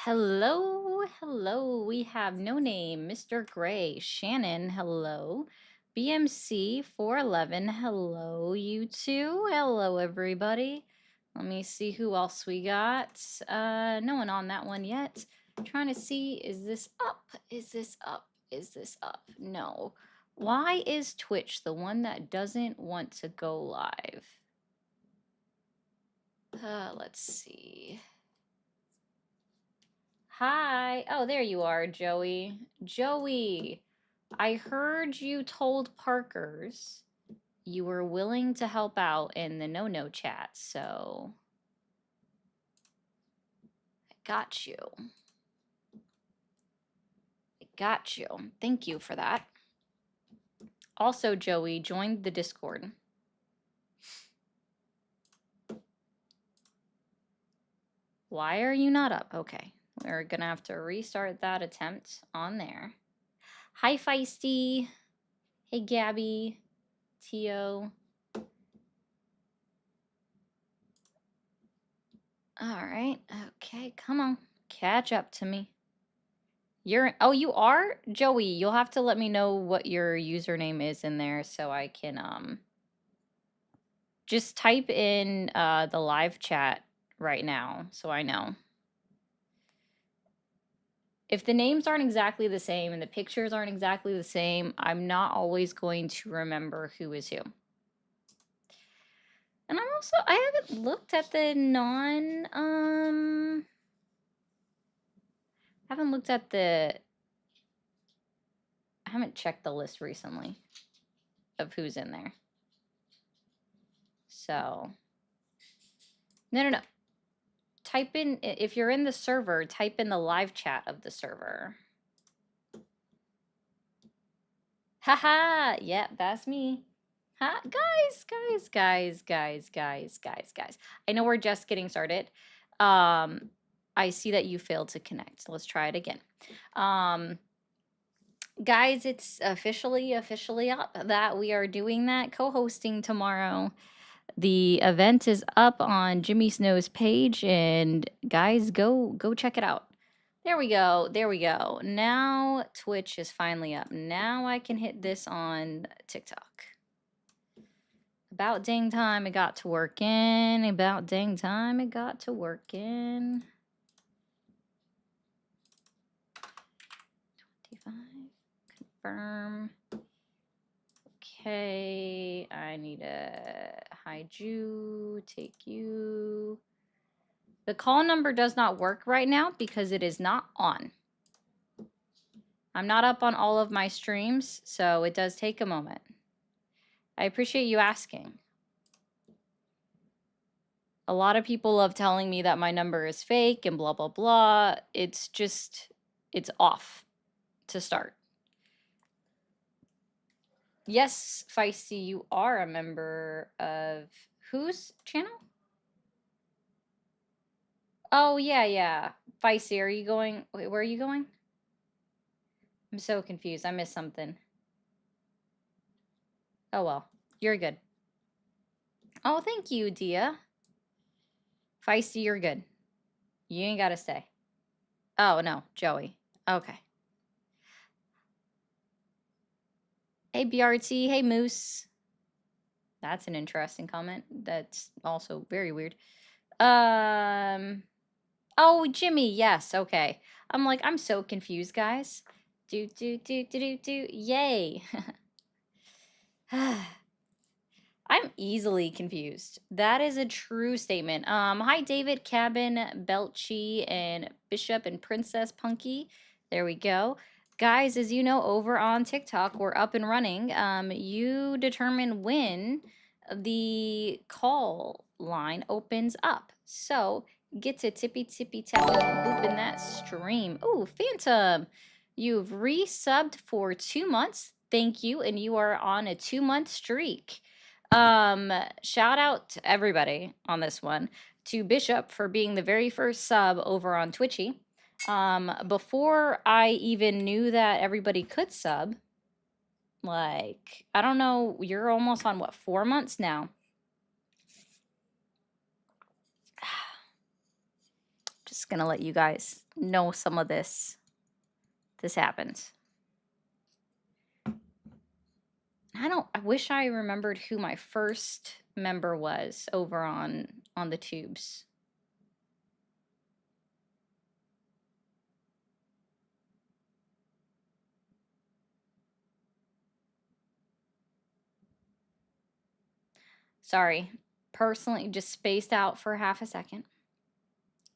Hello, hello. We have No Name, Mr. Gray, Shannon, hello. BMC 411, hello, you two. Hello, everybody. Let me see who else we got. No one on that one yet. Trying to see, is this up? Is this up? Is this up? No. Why is Twitch the one that doesn't want to go live? Let's see. Hi. Oh, there you are, Joey. Joey, I heard you told Parkers you were willing to help out in the no-no chat, so I got you. I got you. Thank you for that. Also, Joey, join the Discord. Why are you not up? Okay, we're gonna have to restart that attempt on there. Hi, Feisty. Hey, Gabby. Tio. All right. Okay, come on. Catch up to me. Oh, you are? Joey, you'll have to let me know what your username is in there so I can just type in the live chat right now so I know. If the names aren't exactly the same and the pictures aren't exactly the same, I'm not always going to remember who is who. And I haven't looked at the I haven't checked the list recently of who's in there. So, no. Type in, if you're in the server, type in the live chat of the server. Haha, yeah, that's me. Huh? Guys. I know we're just getting started. I see that you failed to connect. Let's try it again. Guys, it's officially up that we are doing that co-hosting tomorrow. The event is up on Jimmy Snow's page, and guys, go check it out. There we go. Now Twitch is finally up. Now I can hit this on TikTok. About dang time it got to working. 25. Confirm. Okay, I need to hide you, take you. The call number does not work right now because it is not on. I'm not up on all of my streams, so it does take a moment. I appreciate you asking. A lot of people love telling me that my number is fake and blah, blah, blah. It's off to start. Yes, Feisty, you are a member of whose channel? Oh, yeah. Feisty, are you going? Wait, where are you going? I'm so confused. I missed something. Oh, well. You're good. Oh, thank you, Dia. Feisty, you're good. You ain't got to stay. Oh, no. Joey. Okay. Hey, BRT. Hey, Moose. That's an interesting comment. That's also very weird. Oh, Jimmy. Yes. Okay. I'm so confused, guys. Do. Yay. I'm easily confused. That is a true statement. Hi, David, Cabin, Belchy, and Bishop and Princess Punky. There we go. Guys, as you know, over on TikTok, we're up and running. You determine when the call line opens up. So get to tippy tapping booping that stream. Ooh, Phantom, you've resubbed for 2 months. Thank you, and you are on a 2-month streak. Shout out to everybody on this one. To Bishop for being the very first sub over on Twitchy. Before I even knew that everybody could sub, I don't know, you're almost on what, 4 months now? Just gonna let you guys know some of this. This happens. I wish I remembered who my first member was over on the tubes. Sorry. Personally, just spaced out for half a second.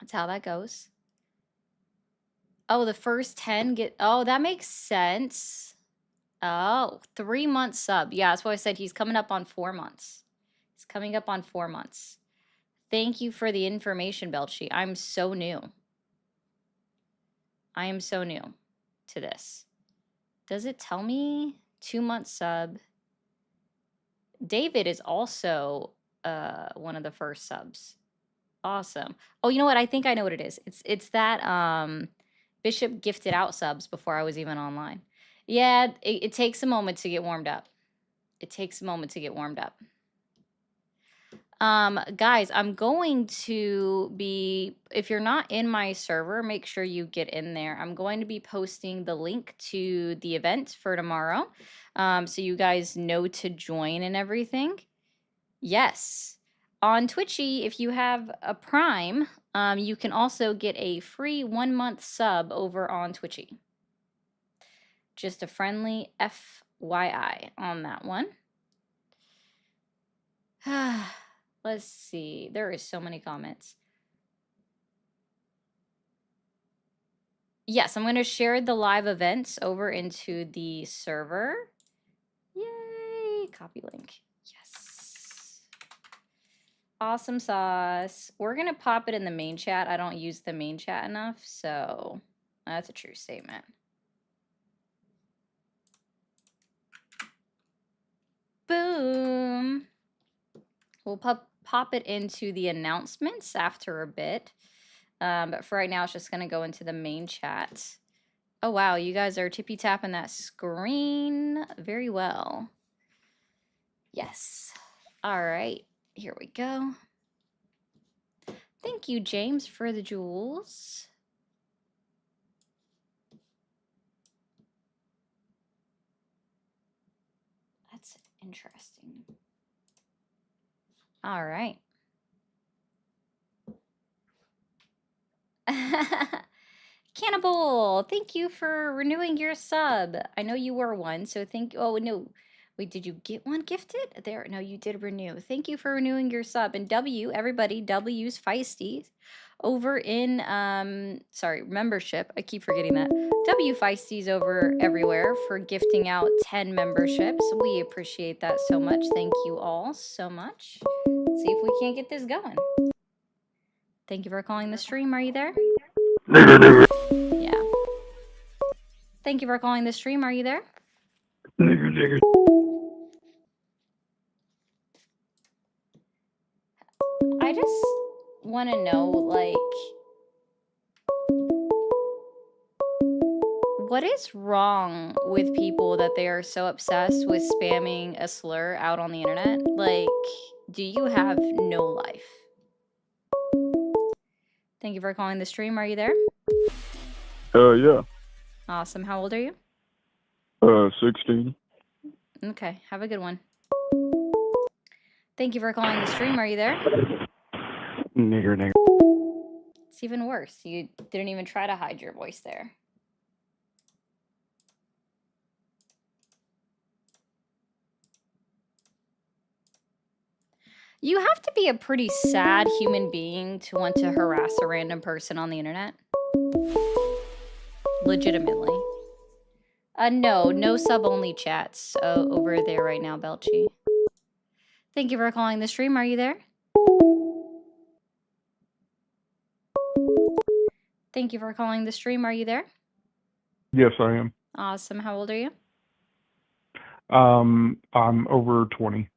That's how that goes. Oh, the first 10 get... Oh, that makes sense. Oh, 3-month sub. Yeah, that's why I said he's coming up on 4 months. He's coming up on 4 months. Thank you for the information, Belchi. I'm so new. I am so new to this. Does it tell me 2-month sub? David is also one of the first subs. Awesome. Oh, you know what? I think I know what it is. It's that Bishop gifted out subs before I was even online. Yeah, it takes a moment to get warmed up. It takes a moment to get warmed up. Guys, I'm going to be, if you're not in my server, make sure you get in there. I'm going to be posting the link to the event for tomorrow, so you guys know to join and everything. Yes. On Twitchy, if you have a Prime, you can also get a free 1-month sub over on Twitchy. Just a friendly FYI on that one. Let's see. There is so many comments. Yes, I'm going to share the live events over into the server. Yay! Copy link. Yes. Awesome sauce. We're going to pop it in the main chat. I don't use the main chat enough, so that's a true statement. Boom. We'll pop it into the announcements after a bit. But for right now, it's just going to go into the main chat. Oh, wow. You guys are tippy-tapping that screen very well. Yes. All right. Here we go. Thank you, James, for the jewels. That's interesting. All right. Cannibal, thank you for renewing your sub. I know you were one, so thank you. Oh, no. Wait, did you get one gifted? There, no, you did renew. Thank you for renewing your sub. And W, everybody, W's Feisty over in, sorry, membership. I keep forgetting that. W Feisty's over everywhere for gifting out 10 memberships. We appreciate that so much. Thank you all so much. Let's see if we can't get this going. Thank you for calling the stream. Are you there? Yeah. Thank you for calling the stream. Are you there? I just want to know, like, what is wrong with people that they are so obsessed with spamming a slur out on the internet? Like, do you have no life? Thank you for calling the stream. Are you there? Yeah. Awesome. How old are you? 16. Okay. Have a good one. Thank you for calling the stream. Are you there? Nigger. It's even worse. You didn't even try to hide your voice there. You have to be a pretty sad human being to want to harass a random person on the internet. Legitimately. No sub-only chats over there right now, Belchi. Thank you for calling the stream. Are you there? Thank you for calling the stream. Are you there? Yes, I am. Awesome. How old are you? I'm over 20.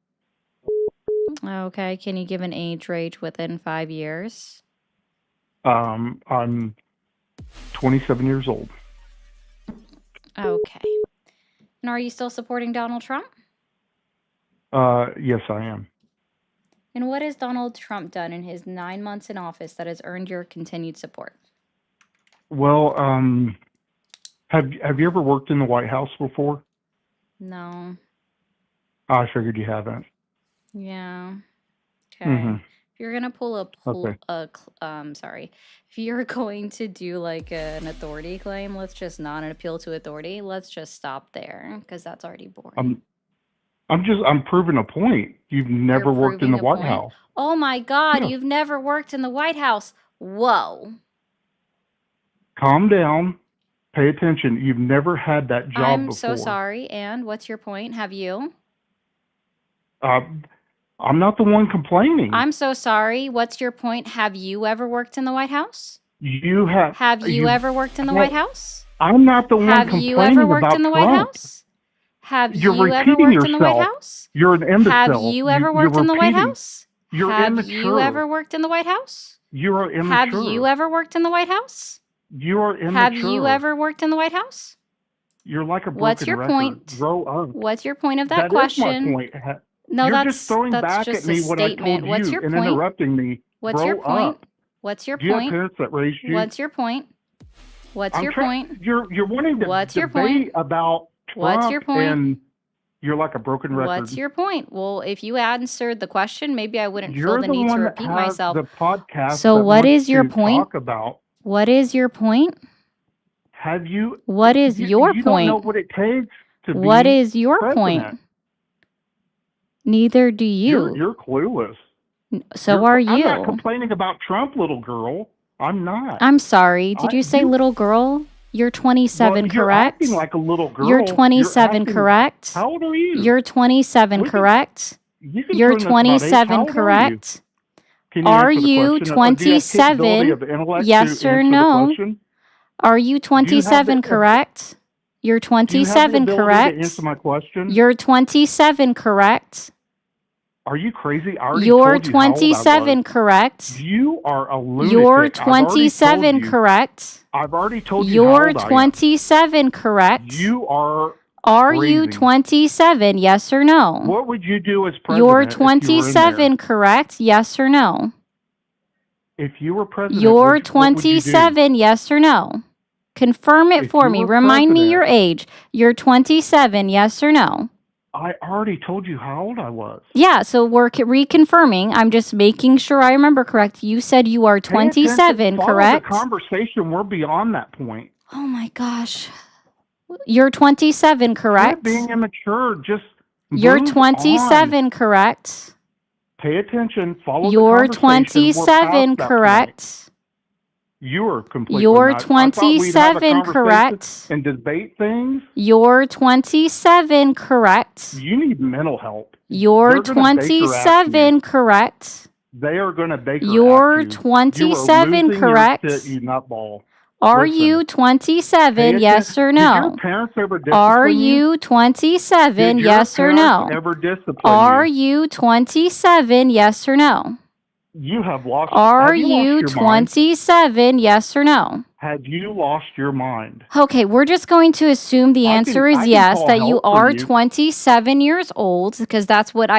Okay. Can you give an age range within 5 years? I'm 27 years old. Okay. And are you still supporting Donald Trump? Yes, I am. And what has Donald Trump done in his 9 months in office that has earned your continued support? Well, have you ever worked in the White House before? No. I figured you haven't. Yeah. Okay. Mm-hmm. If you're gonna pull Okay. if you're going to do like an authority claim, let's just not an appeal to authority. Let's just stop there because that's already boring. I'm proving a point. You've never worked in proving the a White point? House. Oh my God, Yeah. you've never worked in the White House. Whoa. Calm down. Pay attention. You've never had that job I'm before. so sorry. And what's your point? Have you? I'm not the one complaining. I'm so sorry. What's your point? Have you ever worked in the White House? You have. Have you ever worked in the White House? I'm not the one Have complaining you ever worked about in the White Trump. House? Have You're you ever repeating worked in the White yourself. House? You're an imbecile. Have you ever worked in the White House? You're Have immature. you ever worked in the White House? You're immature. Have you ever worked in the White House? You are immature. Have you ever worked in the White House? You're like a broken What's your record. point? Grow up. What's your point of that That question? is my point. No, You're that's just throwing back just at me a what I statement. told What's you your and point? interrupting me. What's Grow your point? up. What's your Do you have point? parents that raised you? What's your point? What's your point? You're wanting to What's your debate point? about Trump, What's your point? and you're like a broken record. What's your point? Well, if you answered the question, maybe I wouldn't You're feel the need to one that repeat has myself. the podcast So that what wants is your to point? talk about. What is your point? Have you? What is your you point? don't know what it takes to What be is your president. point? Neither do you. You're clueless. So are I'm not you. complaining about Trump, little girl. I'm not. I'm sorry. Did you say little girl? You're 27, Well, you're correct? acting like a little girl. You're 27, acting- correct? How old are you? You're 27, We can- correct? You can You're turn this about age. How 27, old are you? correct? Can Are answer the you question? Or do you have capability 27? of intellect Yes to or answer the no? question? Are you 27, correct? You're Do you have the 27, ability correct? to answer my question? You're 27, correct? Are you crazy? I already You're told you how old I 27, was. correct? You are a lunatic. You're I've already told 27, you. correct? I've already told you You're how old I am. 27, correct? You are you crazy. 27? Yes or no? What would you do as president? You're if you were in there? 27, correct? Yes or no? If you were president, You're what would you do? 27, yes or no? Confirm it If for you me. were Remind me president- your age. You're 27, yes or no? I already told you how old I was. Yeah, so we're reconfirming. I'm just making sure I remember correct. You said you are Pay attention, 27, follow correct? the conversation. We're beyond that point. Oh my gosh. You're 27, correct? Quit being immature. Just You're move 27, on. correct? Pay attention. Follow You're the conversation. We're 27, past that correct? point. You are completely You're nuts. I thought we'd have a 27, conversation correct? and debate things. You're 27, correct? You need mental help. You're They're gonna Baker Act 27, correct? They are going to Baker You're Act you. 27, you are losing correct? Your shit, you nutball. Are Listen, you 27, pay yes attention. or Did no? your parents ever discipline Are you 27, Did your yes or parents no? ever discipline Are you? you 27, yes or no? You have lost. Are have you you lost your mind? 27, yes or no? Have you lost your mind? Okay, we're just going to assume the answer I is can yes, call that you help for are you. 27 years old, because that's what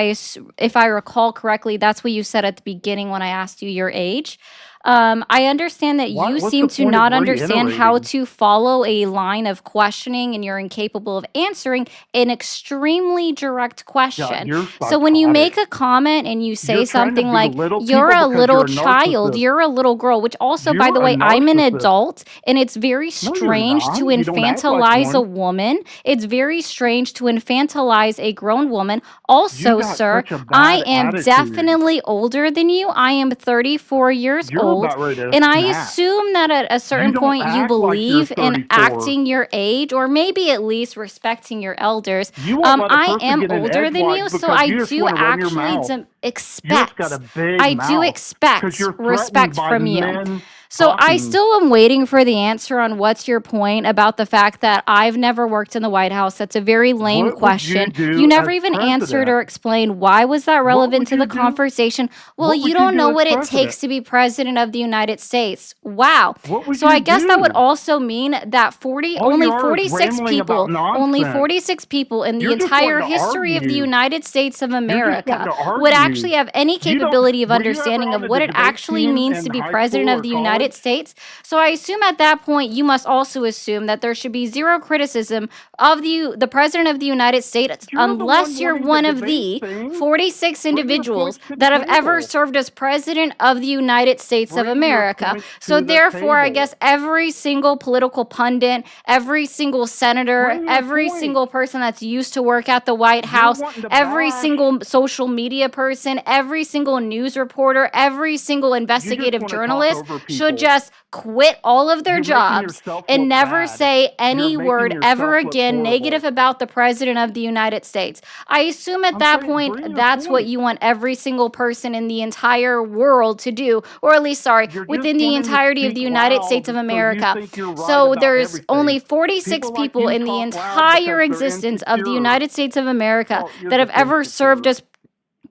if I recall correctly, that's what you said at the beginning when I asked you your age. I understand that you What's seem the to point of not understand how reiterating? to follow a line of questioning, and you're incapable of answering an extremely direct Yeah, question. you're So when you psychotic. make a comment and you say You're trying to something like, belittle you're people a because little you're a child, narcissist. you're a little girl, which also, by You're the a way, I'm an narcissist. adult, and it's very No, you're strange not. to You don't act like infantilize a one. woman. It's very strange to infantilize a grown woman. You Also, got sir, such a I bad am attitude. definitely older than you. I am 34 years You're old. about ready to And I snap. assume that at a certain don't point you act like you're believe in 34. acting your age, or maybe at least respecting your elders. You won't let a I person am get an older than edgewise you, so because I you just do want to run your actually mouth. You just expect. got a big I mouth do because expect you're threatened respect by from you. men So I talking. still am waiting for the answer on what's your point about the fact that I've never worked in the White House. That's a very lame What would you question. You do never as even answered president? or explained why was that What relevant would to the you do? conversation. Well, What you would you don't know do as what it president? takes to be president of the United States. Wow. What would So I you guess that would do? also mean that All only you are is 46 rambling about people, only nonsense. 46 people in the You're just entire wanting to history of the argue. United States of You're just America wanting to would argue. actually have any You don't. capability of Were you ever understanding on of the what it debate actually team means in to be high president school of or the United college? States. So I assume at that point you must also assume that there should be zero criticism of the president of the United States You're the one unless you're wanting the one of debate the thing. 46 Bring the individuals points to the that have ever table. served as president of the United States of Bring your America. points So to the therefore, I table. guess every single political pundit, every single senator, Bring your every points. single person that's used to work at the White You're House, wanting to every bash. single social media person, every single news reporter, every single You just investigative want to talk journalist over should people. just quit all of their You're making jobs yourself and look never bad. say any You're word making ever yourself look again negative horrible. about the president of the United States. I assume at I'm that saying, point bring your that's what points. you want every single person in the entire world to do, or at least, sorry, You're just within the wanting to entirety of the speak United States loud of so you America. think you're right So about there's only everything. 46 People like people you in the talk loud entire because they're existence of the insecure. United States of America Oh, you're that have just ever served insecure. as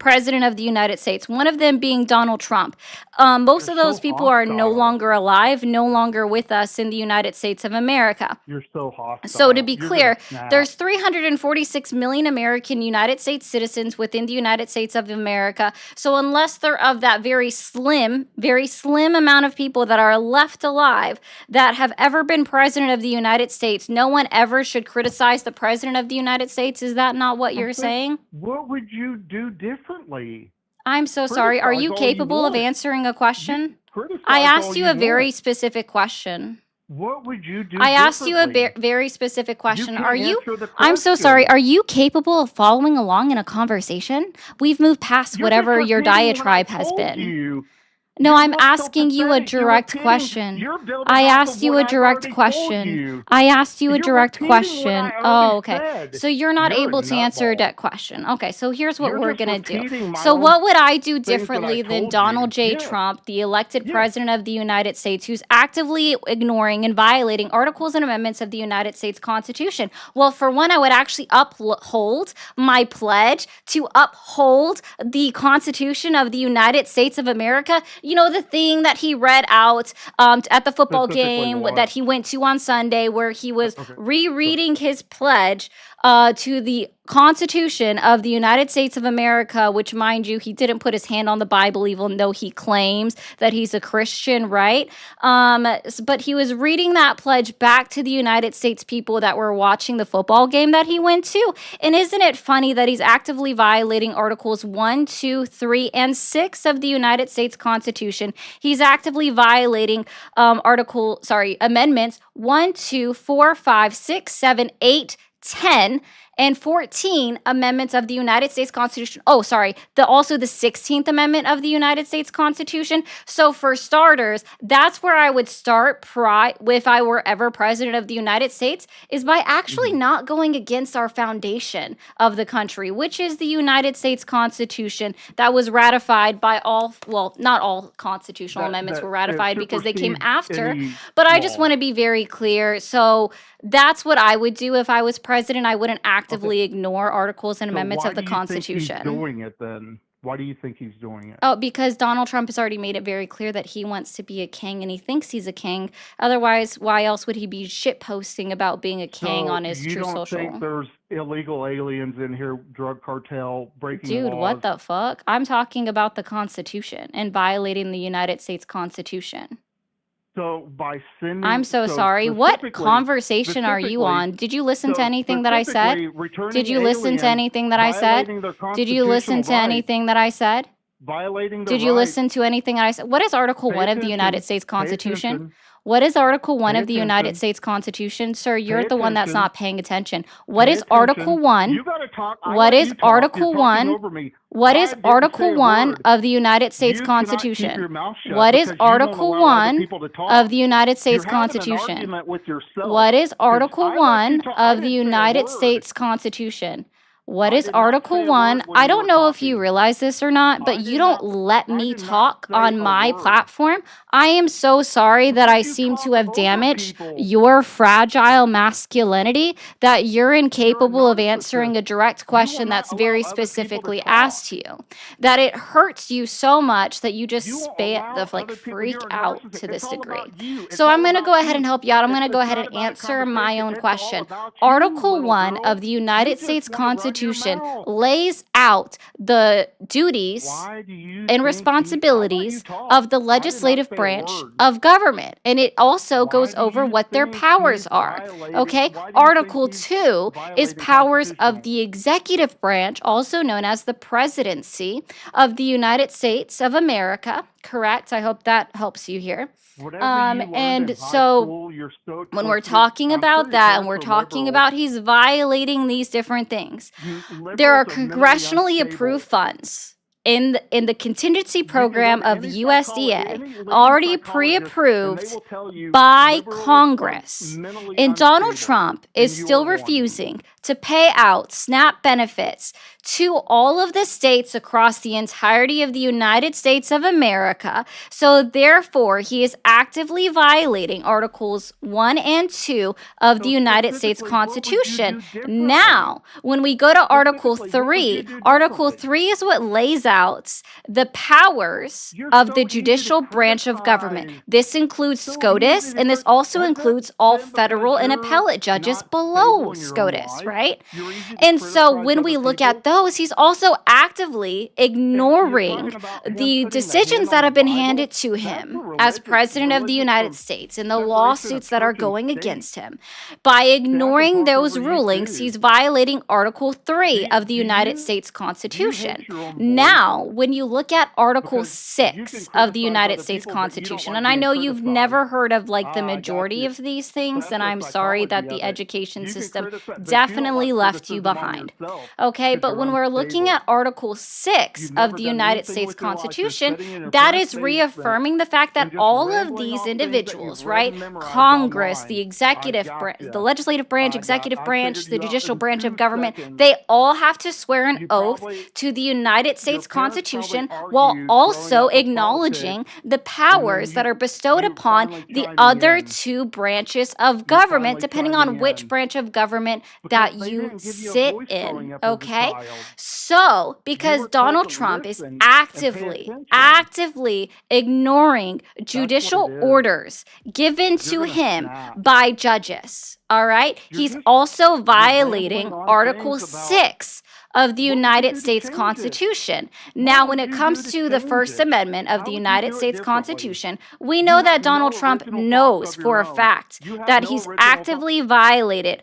president of the United States, one of them being Donald Trump. Most You're of those so people are no hostile. longer alive, no longer with us in the United States of America. You're so So to hostile. be You're clear, gonna snap. there's 346 million American United States citizens within the United States of America. So unless they're of that very slim amount of people that are left alive that have ever been president of the United States, no one ever should criticize the president of the United States. Is that not what I'm you're saying? what would you do differently? I'm so sorry. Are Criticize you all you capable of want. answering a You question? criticize I all asked you you a very want. specific question. What would you do I asked you a differently? very specific You question. can't Are you? answer the I'm so sorry. question. Are you capable of following along in a conversation? We've moved past You're just whatever your repeating what I diatribe has told been. you. No, You're I'm more so asking you a pathetic. You're direct repeating. question. You're building I off asked of you what a I've direct already told question. you. I asked you a You're direct repeating what question. I Oh, already okay. said. So you're not You're a able to answer a nutball. direct question. Okay, so here's what You're we're just going to do. repeating my So own what would I do things that I differently than told Donald you. J. Yes. Trump, the elected Yes. president of the United States, who's actively ignoring and violating articles and amendments of the United States Constitution? Well, for one, I would actually uphold my pledge to uphold the Constitution of the United States of America. You know, the thing that he read out at the football Specifically game what? that he went to on Sunday, where he was Okay. So rereading his pledge to the Constitution of the United States of America, which, mind you, he didn't put his hand on the Bible, even though he claims that he's a Christian, right? But he was reading that pledge back to the United States people that were watching the football game that he went to. And isn't it funny that he's actively violating Articles 1, 2, 3, and 6 of the United States Constitution? He's actively violating amendments 1, 2, 4, 5, 6, 7, 8, 10, and 14 amendments of the United States Constitution. Oh, sorry, also the 16th Amendment of the United States Constitution. So for starters, that's where I would start if I were ever president of the United States, is by actually not going against our foundation of the country, which is the United States Constitution that was ratified by not all constitutional amendments were ratified because they came after, but I just want to be very clear. So that's what I would do if I was president. I wouldn't actively ignore articles and amendments of the Constitution. Why do you think he's doing it then? Why do you think he's doing it? Oh, because Donald Trump has already made it very clear that he wants to be a king and he thinks he's a king. Otherwise, why else would he be shit posting about being a king on his True Social? You don't think there's illegal aliens in here, drug cartel, breaking laws? Dude, what the fuck? I'm talking about the Constitution and violating the United States Constitution. So by sending... I'm so sorry. What conversation are you on? Did you listen to anything that I said? Did you listen to anything that I said? Did you listen to anything that I said? Did you listen to anything I said? What is Article 1 of the United States Constitution? What is Article 1 of the United States Constitution? Sir, you're the one that's not paying attention. What is Article 1? What is Article 1? What is Article 1 of the United States Constitution? What is Article 1 of the United States Constitution? What is Article 1 of the United States Constitution? What I is did not say Article a 1? word when I you don't were know if you talking. realize this or not, but I you did don't not. let I me did not talk say on a my word platform. I am so sorry that I because you seem to talk have over damaged people. your fragile masculinity, that you're You're a incapable of answering narcissist. a direct You will question not that's allow very other people to specifically talk. asked to you, that it hurts you so much that you just You won't allow like other people. freak You're a out narcissist. to It's this all degree. about you. It's So I'm all going to about go ahead you. and help you out. I'm going to go It's ahead not and about a answer my conversation. own It's all question. about you, Article little 1 girl. of the You United just States want to run your Constitution mouth. lays out the duties Why do you and think he? I let you responsibilities talk. of the I did not legislative say a branch word. of government. And it also Why goes do over you what their think he's powers are. violating? Okay. Why do you think Article he's 2 is violating powers of constitutional? the executive branch, also known as the presidency of the United States of America. Correct. I hope that helps you here. Whatever you learned in And high so school, you're so when we're twisted. talking I'm sure about your that and parents we're are talking liberals. about he's violating these different things, You there are liberals are mentally congressionally unstable. approved funds in the contingency You can go program to of any USDA any leading already psychologist, and they pre-approved will tell you by liberals are Congress. mentally And Donald unstable, Trump and is you are still one. refusing to pay out SNAP benefits to all of the states across the entirety of the United States of America. So therefore, he is actively violating Articles 1 and 2 of the So United States specifically, what would you Constitution. do differently? Now, when we go to Article Specifically, what would you 3, do Article differently? 3 is what lays out the powers You're of the so easy to judicial branch of government. criticize. This includes So easy SCOTUS, to and this criticize. also Has that includes all been because federal and you're appellate judges not below stable in your own SCOTUS, life? right? You're easy to And so criticize when other we look at people? those, he's also actively And you're ignoring talking about him the putting the decisions hand on that the have been Bible? handed to That's a him as president of the religious United States and the separation of lawsuits that are church and going state. against him. By See, I can ignoring talk those over you rulings, too. he's violating Article 3 of the Do United you States hate Constitution. your own voice? Now, when you look at Article Because you can 6 of the criticize United other States people, but you don't Constitution, like and I being know you've criticized. never heard of like the Ah, I got majority you. of these things, That's and the I'm sorry psychology that the of it. education You can system criticize, but you don't definitely like left you criticism on behind. yourself Okay, because but you're when we're looking unstable. at Article 6 You've of never the done United anything States with your life. You're Constitution, sitting in a that French is basement reaffirming the fact that and just all of rambling these off things that you've individuals, read right? and memorized Congress, the online. I executive branch, the gotcha. legislative branch, executive I branch, figured the you out judicial in branch of government, 2 seconds. they all have to swear an You oath probably, to the United your States parents probably Constitution while argued growing also up with politics, acknowledging the and then powers that are bestowed you upon finally the chiming other in. two branches of You're government, finally depending chiming on which in branch of government because that they you didn't give you a sit voice in. growing up as a Okay? child. So, You because were told Donald to Trump is listen and pay actively, attention. actively ignoring That's what it judicial is. orders given You're to gonna him snap. by judges, all right? You're He's just also you're violating rambling on Article things about 6 of the what would you United do to States change it? Constitution. What Now, when would it you do comes to to the change First it? Amendment of How the would you United do it States differently? Constitution, we You know that have Donald no Trump original thoughts knows of for your a own. fact You have that no he's original thought. actively violated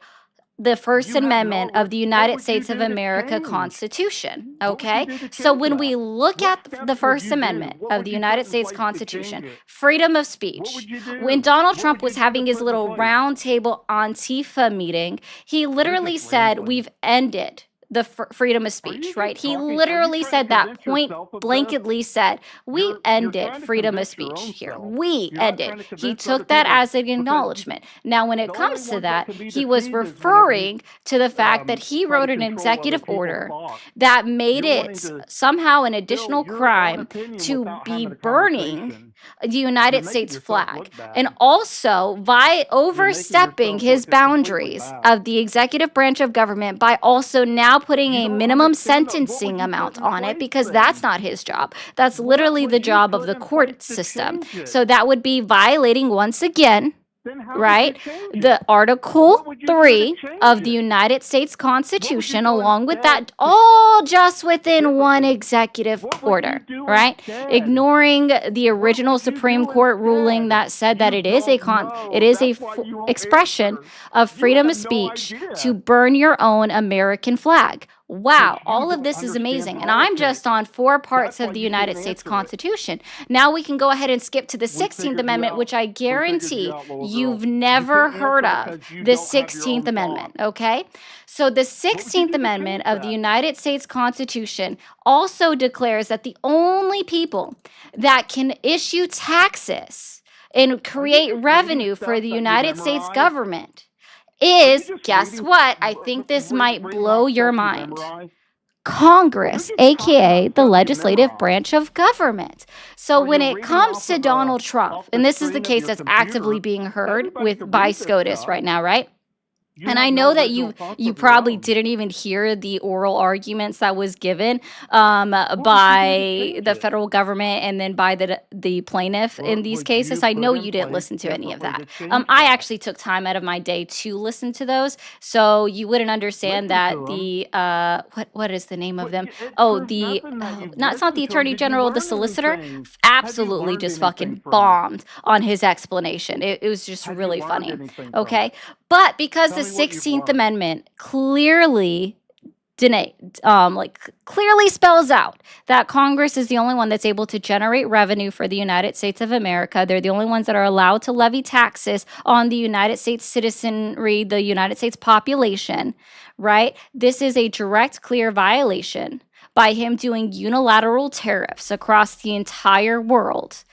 the First You have no. Amendment of the What United would you States of do to America change? Constitution. What would you Okay? do to So change when that? we look What at the steps would First you do? Amendment What of would the you put United in States place to change Constitution, it? freedom of What would speech. you When do? Donald What would Trump you was do to having his put into little place? roundtable Antifa meeting, he You're literally just said, rambling. "We've ended the freedom of Are you speech," right? just He talking? Are you literally trying to said that convince point yourself of this? blanketly said, "We You're ended trying to freedom of convince your speech own here. self. We You're not ended." trying to He convince other took that people as an because acknowledgement. Now, when it the only comes to ones that that, can be he was deceived is whenever you referring to the fact that he try to wrote an control other executive people's order thoughts. that made You're wanting it to somehow an fill additional your own crime opinion to without be having a burning conversation. the You're United making States yourself flag look bad. and also by You're making overstepping yourself his look just completely boundaries bad. of the executive branch of government by also now putting You a don't minimum understand that. What would sentencing you put amount in on it place because that's then? not his job. That's What literally would the you job of put the in place court to system. change it? So that would be violating once again, Then how would you right? change The it? Article What would you do to 3 change of the it? United States What would you Constitution, do along with instead that, to all just within one differently? executive What would you order, do right? instead? Ignoring the What original would you Supreme do Court ruling instead? that said that You it is don't it know. is That's why you won't expression answer. of You freedom have of no speech to idea burn your own American flag. because Wow, you all of don't this is understand amazing. And I'm just politics. on 4 That's parts why of the you United can't States answer it. Constitution. Now we can go ahead and skip to the We 16th figured you Amendment, out. which I We figured you guarantee out, little girl. you've You never can't heard answer of. because you The don't have your 16th own Amendment, thoughts. okay? So the What would you 16th do to Amendment change of the that? United States Constitution also declares that the only people that can issue taxes and Are you create just reading revenue for stuff the that you United States memorized? government is, just guess reading, what? I think this might reading blow off your stuff you mind. memorize? Well, Congress, we're just talking aka about the stuff you legislative memorize. branch of government. So Or when you're it reading comes off to of Donald Trump, off and the this is the screen of case your that's actively computer. being heard Everybody can by read this SCOTUS stuff. right now, right? You And I have know no that original thoughts you of your probably own. didn't even hear the oral arguments that was given What would you do to by change the it? federal government and then by the plaintiff in What these would cases. you I put know in you didn't place listen to any of differently that. to change I that? actually took time out of my day to listen to those, so you wouldn't understand Listen that to them. the what is the name of What, them? it Oh, proves the nothing that you've not it's not the listened to them. attorney Did you general, the learn solicitor. anything? Have you Absolutely learned just anything fucking from it? bombed on his explanation. It was just Have you really learned funny. anything from it? Okay. But because Tell the me what you've 16th learned. Amendment clearly clearly spells out that Congress is the only one that's able to generate revenue for the United States of America. They're the only ones that are allowed to levy taxes on the United States citizenry, the United States population, right? This is a direct, clear violation by him doing unilateral tariffs across the entire world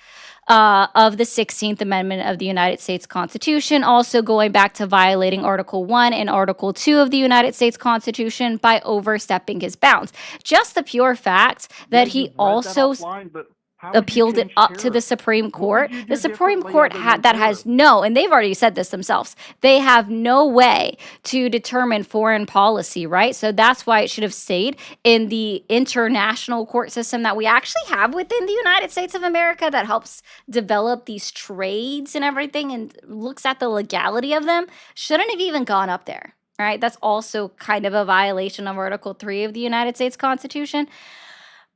of the 16th Amendment of the United States Constitution, also going back to violating Article 1 and Article 2 of the United States Constitution by overstepping his bounds. Just the pure fact that Yeah, he you've read that also offline, but how would you appealed it change up to the tariffs? Supreme What would Court. you The do Supreme differently Court other than that has tariffs? no, and they've already said this themselves, they have no way to determine foreign policy, right? So that's why it should have stayed in the international court system that we actually have within the United States of America that helps develop these trades and everything and looks at the legality of them. Shouldn't have even gone up there. Right, that's also kind of a violation of Article 3 of the United States Constitution.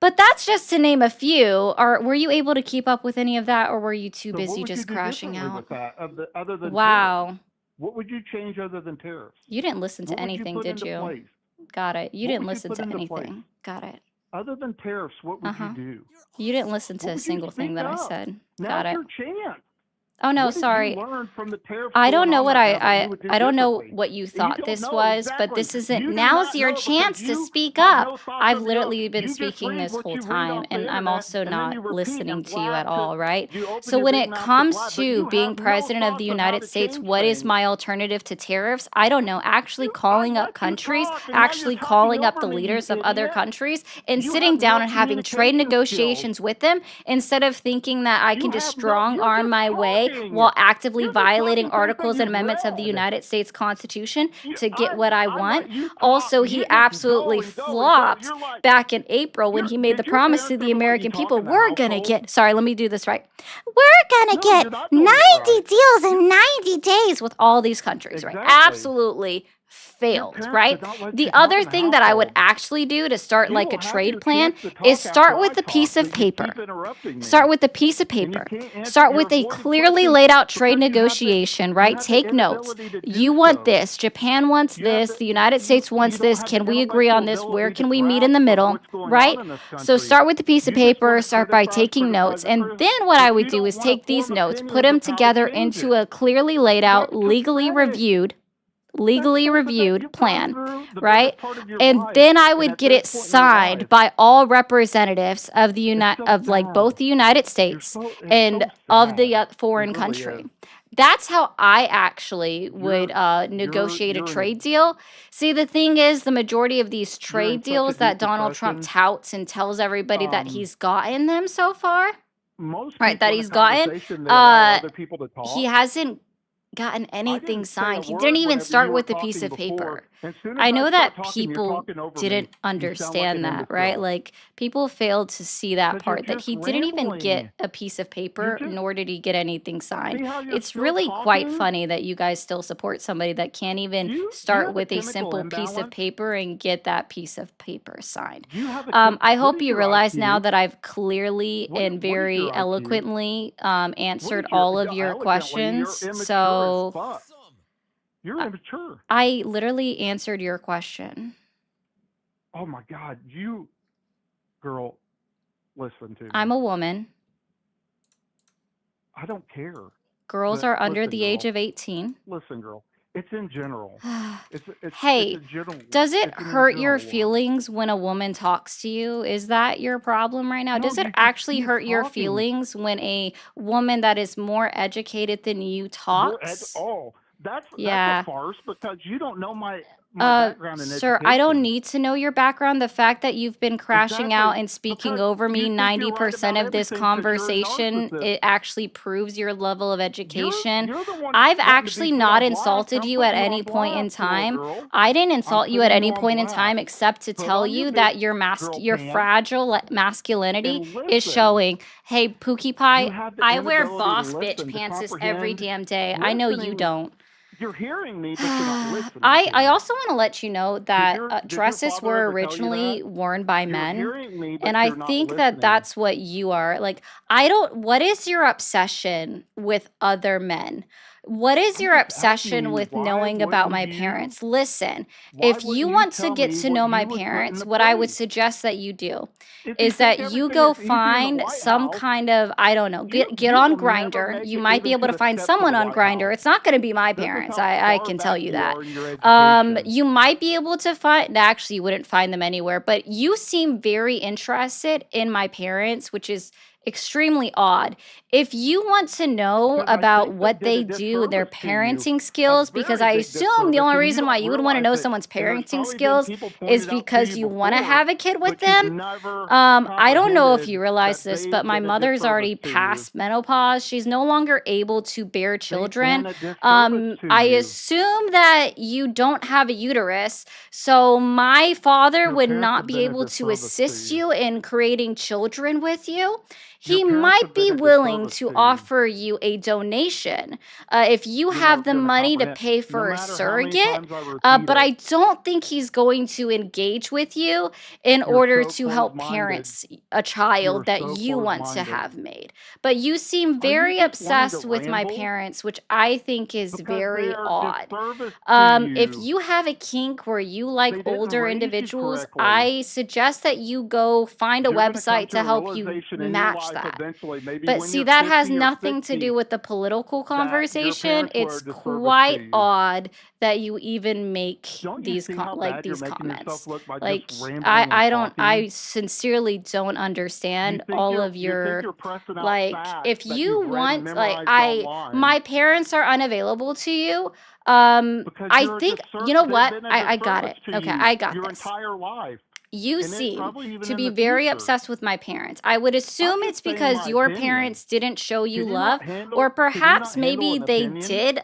But that's just to name a few. Were you able to keep up with any of that, or were you too So what busy would you just do crashing differently out? with that, other than tariffs? Wow. What would you change other than tariffs? You didn't listen to What would you anything, put did into you? place? Got it. You What didn't would you listen put to into place? anything. Got it. Other than tariffs, what would you do? You didn't listen to What a would you single thing speak that I up? said. Now's Got it. your chance. Oh no, What did you sorry. learn from the tariffs I don't going know on what right now that you would do I don't know differently? what you You thought don't this know, was, but exactly. this isn't. You do Now's not your know because chance to you speak have up. no thoughts I've of your own. literally been You just speaking read this what whole you read time, off the and I'm internet, also and then not you repeat listening and to you lie at all, right? you open So your when big it mouth to comes lie, but to you being have no president of the thoughts of how United to States, change what is things. my alternative to tariffs? I don't know. Actually I calling up let you countries, talk, and now you're actually talking calling up over the me, you leaders of other idiot. countries and You sitting have no down and having trade communication skills. negotiations with them instead of thinking that I You can just have no, strong you're arm just my way talking. while actively You're just violating talking things that articles and you've amendments of the read. United States Constitution You, to get what I I want. let you talk. Also, he You just absolutely go and go and go. flopped You're like, back in April when he made the did your promise to parents the ever let you American talk people, in the we're going to household? get, sorry, let me do this right. We're going to No, you're get not doing it 90 right. deals in 90 days with all these countries, right? Exactly. Absolutely Your failed, parents right? did not let The you talk other in the thing that I would household. actually do to start You like will a have trade your plan chance to is talk start after with I a piece talk, of but you paper. keep interrupting me. Start with a piece of And you paper. can't answer, Start you're with a avoiding clearly questions laid out trade because negotiation, right? Take notes. inability to do You want so. this. Japan wants You have this. The United States wants don't this. have the Can we agree on this? intellectual Where ability to can we meet in the grasp of middle? what's going Right? on in this So country. start with a piece of You just want paper, to start by criticize, taking notes. And then what but I you would do don't is want to take these form notes, put opinions them of how to together change into it. a clearly laid out, That's legally pathetic. reviewed That's legally pathetic. reviewed You've gone plan, through the right? biggest part of your And life, then I and would at get this it point in your signed life, by all representatives of the it's so of like sad. both the United You're States it's and so of the sad. foreign It really country. is. That's how I actually would You're negotiate a you're in a trade deal. See, the thing is, the majority of these you're in trade such a deals that deep Donald Trump depression. touts and tells everybody that he's gotten them so far, Most right? That people in a he's gotten, conversation, they allow other people to he talk. hasn't gotten I anything didn't say a signed. He didn't word even whenever start you were with a piece talking of before. paper. As soon as I I know start that talking, you're people talking over me. didn't You sound like understand an that, right? imbecile. Like people failed to see that Because you're part that just he didn't even get rambling. a piece of You're paper, just nor did he get anything see signed. how you're It's still really quite talking? funny that you guys still support somebody that can't Do even you start have a with a chemical simple piece of imbalance? paper and get that piece of paper signed. Do you have a I what hope is you your realize now IQ? that I've clearly and What is very your IQ? eloquently What answered is your all of your elegantly? You're questions. immature as So fuck. You're I immature. I literally answered your question. Oh my God, you girl, listen to I'm me. a woman. I don't care. Girls But are under listen, the age girl. of 18. Listen, girl. It's in general. It's Hey, a general. does it It's an in hurt your general one. feelings when a woman talks to you? Is that your problem right now? No, Does it you just actually keep hurt your talking. feelings when a woman that is more educated than you More talks? oh, That's Yeah. a farce because you don't know my background in Sir, I don't education. need to know your background. The fact that you've been crashing out Exactly. and speaking Because over me you think you're right 90% about of this everything because you're a conversation, narcissist. it actually proves your level of education. You're the one I've wanting to be actually put not on blast. insulted I'm you at putting you on any point in blast, little time. girl. I didn't I'm insult you at putting you any on point in blast. time except to Put tell on your you big that girl your pants fragile masculinity and is listen. showing. Hey, Pookie You Pie, have the I wear inability to boss bitch listen, to pantses every comprehend. damn day. I know you Listening, don't. you're hearing me, but you're not listening to I me. also want to let you know that Did your dresses father were ever tell you that? originally worn by You're men, hearing me, but and I you're not think that listening. that's what you are. Like, I don't. What is your obsession with other men? What is I'm your just asking obsession you, with why knowing about wouldn't my you? parents? Listen, Why if you wouldn't you want to tell get me to what know my you would put in parents, the what I would place? suggest that you do If you is think that you everything go is easy in the find White some House, kind of, I don't know, get you on will never Grinder. make You it might be even able to to the find steps of the someone on White Grinder. House. It's not going to be my This is parents. how I far can back tell you you that. are in your education. You might be able to find, actually, you wouldn't find them anywhere, but you seem very interested in my parents, which is extremely odd. If you want to know Because I about think they what did a they do, their disservice to you. parenting A skills, because very I big assume the disservice, only and you reason why don't you would want to realize know it. someone's And there's parenting probably been skills people is pointed out to because you you want to before, have a kid with but you've them. never I don't know if you comprehended realize that this, they but my did a mother's disservice already to you. past menopause. She's no longer able to bear They've children. done a disservice to I you. assume that you don't have a uterus, so my father Your would parents not have be been a able to disservice to assist you. you in creating children with you. Your He parents might have been be a willing disservice to to you. offer you a donation if you You're have not the going to money to comprehend. pay No for a matter how many surrogate. times I repeat But it, I don't think he's going to engage with you in you're order so to help close-minded. parents a You child are that so you want to close-minded. have made. But you seem Are you very just wanting to obsessed with my ramble? parents, which I think is Because they very are odd. disservice to If you. you have a kink where you like They didn't older raise you individuals, correctly. I suggest that you go find a You're going to come website to to a help you realization in your match life that. eventually, maybe But when see, you're that has 50 or nothing to 60, do with the political that your conversation. parents were It's a disservice to quite you. odd that you even make Don't you these see how like bad you're these making yourself comments. look by just Like, rambling and I talking? sincerely don't understand all of You think your, you're pressing out like, facts if that you've you read and want, like, memorized online my parents are unavailable to you. because I think, you know they've what? been a I got disservice it. to Okay, you I got your this. entire life, You and it seem probably even to in be the very future. obsessed with my parents. I would I'm assume it's just saying because my your opinion. parents didn't show you Can you love, not handle? or Can you perhaps not handle maybe an they opinion? did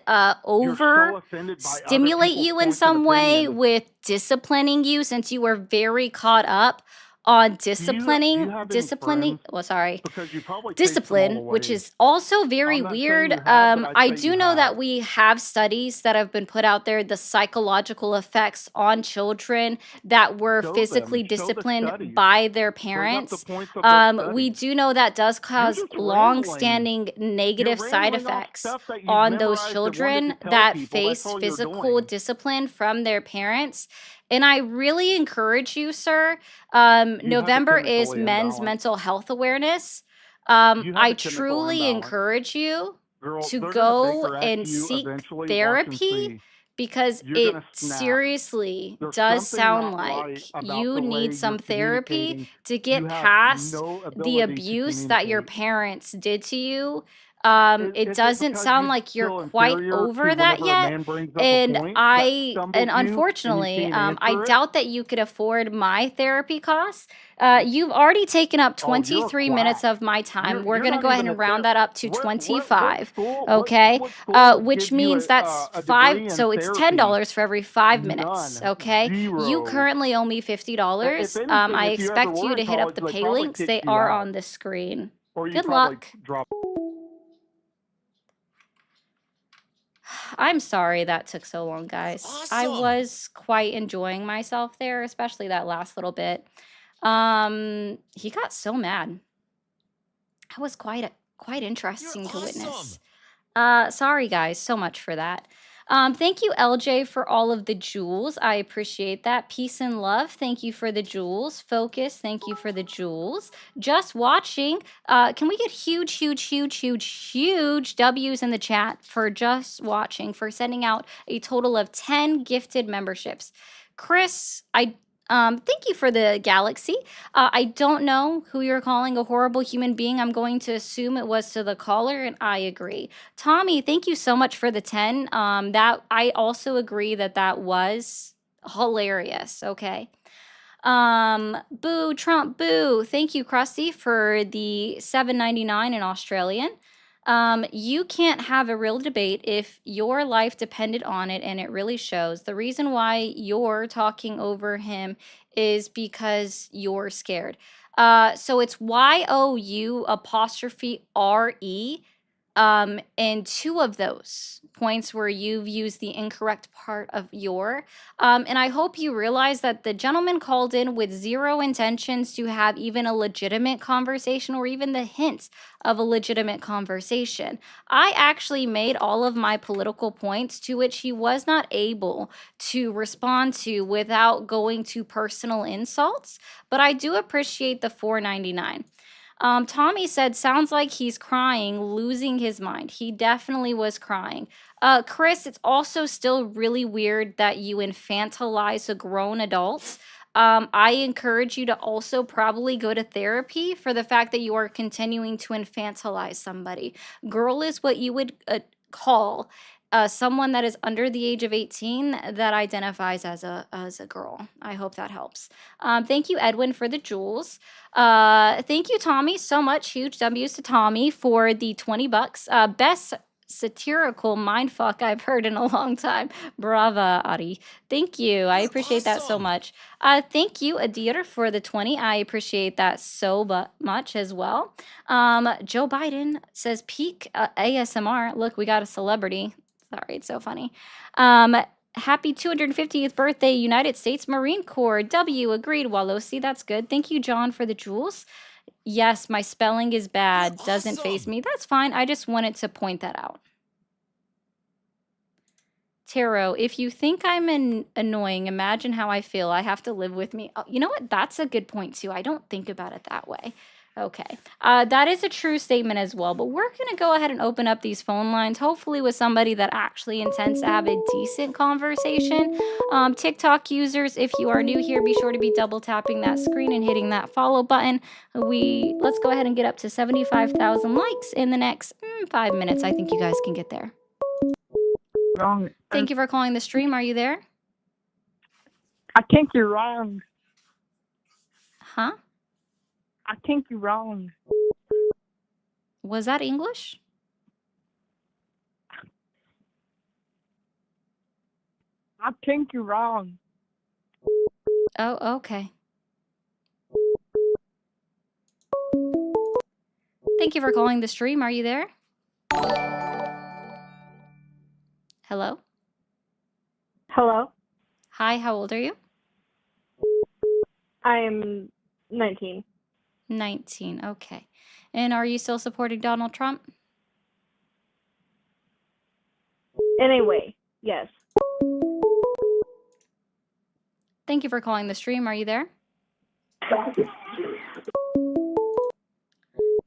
You're over so offended by other stimulate people's you in points and some way opinions. with disciplining you, since you were very caught up on Do you have any friends? well, sorry, Because you probably chased them all discipline, which away. is also very I'm not saying weird. you have, but I'd I say do you know have. that we have studies that have been put out there, the psychological effects on children that were Show them. physically Show the disciplined studies. by their Bring up the parents. points of the We studies. do know that does You're cause just rambling. long-standing You're negative side rambling off effects stuff that you've on those memorized and wanted to children tell that people. That's face all you're physical doing. discipline from their parents. And I really encourage you, sir. You have a November is chemical Men's imbalance. Mental Health Awareness. You have I a chemical truly imbalance. encourage you Girl, to they're going to go Baker Act and you seek eventually. Watch and therapy, see. because You're going it to snap. seriously There's does something sound not like right about you the way need you're some therapy communicating. to You get have past no the ability to abuse that your communicate. parents did to you. It Is it doesn't because sound you like you're feel quite inferior to over that whenever a yet. man brings up a And point that stumbles you and you unfortunately, can't I answer it? doubt that you could afford my therapy costs. You've already taken up Oh, you're a 23 minutes quack. of my time. We're You're going to not go ahead even a and round that up to 25, what okay? school would Which give you means that's a five, degree in so it's therapy? $10 for every 5 minutes, None. okay? You Zero. currently owe me If $50. anything, I if you ever expect were you in to hit up college, the they'd pay probably links. kick They you are out, on the screen. or you'd Good probably luck. drop. I'm sorry that took so long, guys. I Awesome. was quite enjoying myself there, especially that last little bit. He got so mad. That was quite You're interesting to witness. awesome. Sorry guys, so much for that. Thank you, LJ, for all of the jewels. I appreciate that. Peace and love. Thank you for the jewels. Focus. Thank you for the jewels. Just watching. Can we get huge W's in the chat for just watching, for sending out a total of 10 gifted memberships? Chris, Thank you for the galaxy. I don't know who you're calling a horrible human being. I'm going to assume it was to the caller, and I agree. Tommy, thank you so much for the 10. That I also agree that that was hilarious. Okay. Boo, Trump, boo. Thank you, Krusty, for the 7.99 in Australian. You can't have a real debate if your life depended on it, and it really shows. The reason why you're talking over him is because you're scared. So it's YOU apostrophe RE. And two of those points where you've used the incorrect part of your. And I hope you realize that the gentleman called in with zero intentions to have even a legitimate conversation or even the hint of a legitimate conversation. I actually made all of my political points to which he was not able to respond to without going to personal insults, but I do appreciate the 4.99. Tommy said, sounds like he's crying, losing his mind. He definitely was crying. Chris, it's also still really weird that you infantilize a grown adult. I encourage you to also probably go to therapy for the fact that you are continuing to infantilize somebody. Girl is what you would call someone that is under the age of 18 that identifies as a girl. I hope that helps. Thank you, Edwin, for the jewels. Thank you, Tommy, so much. Huge W's to Tommy for the $20. Best satirical mindfuck I've heard in a long time. Brava, Ari. Thank you. I appreciate that so much. Thank you, Adir, for the 20. I appreciate that so much as well. Joe Biden says peak ASMR. Look, we got a celebrity. Sorry, it's so funny. Happy 250th birthday, United States Marine Corps. W agreed, Walosi. That's good. Thank you, John, for the jewels. Yes, my spelling is bad. Doesn't faze me. That's fine. I just wanted to point that out. Taro, if you think I'm annoying, imagine how I feel. I have to live with me. Oh, you know what? That's a good point, too. I don't think about it that way. Okay. That is a true statement as well. But we're going to go ahead and open up these phone lines, hopefully with somebody that actually intends to have a decent conversation. TikTok users, if you are new here, be sure to be double tapping that screen and hitting that follow button. Let's go ahead and get up to 75,000 likes in the next 5 minutes. I think you guys can get there. Wrong. Thank you for calling the stream. Are you there? I think you're wrong. Huh? I think you're wrong. Was that English? I think you're wrong. Oh, okay. Thank you for calling the stream. Are you there? Hello? Hello, Hi, how old are you? I am 19. 19. Okay. And are you still supporting Donald Trump? Anyway, yes. Thank you for calling the stream. Are you there?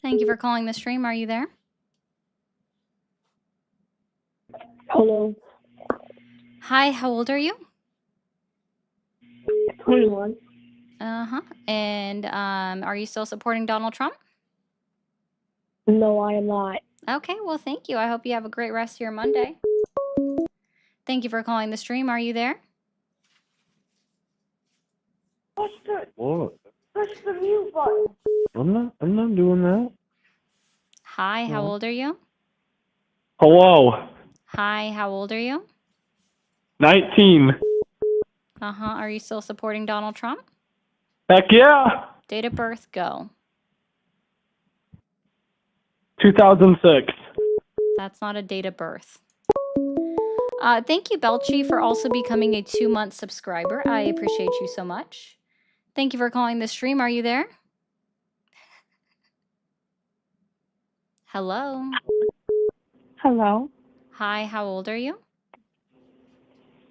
Thank you for calling the stream. Are you there? Hello, Hi, how old are you? 21. Uh-huh. And are you still supporting Donald Trump? No, I am not. Okay, well, thank you. I hope you have a great rest of your Monday. Thank you for calling the stream. Are you there? Push What? the mute button. I'm not doing that. Hi, how old are you? Hello, Hi, how old are you? 19. Uh-huh. Are you still supporting Donald Trump? Heck yeah, Date of birth, go. 2006. That's not a date of birth. Thank you, Belchi, for also becoming a 2-month subscriber. I appreciate you so much. Thank you for calling the stream. Are you there? Hello. Hello. Hi, how old are you?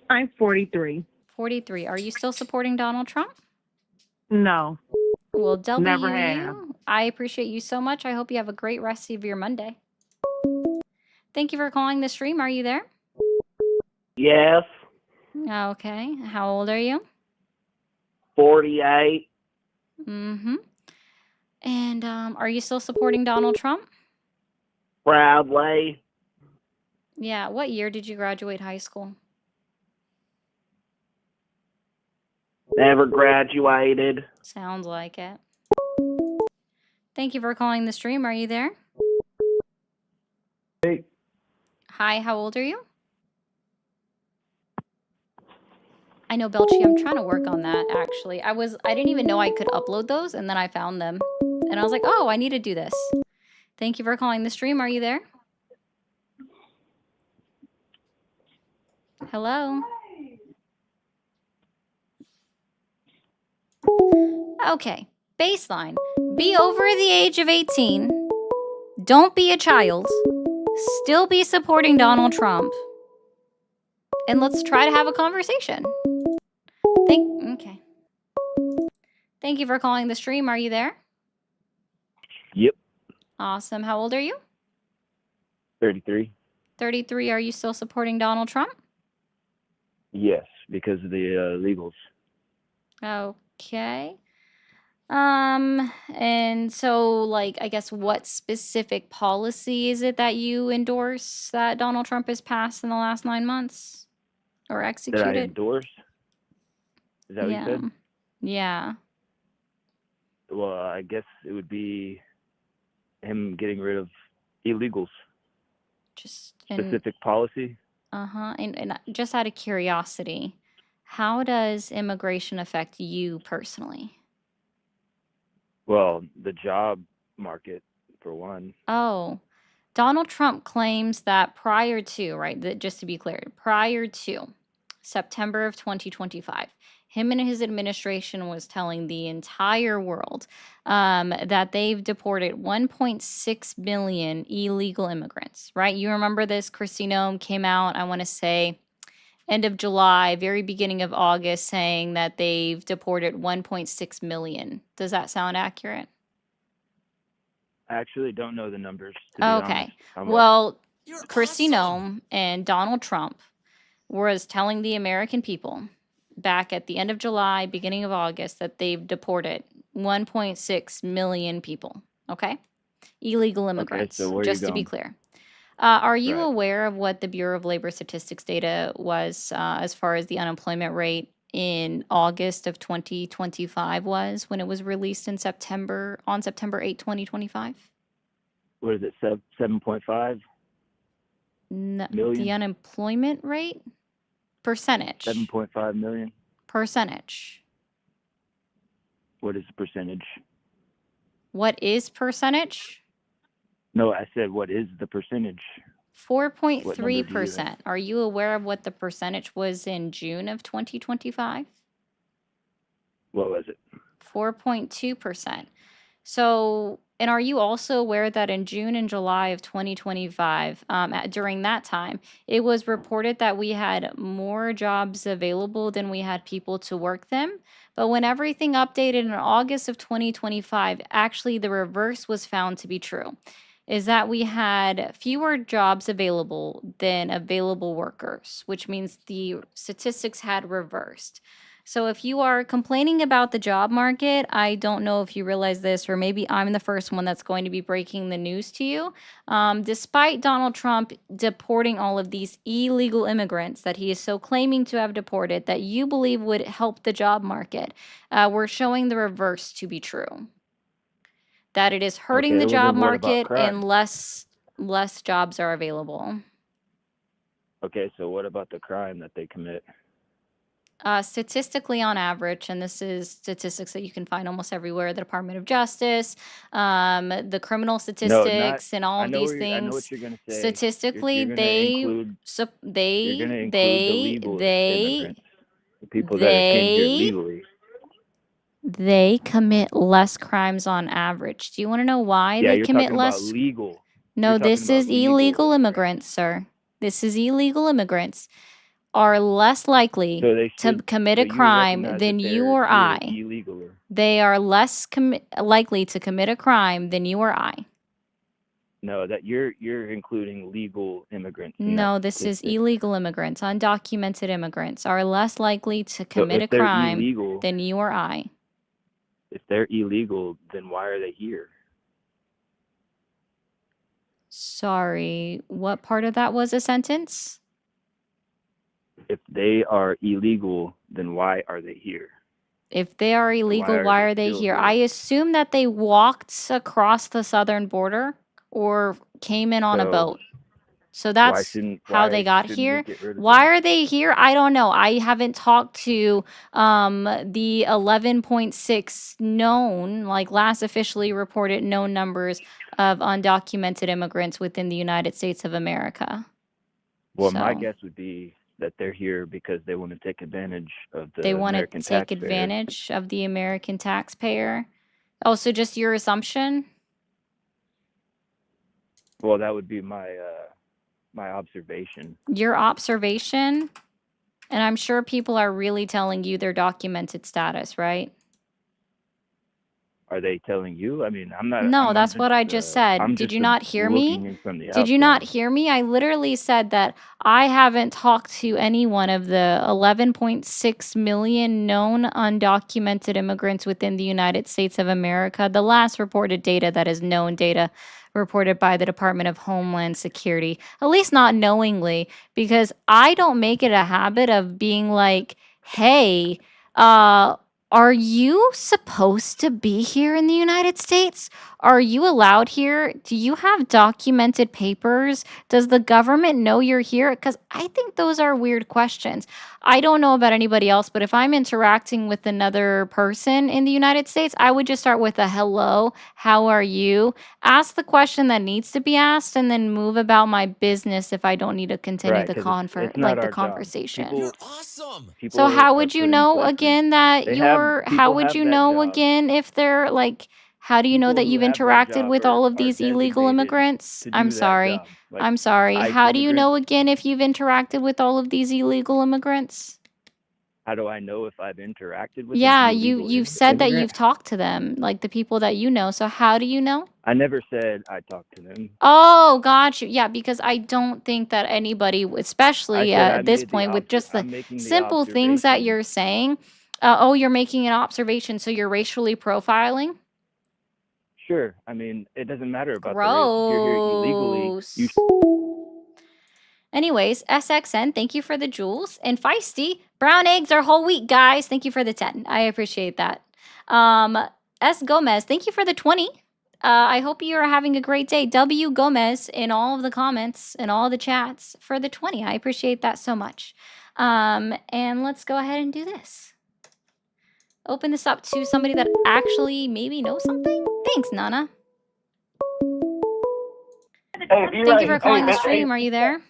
I'm 43. 43. Are you still supporting Donald Trump? No. Well, W Never have. you. I appreciate you so much. I hope you have a great rest of your Monday. Thank you for calling the stream. Are you there? Yes. Okay. How old are you? 48. Mm-hmm. And are you still supporting Donald Trump? Proudly. Yeah. What year did you graduate high school? Never graduated. Sounds like it. Thank you for calling the stream. Are you there? Hey, Hi, how old are you? I know, Belchi, I'm trying to work on that actually. I didn't even know I could upload those, and then I found them. And I was like, oh, I need to do this. Thank you for calling the stream. Are you there? Hello? Okay. Baseline. Be over the age of 18. Don't be a child. Still be supporting Donald Trump. And let's try to have a conversation. Okay. Thank you for calling the stream. Are you there? Yep. Awesome. How old are you? 33. 33. Are you still supporting Donald Trump? Yes, because of the legals. Okay. And so, like, I guess what specific policy is it that you endorse that Donald Trump has passed in the last 9 months or That I executed? endorse. Is that what you Yeah. said? Yeah. Well, I guess it would be him getting rid of illegals. Just Specific policy. and just out of curiosity, how does immigration affect you personally? Well, the job market, for one. Oh, Donald Trump claims that prior to, right, that just to be clear, prior to September of 2025, him and his administration was telling the entire world that they've deported 1.6 million illegal immigrants, right? You remember this? Kristi Noem came out, I want to say, end of July, very beginning of August, saying that they've deported 1.6 million. Does that sound accurate? I actually don't know the numbers, to be honest. Okay. Well, Kristi Noem and Donald Trump was telling the American people back at the end of July, beginning of August, that they've deported 1.6 million people. Okay? Illegal immigrants, so where are you just to be going? clear. Are you Right. aware of what the Bureau of Labor Statistics data was as far as the unemployment rate in August of 2025 was when it was released in September, on September 8, 2025? What is it, 7.5 No, million? the unemployment rate? Percentage. 7.5 million? Percentage. What is the percentage? What is percentage? No, I said, what is the percentage? 4.3%. Are you aware of what the percentage was in June of 2025? What was it? 4.2%. So, and are you also aware that in June and July of 2025, during that time, it was reported that we had more jobs available than we had people to work them? But when everything updated in August of 2025, actually the reverse was found to be true, is that we had fewer jobs available than available workers, which means the statistics had reversed. So if you are complaining about the job market, I don't know if you realize this, or maybe I'm the first one that's going to be breaking the news to you. Despite Donald Trump deporting all of these illegal immigrants that he is so claiming to have deported, that you believe would help the job market, we're showing the reverse to be true. That it is hurting the well, job then what about market crime? and less jobs are available. Okay, so what about the crime that they commit? Statistically, on average, and this is statistics that you can find almost everywhere, the Department of Justice, the criminal statistics, and all of these things. I know what you're going to say. Statistically, you're gonna include the legal immigrants, the people that came here legally. They commit less crimes on average. Do you want to know why Yeah, they you're commit talking less? about legal. No, You're talking this about is illegal legal, immigrants, sir. This is illegal immigrants are less likely So they to should. commit So a you crime recognize than that you they're or here I. illegally. They are less likely to commit a crime than you or I. No, that you're including legal immigrants. In No, that this is statistic. illegal immigrants. Undocumented immigrants are less likely to So commit a if they're crime illegal, than you or I. if they're illegal, then why are they here? Sorry, what part of that was a sentence? If they are illegal, then why are they here? If they are illegal, why are they still here? I assume that they walked across the southern border or came in on a So boat. So why that's shouldn't how they got shouldn't here. we get rid of Why them? are they here? I don't know. I haven't talked to the 11.6 known, like last officially reported known numbers of undocumented immigrants within the United States of America. Well, my So guess would be that they're here because they want to take advantage of the they want to American take taxpayer. advantage of the American taxpayer. Oh, so just your assumption? Well, that would be my my observation. Your observation? And I'm sure people are really telling you their documented status, right? Are they telling you? I mean, I'm not. No, that's what I just said. I'm Did just you not hear looking me? in from the Did you not outside. hear me? I literally said that I haven't talked to any one of the 11.6 million known undocumented immigrants within the United States of America. The last reported data that is known data reported by the Department of Homeland Security, at least not knowingly, because I don't make it a habit of being like, hey, are you supposed to be here in the United States? Are you allowed here? Do you have documented papers? Does the government know you're here? Because I think those are weird questions. I don't know about anybody else, but if I'm interacting with another person in the United States, I would just start with a hello, how are you? Ask the question that needs to be asked, and then move about my business if I don't need to continue Right, the because it's not our job. conversation. People, Awesome. people So how are would you put in know places. again that They have how people would have you that know job. again if they're like how do you know People that who you've have that interacted job with all of are these illegal designated immigrants? to I'm do that sorry. job. Like I'm sorry. ICE How do you know immigrants. again if you've interacted with all of these illegal immigrants? How do I know if I've interacted with Yeah, an illegal you've said that immigrant? you've talked to them, like the people that you know. So how do you know? I never said I talked to them. Oh, got you. Yeah, because I don't think that anybody, especially I said I at this made the point, with just the I'm making the simple things that observation. you're saying. Oh, you're making an observation, so you're racially profiling? Sure. I mean, it doesn't matter about the race. If you're here illegally, you Gross. Anyways, SXN, thank you for the jewels. And Feisty, brown eggs are whole wheat, guys. Thank you for the 10. I appreciate that. S. Gomez, thank you for the 20. I hope you are having a great day. W. Gomez in all of the comments and all the chats for the 20. I appreciate that so much. And let's go ahead and do this. Open this up to somebody that actually maybe knows something. Thanks, Nana. Thank you for calling the stream. Are you there?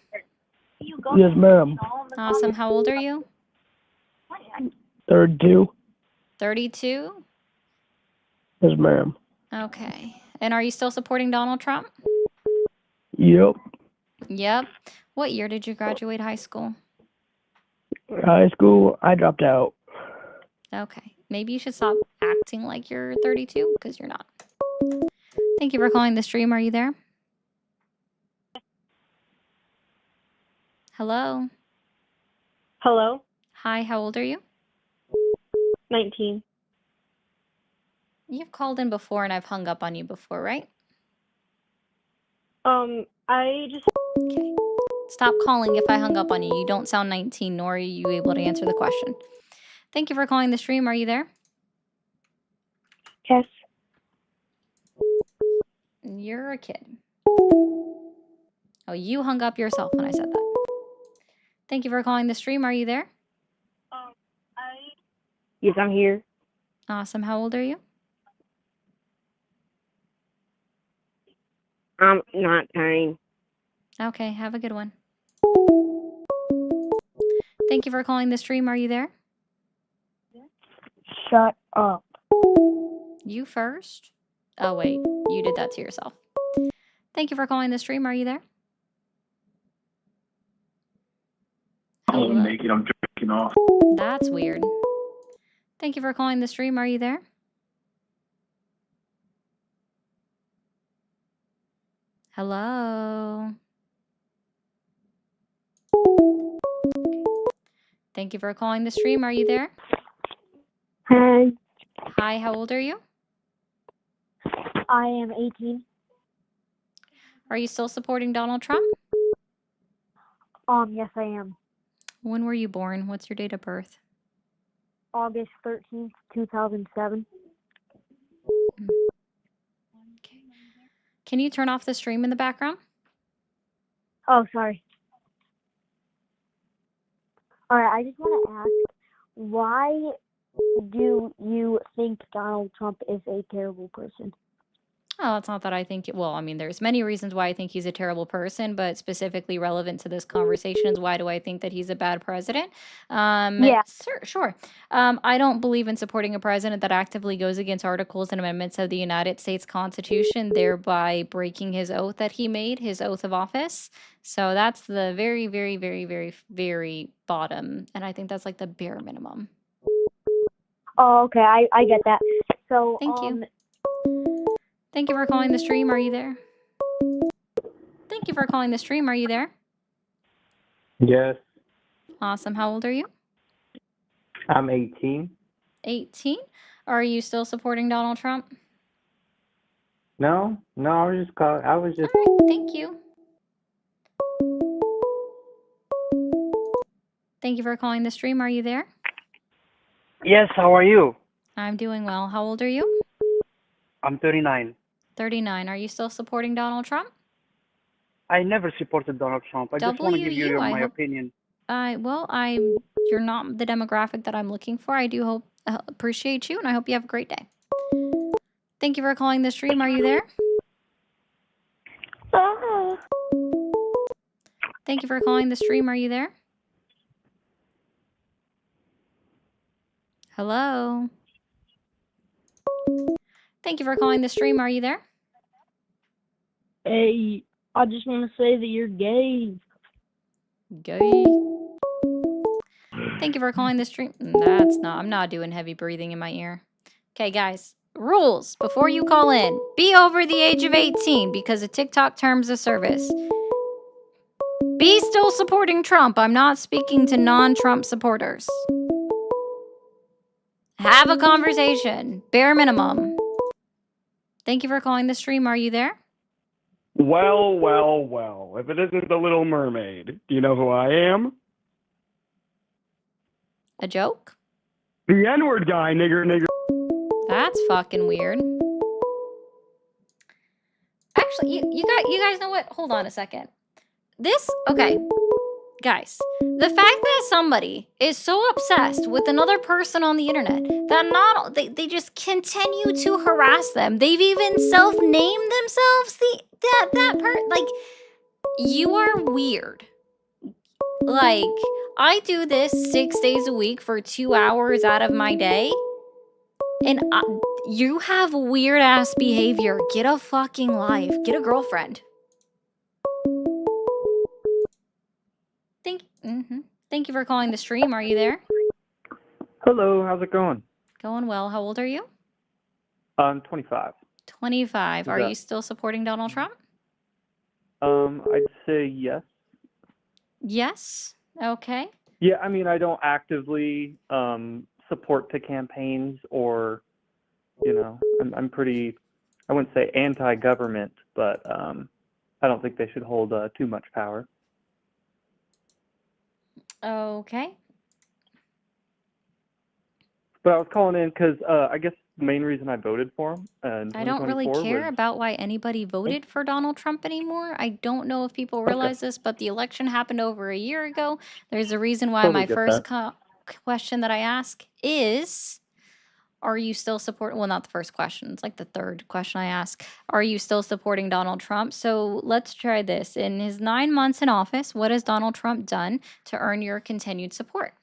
Yes, ma'am. Awesome. How old are you? 32. 32? Yes, ma'am. Okay. And are you still supporting Donald Trump? Yep. Yep. What year did you graduate high school? High school, I dropped out. Okay. Maybe you should stop acting like you're 32 because you're not. Thank you for calling the stream. Are you there? Hello? Hello? Hi, how old are you? 19. You've called in before and I've hung up on you before, right? I just... Okay. Stop calling if I hung up on you. You don't sound 19, nor are you able to answer the question. Thank you for calling the stream. Are you there? Yes. You're a kid. Oh, you hung up yourself when I said that. Thank you for calling the stream. Are you there? Yes, I'm here. Awesome. How old are you? I'm not paying. Okay, have a good one. Thank you for calling the stream. Are you there? Shut up. You first? Oh, wait. You did that to yourself. Thank you for calling the stream. Are you there? Hello? I'm jerking off. That's weird. Thank you for calling the stream. Are you there? Hello. Thank you for calling the stream. Are you there? Hi. Hi, how old are you? I am 18. Are you still supporting Donald Trump? Yes, I am. When were you born? What's your date of birth? August 13th, 2007. Okay. Can you turn off the stream in the background? Oh, sorry. All right, I just want to ask, why do you think Donald Trump is a terrible person? Oh, it's not that I think, well, I mean, there's many reasons why I think he's a terrible person, but specifically relevant to this conversation is why do I think that he's a bad president? Yeah. Sure. I don't believe in supporting a president that actively goes against articles and amendments of the United States Constitution, thereby breaking his oath that he made, his oath of office. So that's the very, very, very, very, very bottom. And I think that's like the bare minimum. Oh, okay, I get that. So, Thank you. Thank you for calling the stream. Are you there? Thank you for calling the stream. Are you there? Yes, Awesome. How old are you? I'm 18. 18. Are you still supporting Donald Trump? No, I was just calling. I was just. All right. Thank you. Thank you for calling the stream. Are you there? Yes, how are you? I'm doing well. How old are you? I'm 39. 39. Are you still supporting Donald Trump? I never supported Donald Trump. I just want to give you my opinion. You're not the demographic that I'm looking for. I do appreciate you, and I hope you have a great day. Thank you for calling the stream. Are you there? Thank you for calling the stream. Are you there? Hello? Thank you for calling the stream. Are you there? Hey, I just want to say that you're gay. Gay. Thank you for calling the stream. I'm not doing heavy breathing in my ear. Okay, guys. Rules before you call in. Be over the age of 18 because of TikTok terms of service. Be still supporting Trump. I'm not speaking to non-Trump supporters. Have a conversation. Bare minimum. Thank you for calling the stream. Are you there? Well. If it isn't the Little Mermaid, do you know who I am? A joke? The N-word guy, nigger. That's fucking weird. Actually, you guys know what? Hold on a second. Okay. Guys, the fact that somebody is so obsessed with another person on the internet that they just continue to harass them. They've even self-named themselves like, you are weird. Like, I do this 6 days a week for 2 hours out of my day, and you have weird ass behavior. Get a fucking life. Get a girlfriend. Thank you for calling the stream. Are you there? Hello, how's it going? Going well. How old are you? I'm 25. 25. Are you still supporting Donald Trump? I'd say yes. Yes. Okay. Yeah, I mean, I don't actively support the campaigns or, I'm pretty, I wouldn't say anti-government, but I don't think they should hold too much power. Okay. But I was calling in because I guess the main reason I voted for him in 2024 I don't really care about why anybody voted for Donald Trump anymore. I don't know if people realize this, but the election happened over a year ago. There's a reason why my first question that I ask is, are you still supporting? Well, not the first question. It's like the third question I ask. Are you still supporting Donald Trump? So let's try this. In his 9 months in office, what has Donald Trump done to earn your continued support?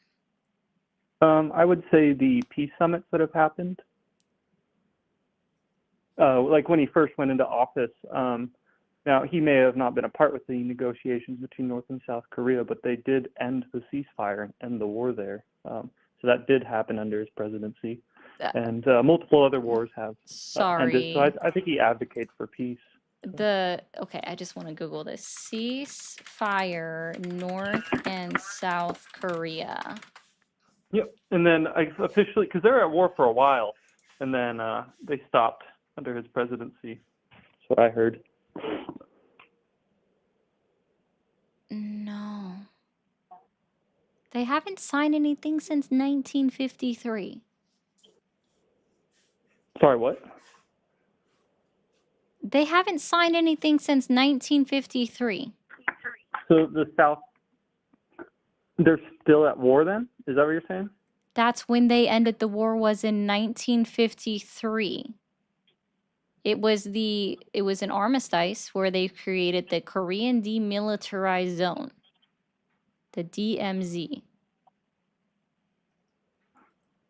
I would say the peace summits that have happened. Like when he first went into office, now he may have not been a part with the negotiations between North and South Korea, but they did end the ceasefire and end the war there. So that did happen under his presidency. And multiple other wars have ended. So I think he advocates for peace. Okay, I just want to Google this. Ceasefire North and South Korea. Yep. And then officially, because they're at war for a while, and then they stopped under his presidency. That's what I heard. No. They haven't signed anything since 1953. Sorry, what? They haven't signed anything since 1953. So the South, they're still at war then? Is that what you're saying? That's when they ended the war, was in 1953. It was an armistice where they created the Korean Demilitarized Zone, the DMZ.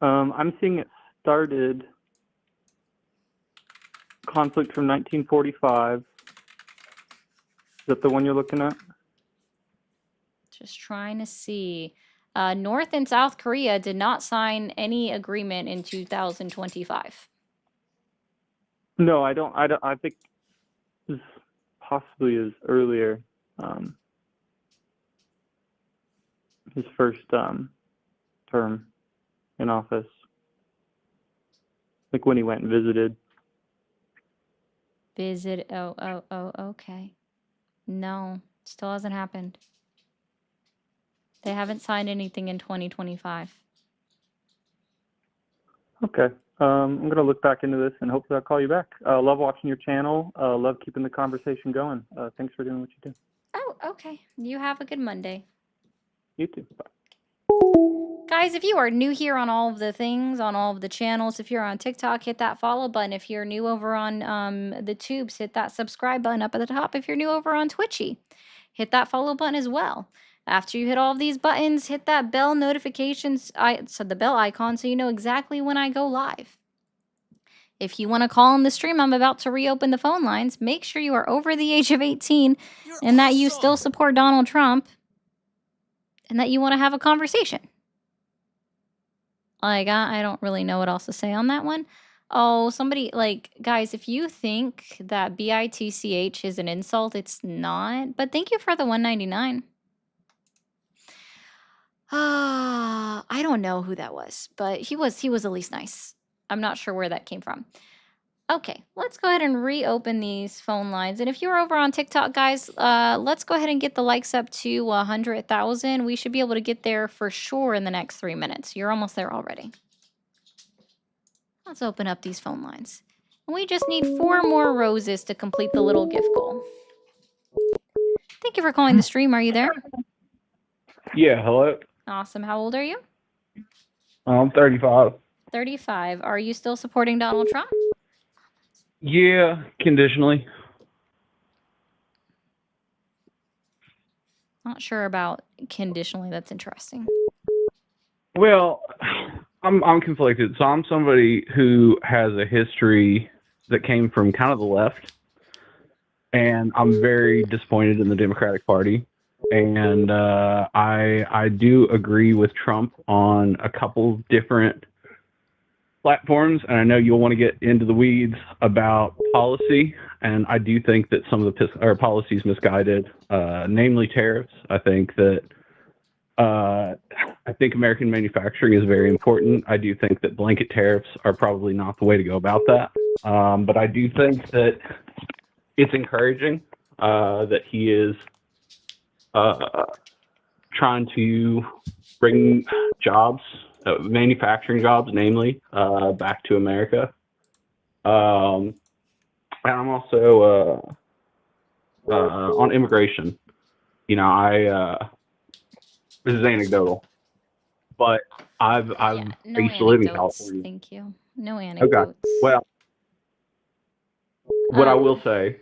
I'm seeing it started conflict from 1945. Is that the one you're looking at? Just trying to see. North and South Korea did not sign any agreement in 2025. No, I don't. I think this possibly is earlier. His first term in office, like when he went and visited. Okay. No, still hasn't happened. They haven't signed anything in 2025. Okay. I'm going to look back into this and hopefully I'll call you back. Love watching your channel. Love keeping the conversation going. Thanks for doing what you do. Oh, okay. You have a good Monday. You too. Bye. Guys, if you are new here on all of the things, on all of the channels, if you're on TikTok, hit that follow button. If you're new over on the tubes, hit that subscribe button up at the top. If you're new over on Twitchy, hit that follow button as well. After you hit all of these buttons, hit that bell notifications, so the bell icon, so you know exactly when I go live. If you want to call on the stream, I'm about to reopen the phone lines. Make sure you are over the age of 18 and that you still support Donald Trump and that you want to have a conversation. Like, I don't really know what else to say on that one. Oh, somebody, like, guys, if you think that BITCH is an insult, it's not. But thank you for the $1.99. I don't know who that was, but he was at least nice. I'm not sure where that came from. Okay, let's go ahead and reopen these phone lines. And if you're over on TikTok, guys, let's go ahead and get the likes up to 100,000. We should be able to get there for sure in the next 3 minutes. You're almost there already. Let's open up these phone lines. And we just need 4 more roses to complete the little gift goal. Thank you for calling the stream. Are you there? Yeah, hello. Awesome. How old are you? I'm 35. 35. Are you still supporting Donald Trump? Yeah, conditionally. Not sure about conditionally. That's interesting. Well, I'm conflicted. So I'm somebody who has a history that came from kind of the left, and I'm very disappointed in the Democratic Party. And I do agree with Trump on a couple different platforms, and I know you'll want to get into the weeds about policy, and I do think that some of the policies misguided, namely tariffs. I think that American manufacturing is very important. I do think that blanket tariffs are probably not the way to go about that, but I do think that it's encouraging that he is trying to bring jobs, manufacturing jobs, namely, back to America. And I'm also on immigration. You know, this is anecdotal, but I used to live in California. Thank you. No anecdotes. Okay. Well, what I will say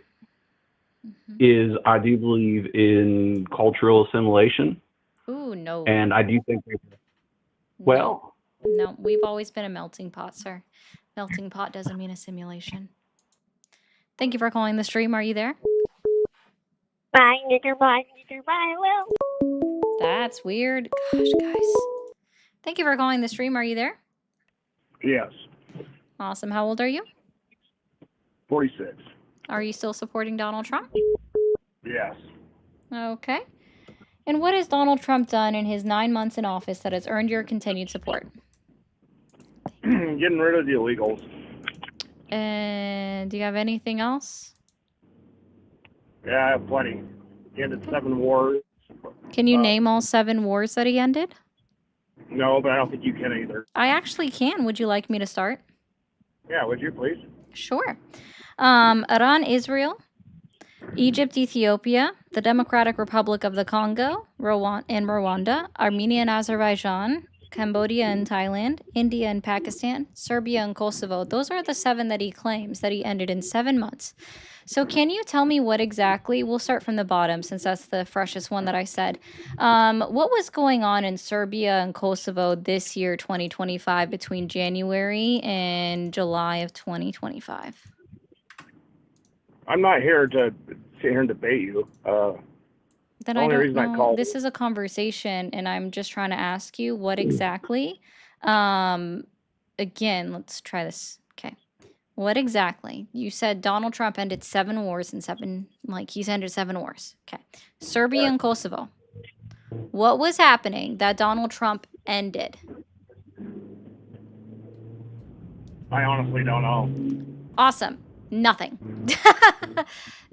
is I do believe in cultural assimilation. Ooh, no. And I do think well. No, we've always been a melting pot, sir. Melting pot doesn't mean assimilation. Thank you for calling the stream. Are you there? Bye, bye, well. That's weird. Gosh, guys. Thank you for calling the stream. Are you there? Yes. Awesome. How old are you? 46. Are you still supporting Donald Trump? Yes. Okay. And what has Donald Trump done in his 9 months in office that has earned your continued support? Getting rid of the illegals. And do you have anything else? Yeah, I have plenty. He ended 7 wars. Can you name all 7 wars that he ended? No, but I don't think you can either. I actually can. Would you like me to start? Yeah, would you please? Sure. Iran, Israel, Egypt, Ethiopia, the Democratic Republic of the Congo, and Rwanda, Armenia and Azerbaijan, Cambodia and Thailand, India and Pakistan, Serbia and Kosovo. Those are the 7 that he claims that he ended in 7 months. So can you tell me what exactly, we'll start from the bottom since that's the freshest one that I said. What was going on in Serbia and Kosovo this year, 2025, between January and July of 2025? I'm not here to sit here and debate you. Then the I only don't reason I know. called This is a conversation, and I'm just trying to ask you what exactly. Again, let's try this. Okay. What exactly? You said Donald Trump ended 7 wars in 7, like he's ended 7 wars. Okay. Serbia and Kosovo. What was happening that Donald Trump ended? I honestly don't know. Awesome. Nothing.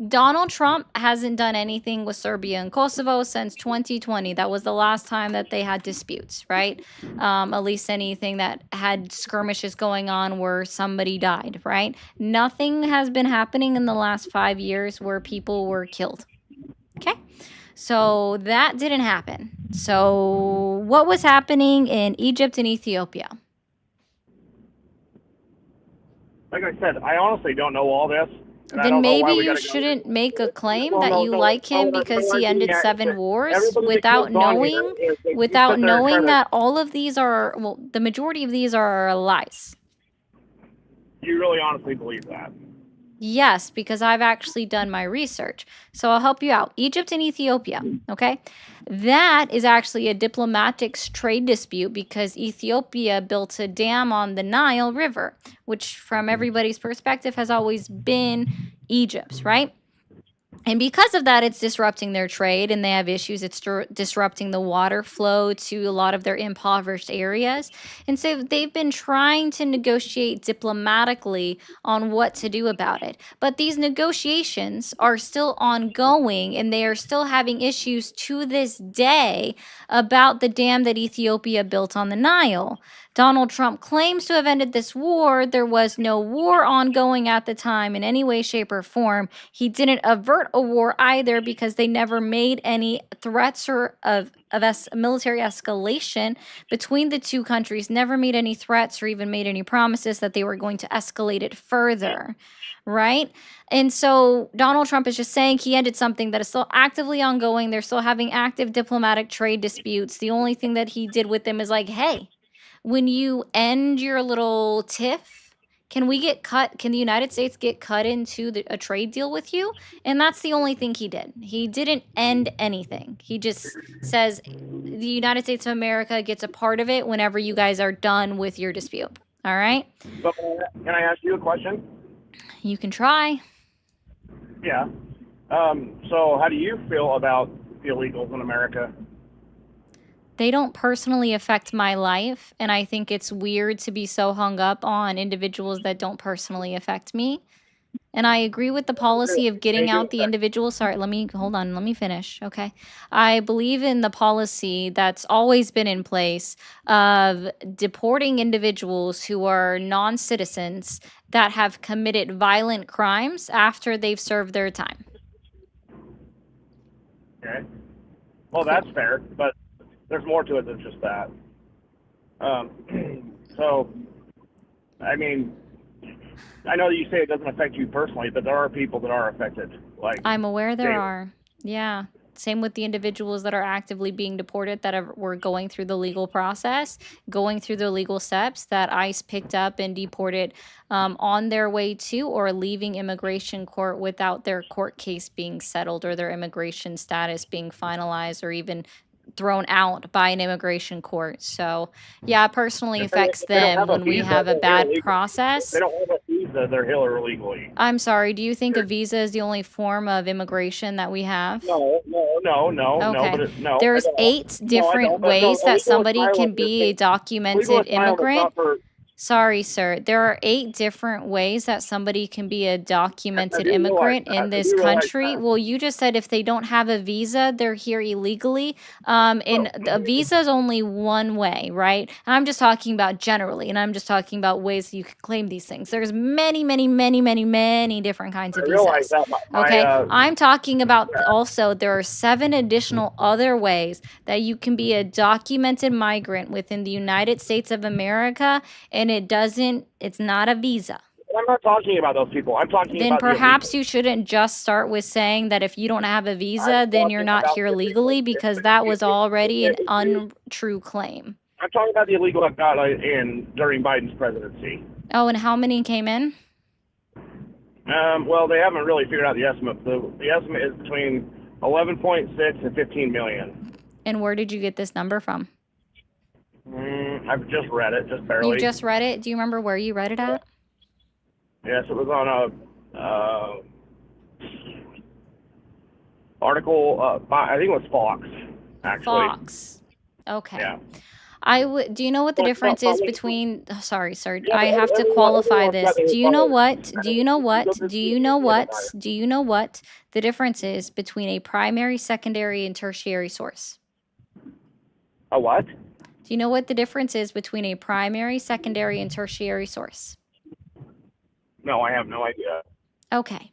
Donald Trump hasn't done anything with Serbia and Kosovo since 2020. That was the last time that they had disputes, right? At least anything that had skirmishes going on where somebody died, right? Nothing has been happening in the last 5 years where people were killed. Okay? So that didn't happen. So what was happening in Egypt and Ethiopia? Like I said, I honestly don't know all this. And I Then don't know maybe why we you gotta go shouldn't make a claim Well, that no, you no, like him no, because no, he ended yeah, 7 wars everybody that without goes on here knowing is- you sit without there and knowing try to- that all of these are, well, the majority of these are lies. You really honestly believe that? Yes, because I've actually done my research. So I'll help you out. Egypt and Ethiopia, okay? That is actually a diplomatic trade dispute because Ethiopia built a dam on the Nile River, which from everybody's perspective has always been Egypt's, right? And because of that, it's disrupting their trade and they have issues. It's disrupting the water flow to a lot of their impoverished areas. And so they've been trying to negotiate diplomatically on what to do about it. But these negotiations are still ongoing and they are still having issues to this day about the dam that Ethiopia built on the Nile. Donald Trump claims to have ended this war. There was no war ongoing at the time in any way, shape, or form. He didn't avert a war either because they never made any threats or of military escalation between the two countries, never made any threats or even made any promises that they were going to escalate it further. Right? And so Donald Trump is just saying he ended something that is still actively ongoing. They're still having active diplomatic trade disputes. The only thing that he did with them is like, hey, when you end your little tiff, can we get cut? Can the United States get cut into a trade deal with you? And that's the only thing he did. He didn't end anything. He just says the United States of America gets a part of it whenever you guys are done with your dispute. All right? So, can I ask you a question? You can try. Yeah. So how do you feel about the illegals in America? They don't personally affect my life, and I think it's weird to be so hung up on individuals that don't personally affect me. And I agree with the policy of getting out the individuals. Sorry, let me finish. Okay. I believe in the policy that's always been in place of deporting individuals who are non-citizens that have committed violent crimes after they've served their time. Okay. Well, that's fair, but there's more to it than just that. So, I mean, I know that you say it doesn't affect you personally, but there are people that are affected. Like I'm aware there daily. are. Yeah. Same with the individuals that are actively being deported that were going through the legal process, going through the legal steps that ICE picked up and deported on their way to or leaving immigration court without their court case being settled or their immigration status being finalized or even thrown out by an immigration court. So, yeah, it personally affects them when we have a bad process. They don't have a that they're here illegally. I'm sorry, do you think a visa is the only form of immigration that we have? No, Okay. but no, There's I don't. 8 No, I different don't. But no, ways that illegal somebody asylum can is be a legal documented asylum is immigrant. not for. Sorry, sir. There are 8 different ways that somebody can be a documented immigrant in this country. Well, you just said if they don't have a visa, they're here illegally. And a visa is only one way, right? And I'm just talking about generally, and I'm just talking about ways you can claim these things. There's many, many, many, many, many different kinds of I realize visas. that. Okay, I'm talking about also there are 7 additional other ways that you can be a documented migrant within the United States of America, and it's not a visa. I'm not talking about those people. I'm talking Then about perhaps you shouldn't just start with saying that if you don't have a visa, then you're not here legally, because that was already an untrue claim. I'm talking about the illegal that got in during Biden's presidency. Oh, and how many came in? Well, they haven't really figured out the estimate. The estimate is between 11.6 and 15 million. And where did you get this number from? I've just read it, just barely. You just read it? Do you remember where you read it at? Yes, it was on a article. I think it was Fox, actually. Fox. Okay. Yeah. Do you know what the difference is between, sorry, sir, I have to qualify this. Do you know what the difference is between a primary, secondary, and tertiary source? A what? Do you know what the difference is between a primary, secondary, and tertiary source? No, I have no idea. Okay.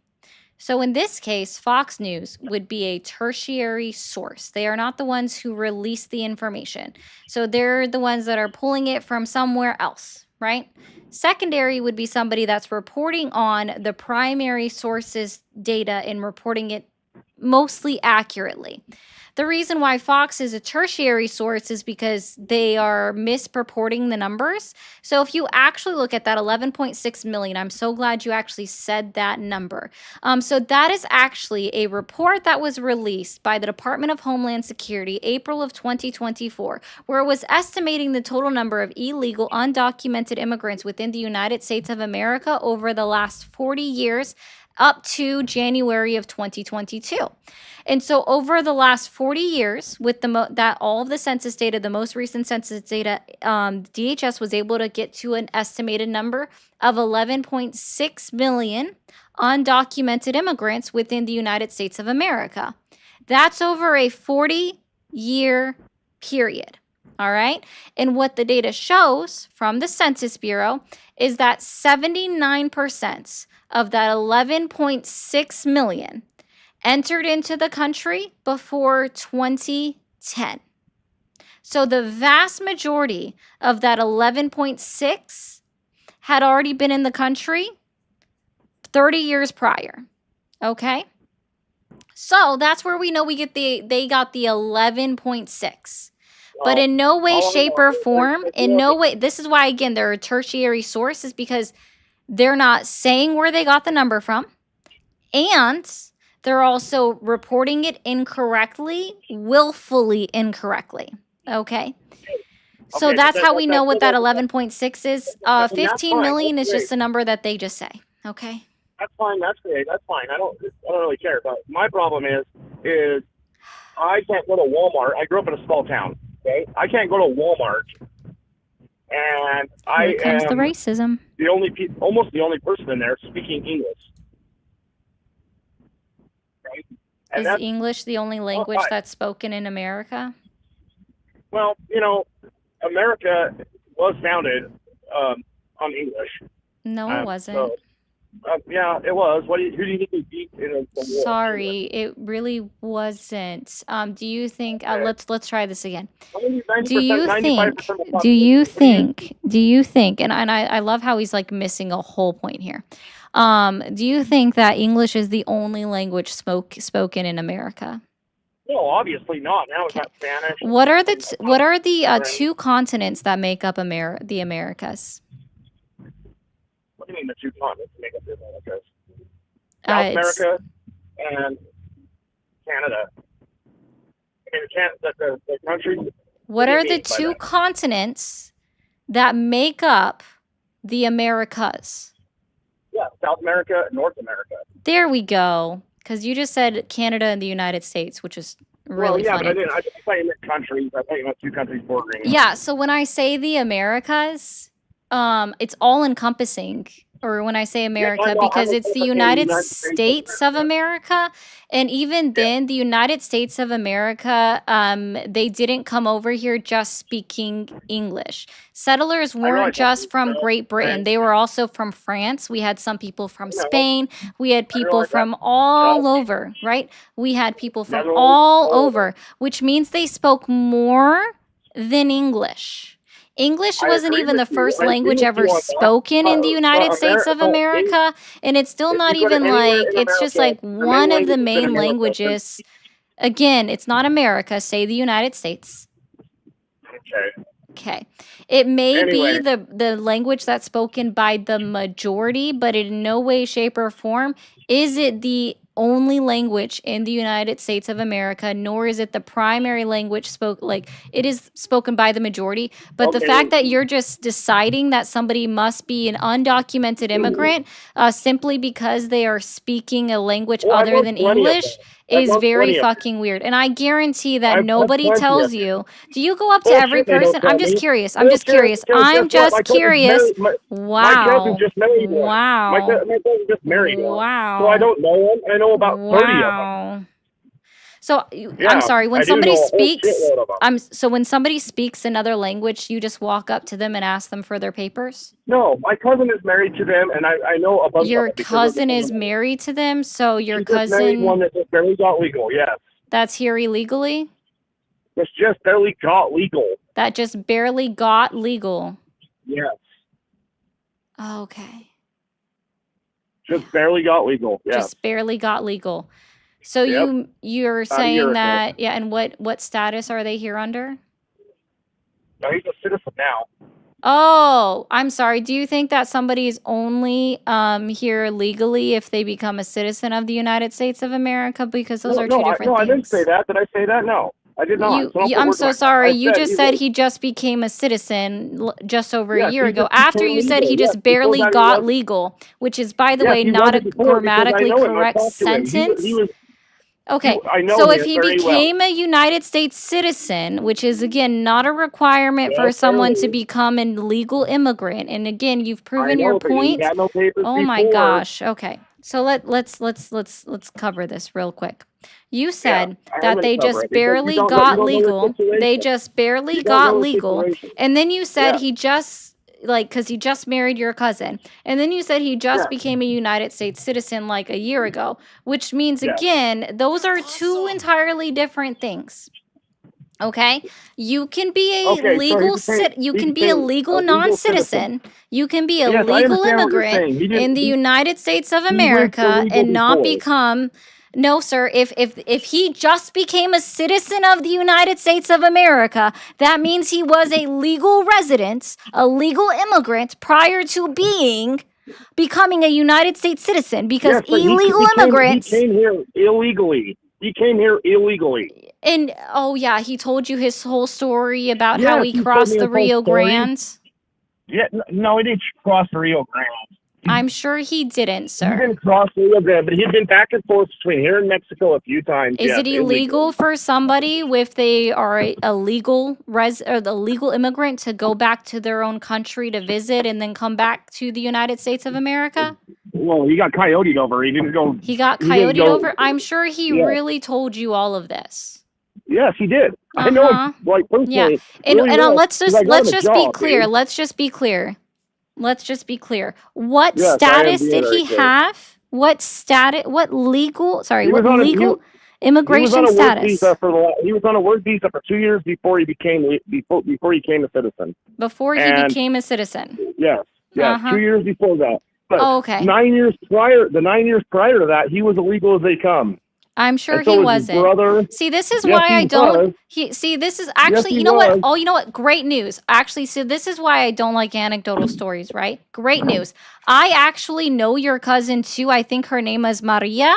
So in this case, Fox News would be a tertiary source. They are not the ones who release the information. So they're the ones that are pulling it from somewhere else, right? Secondary would be somebody that's reporting on the primary source's data and reporting it mostly accurately. The reason why Fox is a tertiary source is because they are mispurporting the numbers. So if you actually look at that 11.6 million, I'm so glad you actually said that number. So that is actually a report that was released by the Department of Homeland Security, April of 2024, where it was estimating the total number of illegal, undocumented immigrants within the United States of America over the last 40 years, up to January of 2022. And so over the last 40 years, with all of the census data, the most recent census data, DHS was able to get to an estimated number of 11.6 million undocumented immigrants within the United States of America. That's over a 40-year period. All right. And what the data shows from the Census Bureau is that 79% of that 11.6 million entered into the country before 2010. So the vast majority of that 11.6 had already been in the country 30 years prior. Okay? So that's where we know they got the 11.6. But in no way, shape, or form, this is why, again, they're a tertiary source, is because they're not saying where they got the number from, and they're also reporting it incorrectly, willfully incorrectly, okay? So that's how we know what that 11.6 is. 15 million is just a number that they just say, okay? That's fine, that's great, that's fine. I don't really care. But my problem is I can't go to Walmart. I grew up in a small town. Okay, I can't go to Walmart, and Here comes the racism. Almost the only person in there speaking English. Right? And is English the only language that's spoken in America? Well, America was founded on English. No, it wasn't. So, yeah, it was. Who do you think we beat in the war? Sorry, it really wasn't. Do you think? Let's try this again. Do you think? And I love how he's like missing a whole point here. Do you think that English is the only language spoken in America? No, obviously not. Now it's got Spanish. What are the 2 continents that make up the Americas? What do you mean the 2 continents make up the Americas? South America and Canada. I mean, the country. What are the 2 continents that make up the Americas? Yeah, South America and North America. There we go. Because you just said Canada and the United States, which is really yeah, funny. but I thought you meant countries. I thought you meant 2 countries bordering. Yeah, so when I say the Americas, it's all encompassing. Or when I say America, because it's the United States of America. And even then, the United States of America, they didn't come over here just speaking English. Settlers weren't just from Great Britain. They were also from France. We had some people from Spain. We had people from all over, right? We had people from all over, which means they spoke more than English. English wasn't even the first language ever spoken in the United States of America, and it's still not even like, it's just like one of the main languages. Again, it's not America, say the United States. Okay. It may be the language that's spoken by the majority, but in no way, shape, or form is it the only language in the United States of America, nor is it the primary language it is spoken by the majority. But the fact that you're just deciding that somebody must be an undocumented immigrant simply because they are speaking a language other than English is very fucking weird. And I guarantee that nobody tells you. Do you go up to every person? I'm just curious. I'm just curious. I'm just curious. Wow. My cousin just married one. Wow. My cousin just married one. Wow. So I don't know him. I know about 30 of them. So I'm sorry, when somebody speaks, when somebody speaks another language, you just walk up to them and ask them for their papers? No, my cousin is married to them, and I know a bunch of them. Your cousin is married to them, so your cousin married one that just barely got legal. Yes. That's here illegally? It's just barely got legal. That just barely got legal. Yes. Okay. Just barely got legal. Yeah. Just barely got legal. So you're saying that, and what status are they here under? No, he's a citizen now. Oh, I'm sorry. Do you think that somebody's only here legally if they become a citizen of the United States of America? Because those are two different things. No, I didn't say that. Did I say that? No, I did not. I'm so sorry. You just said he just became a citizen just over a year ago. After you said he just barely got legal, which is, by the way, not a grammatically correct sentence. Okay, so if he became a United States citizen, which is, again, not a requirement for someone to become a legal immigrant, and again, you've proven your point. Oh my gosh. Okay, so let's cover this real quick. You said that they just barely got legal. They just barely got legal, and then you said he just because he just married your cousin. And then you said he just became a United States citizen like a year ago, which means, again, those are two entirely different things. Okay? You can be a legal you can be a legal non-citizen. You can be a legal immigrant in the United States of America and not become... No, sir. If he just became a citizen of the United States of America, that means he was a legal resident, a legal immigrant prior to becoming a United States citizen. Because illegal immigrants, he came here illegally. He came here illegally. And he told you his whole story about how he crossed the Rio Grande. Yeah, no, he didn't cross the Rio Grande. I'm sure he didn't, sir. He didn't cross the Rio Grande, but he'd been back and forth between here and Mexico a few times. Is it illegal for somebody if they are a legal legal immigrant to go back to their own country to visit and then come back to the United States of America? Well, he got coyoted over. He didn't go. He got coyoted over? I'm sure he really told you all of this. Yes, he did. I know him, personally. Yeah, and let's just be clear. Let's just be clear. Let's just be clear. What status did he have? What legal immigration status? He was on a work visa for 2 years before he became a citizen. Before he became a citizen. Yes. 2 years before that. But okay. 9 years prior, the 9 years prior to that, he was illegal as they come. I'm sure And so he was his wasn't. brother. See, this is Yes, why I he don't. was. See, this is Yes, actually, he you know what? was. Oh, you know what? Great news. Actually, so this is why I don't like anecdotal stories, right? Great news. I actually know your cousin too. I think her name is Maria.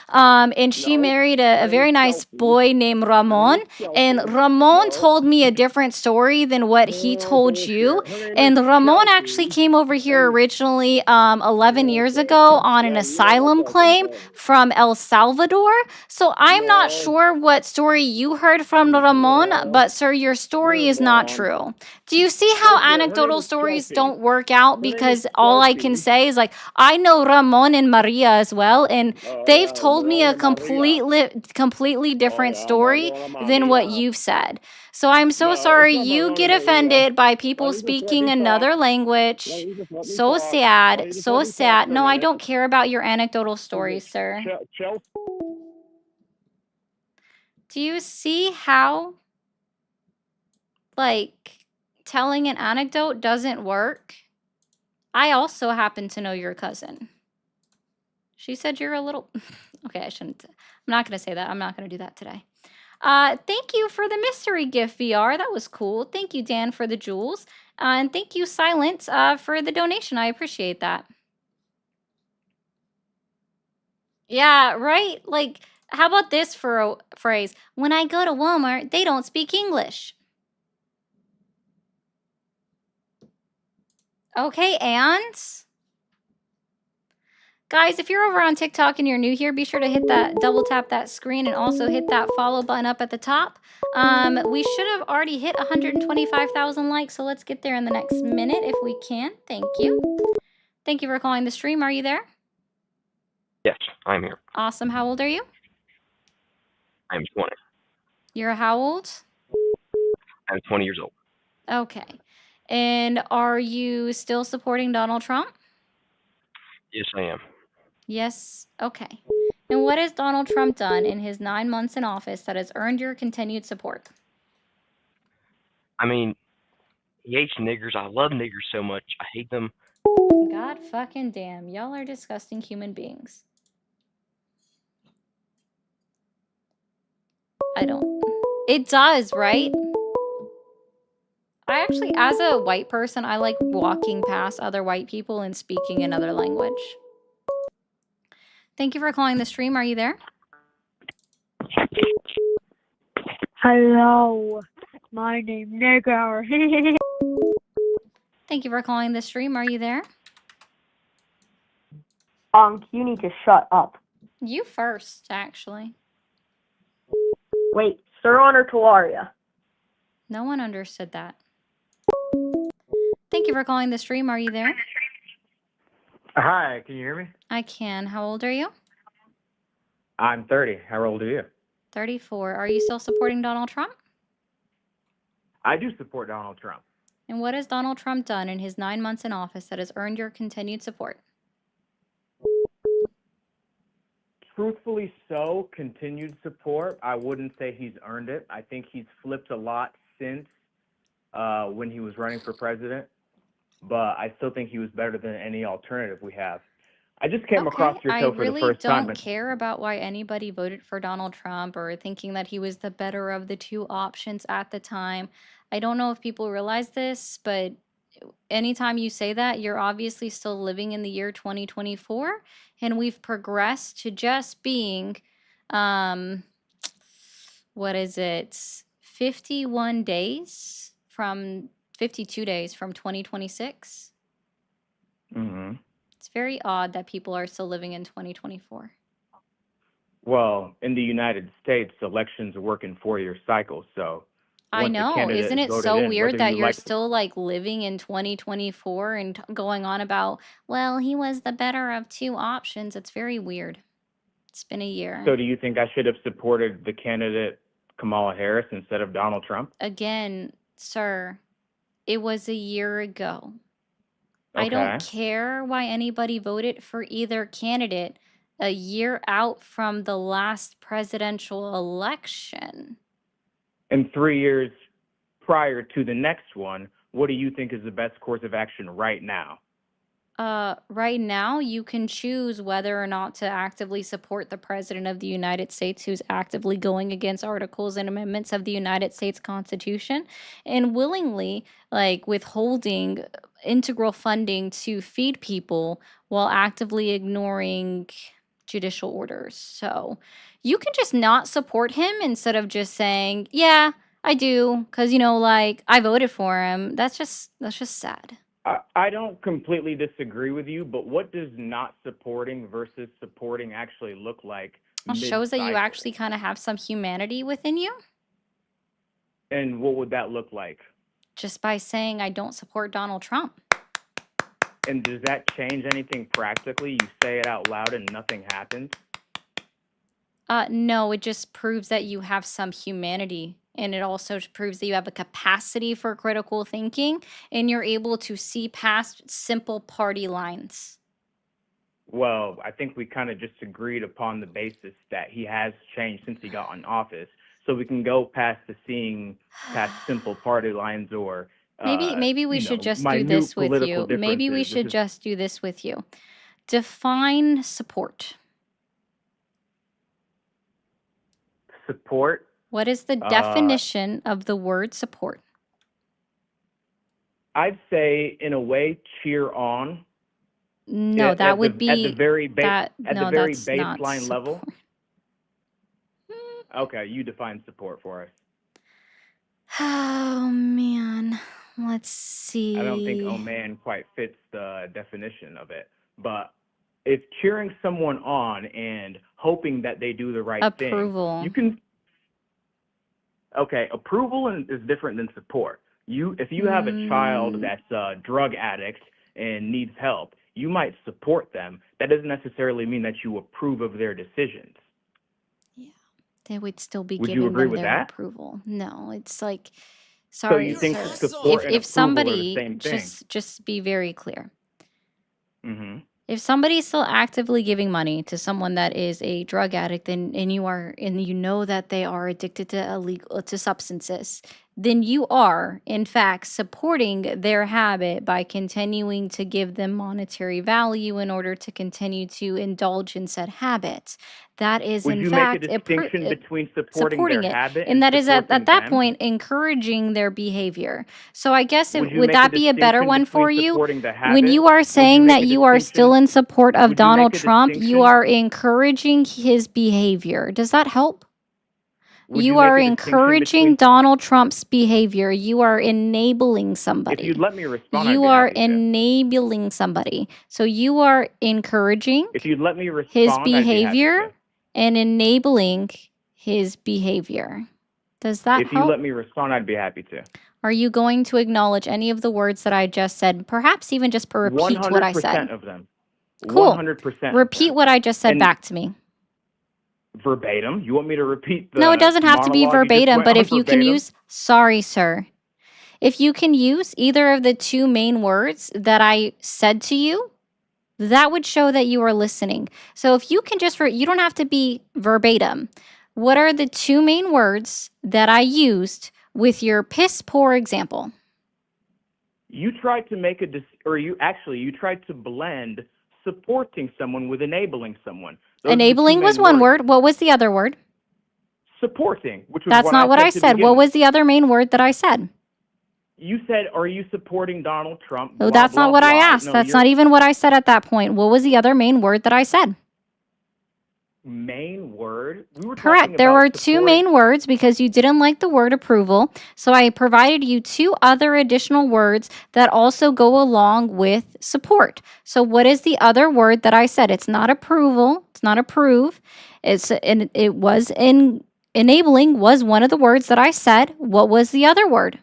And she No, married her a name's very nice Chelsea. boy named Her Ramon. name's And Chelsea. Ramon No, told me a different story than what he told you. bullshit. Her name And is Ramon actually Chelsea. came over here And originally 11 years okay, ago on an yeah, you know my asylum cousin. claim from El Salvador. So I'm not No, sure what story you heard from Ramon, no, but sir, your story you're is not wrong. true. Do you see how Bullshit. Her name anecdotal is stories Chelsea. don't work out? Her name is Because all I can Chelsea. say is like, I know Ramon and Maria as well, and they've Yeah, told me a Ramon and Maria. completely different Oh, yeah, story Ramon and than what Maria. you've said. So I'm so No, it's sorry not you Ramon get and Maria. offended by Why people don't you just let speaking me talk? another Why language. don't you just let me So talk? Why sad, don't you just so let me talk sad. for a No, I minute? don't care about your anecdotal stories, Ch- sir. Chelsea. Do you see how, like, telling an anecdote doesn't work? I also happen to know your cousin. She said you're a little... Okay, I shouldn't... I'm not going to say that. I'm not going to do that today. Thank you for the mystery gift, VR. That was cool. Thank you, Dan, for the jewels. And thank you, Silence, for the donation. I appreciate that. Yeah, right? Like, how about this for a phrase? When I go to Walmart, they don't speak English. Okay, and... Guys, if you're over on TikTok and you're new here, be sure to hit that, double tap that screen and also hit that follow button up at the top. We should have already hit 125,000 likes, so let's get there in the next minute if we can. Thank you. Thank you for calling the stream. Are you there? Yes, I'm here. Awesome. How old are you? I'm 20. You're how old? I'm 20 years old. Okay. And are you still supporting Donald Trump? Yes, I am. Yes. Okay. And what has Donald Trump done in his 9 months in office that has earned your continued support? I mean, he hates niggers. I love niggers so much. I hate them. God fucking damn. Y'all are disgusting human beings. I don't. It does, right? I actually, as a white person, I like walking past other white people and speaking another language. Thank you for calling the stream. Are you there? Hello, my name Nigger. Thank you for calling the stream. Are you there? You need to shut up. You first, actually. Wait, Saron or Talaria? No one understood that. Thank you for calling the stream. Are you there? Hi, can you hear me? I can. How old are you? I'm 30. How old are you? 34. Are you still supporting Donald Trump? I do support Donald Trump. And what has Donald Trump done in his 9 months in office that has earned your continued support? Truthfully so, continued support. I wouldn't say he's earned it. I think he's flipped a lot since when he was running for president, but I still think he was better than any alternative we have. I just came across your show for the first time. I really don't care about why anybody voted for Donald Trump or thinking that he was the better of the two options at the time. I don't know if people realize this, but anytime you say that, you're obviously still living in the year 2024, and we've progressed to just being, what is it, 51 days from 52 days from 2026. Mm-hmm. It's very odd that people are still living in 2024. Well, in the United States, elections work in 4-year cycles, so I once a know. candidate Isn't is it voted so in, weird whether that you you're like still like living in 2024 and going on about, well, he was the better of two options? It's very weird. It's been a year. So do you think I should have supported the candidate Kamala Harris instead of Donald Trump? Again, sir, it was a year ago. I Okay. don't care why anybody voted for either candidate a year out from the last presidential election. In 3 years prior to the next one, what do you think is the best course of action right now? Right now, you can choose whether or not to actively support the President of the United States who's actively going against articles and amendments of the United States Constitution and willingly, like, withholding integral funding to feed people while actively ignoring judicial orders. So you can just not support him instead of just saying, yeah, I do, because, like, I voted for him. That's just sad. I don't completely disagree with you, but what does not supporting versus supporting actually look like Well, shows that you mid-cycle? actually kind of have some humanity within you And what would that look like? just by saying, I don't support Donald Trump. And does that change anything practically? You say it out loud and nothing happens? No, it just proves that you have some humanity. And it also proves that you have a capacity for critical thinking and you're able to see past simple party lines. Well, I think we kind of just agreed upon the basis that he has changed since he got in office. So we can go past the seeing past simple party lines or Maybe we should just do minute this with political you. Maybe we differences. should just do this with you. Define support. Support. What is the definition of the word support? I'd say, in a way, cheer on. No, At that the- would be at the very that. at No, the very that's not baseline level. support. Okay, you define support for us. Oh man, let's see. I don't think "oh man" quite fits the definition of it, but if cheering someone on and hoping that they do the right Approval. thing, you can. Okay, approval is different than support. If you have a child that's a drug addict and needs help, you might support them. That doesn't necessarily mean that you approve of their decisions. They would still be Would you giving agree them with their that? approval. No, it's like, So sorry, you think sir. support and If approval are the somebody, same thing? just be very clear. Mm-hmm. If somebody's still actively giving money to someone that is a drug addict and you know that they are addicted to substances, then you are in fact supporting their habit by continuing to give them monetary value in order to continue to indulge in said habits. That is Would in you fact make a distinction between supporting supporting their it, habit and that is at supporting that them? point encouraging their behavior. So I guess Would you would make a that be a better distinction one for between you? supporting the When habit? you are Would you saying make that a you are still distinction? in support of Would you Donald make a Trump, you distinction? are encouraging his behavior. Does that help? Would You you are make a distinction encouraging between? Donald Trump's behavior. You are enabling If somebody. you'd let me respond, I'd You be are happy to. enabling somebody. So you are encouraging If you'd let me his respond, I'd be happy behavior to. and enabling his behavior. Does that If you help? let me respond, I'd be happy to. Are you going to acknowledge any of the words that I just said? Perhaps even just repeat what I 100% said. of them. Cool. 100% of Repeat them. what I just said And back to me. verbatim. You want me to repeat No, it the doesn't have to be monologue you just verbatim, went but on if you can verbatim? use, sorry, sir. If you can use either of the two main words that I said to you, that would show that you are listening. So if you can just, you don't have to be verbatim. What are the two main words that I used with your piss poor example? You tried to make you tried to blend supporting someone with enabling someone. Those are the two Enabling was main one words. word. What was the other word? Supporting, which was That's not what I to said. begin What with. was the other main word that I said? You said, "Are you supporting Donald Trump?" No, Blah, that's blah, not what I blah. asked. No, That's your not even what I said at that point. What was the other main word that I said? main word. We were Correct. talking There about were two main words because you didn't like the word approval. So I provided you two other additional words that also go along with support. So what is the other word that I said? It's not approval. It's not approve. Enabling was one of the words that I said. What was the other word?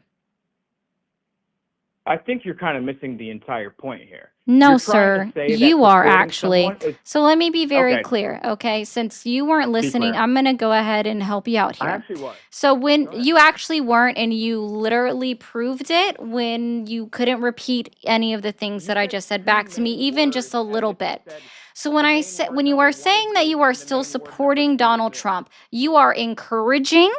I think you're kind of missing the entire point here. No, You're trying sir. to say that You are supporting actually. someone is- So let me be very Okay. clear, okay? Since you weren't listening, clear. I'm going to go ahead and help you out I here. actually was. So when you actually weren't, and you literally proved it when you couldn't repeat any of the things that I just said back to me, even just a little bit. So when you are saying that you are still supporting Donald Trump, you are encouraging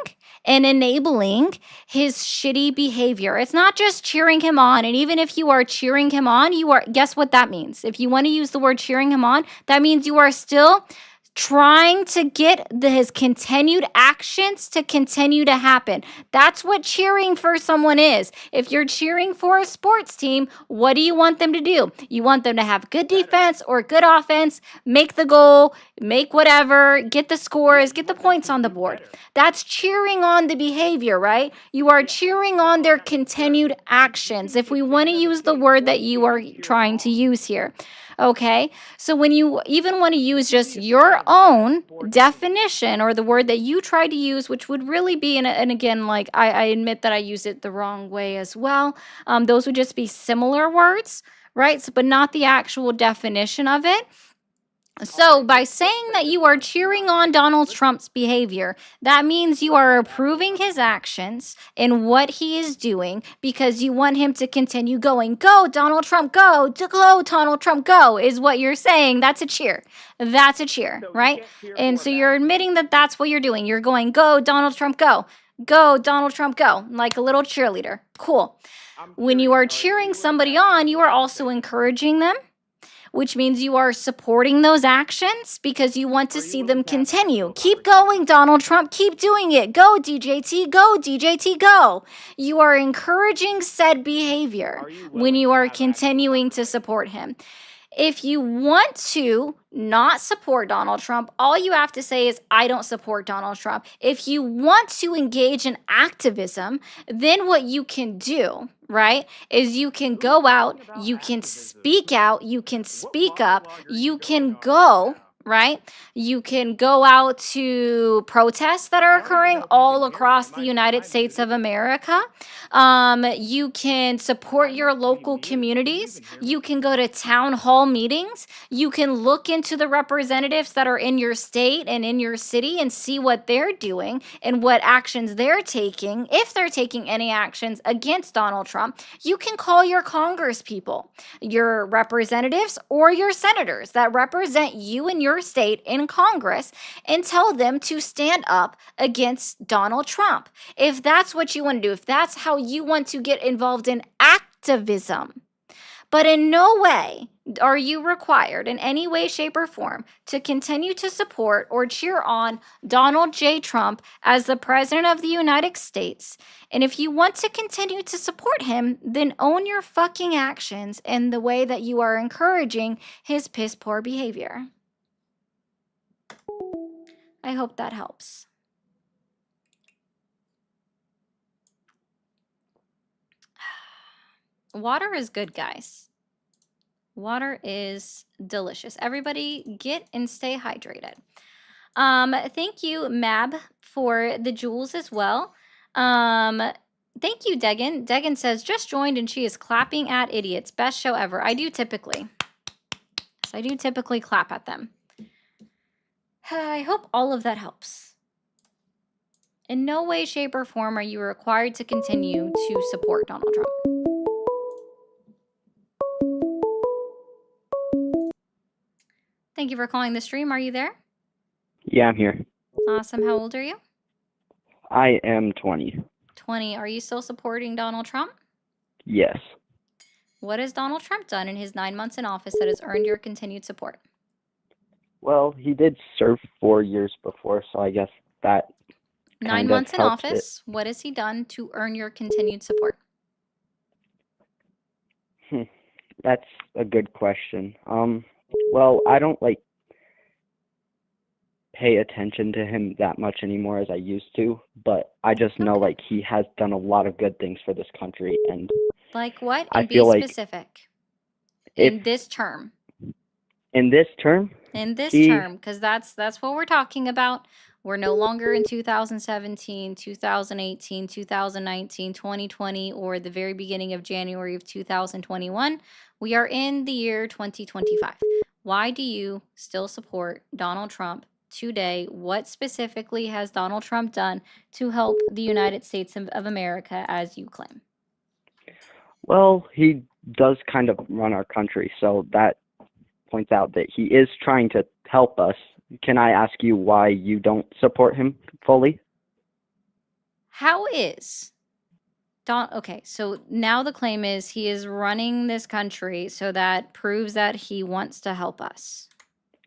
and enabling his shitty behavior. It's not just cheering him on. And even if you are cheering him on, guess what that means? If you want to use the word cheering him on, that means you are still trying to get his continued actions to continue to happen. That's what cheering for someone is. If you're cheering for a sports team, what do you want them to do? You want them to have good defense or good offense, make the goal, make whatever, get the scores, get the points on the board. That's cheering on the behavior, right? You are cheering on their continued actions, if we want to use the word that you are trying to use here. Okay, so when you even want to use just your own definition or the word that you try to use, which would really be, and again, like I admit that I use it the wrong way as well. Those would just be similar words, right? So, but not the actual definition of it. So by saying that you are cheering on Donald Trump's behavior, that means you are approving his actions and what he is doing because you want him to continue going. Go, Donald Trump, go. Go, Donald Trump, go, is what you're saying. That's a cheer. That's a cheer, right? And so you're admitting that that's what you're doing. You're going, go, Donald Trump, go. Go, Donald Trump, go. Like a little cheerleader. Cool. When you are cheering somebody on, you are also encouraging them, which means you are supporting those actions because you want to see them continue. Keep going, Donald Trump. Keep doing it. Go, DJT. Go, DJT. Go. You are encouraging said behavior when you are continuing to support him. If you want to not support Donald Trump, all you have to say is, I don't support Donald Trump. If you want to engage in activism, then what you can do, right, is you can go out, you can speak out, you can speak up, you can go, right? You can go out to protests that are occurring all across the United States of America. You can support your local communities. You can go to town hall meetings. You can look into the representatives that are in your state and in your city and see what they're doing and what actions they're taking, if they're taking any actions against Donald Trump. You can call your Congress people, your representatives, or your senators that represent you and your state in Congress and tell them to stand up against Donald Trump. If that's what you want to do, if that's how you want to get involved in activism. But in no way are you required in any way, shape, or form to continue to support or cheer on Donald J. Trump as the President of the United States. And if you want to continue to support him, then own your fucking actions in the way that you are encouraging his piss poor behavior. I hope that helps. Water is good, guys. Water is delicious. Everybody get and stay hydrated. Thank you, Mab, for the jewels as well. Thank you, Degan. Degan says, just joined and she is clapping at idiots. Best show ever. I do typically. So I do typically clap at them. I hope all of that helps. In no way, shape, or form are you required to continue to support Donald Trump. Thank you for calling the stream. Are you there? Yeah, I'm here. Awesome. How old are you? I am 20. 20. Are you still supporting Donald Trump? Yes. What has Donald Trump done in his 9 months in office that has earned your continued support? Well, he did serve 4 years before, so I guess that 9 months in office. What has he done to earn your continued support? That's a good question. Well, I don't pay attention to him that much anymore as I used to, but I just know he has done a lot of good things for this country, and like what? I And be feel specific. In this term. In this term? In this term, because that's what we're talking about. We're no longer in 2017, 2018, 2019, 2020, or the very beginning of January of 2021. We are in the year 2025. Why do you still support Donald Trump today? What specifically has Donald Trump done to help the United States of America, as you claim? Well, he does kind of run our country, so that points out that he is trying to help us. Can I ask you why you don't support him fully? How is okay, so now the claim is he is running this country, so that proves that he wants to help us.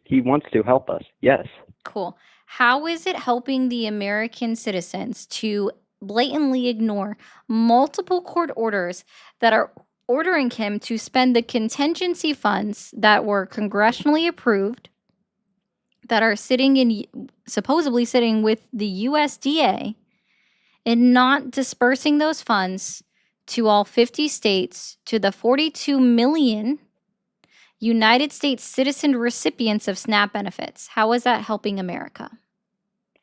He wants to help us. Yes. Cool. How is it helping the American citizens to blatantly ignore multiple court orders that are ordering him to spend the contingency funds that were congressionally approved, that are supposedly sitting with the USDA, and not dispersing those funds to all 50 states, to the 42 million United States citizen recipients of SNAP benefits? How is that helping America?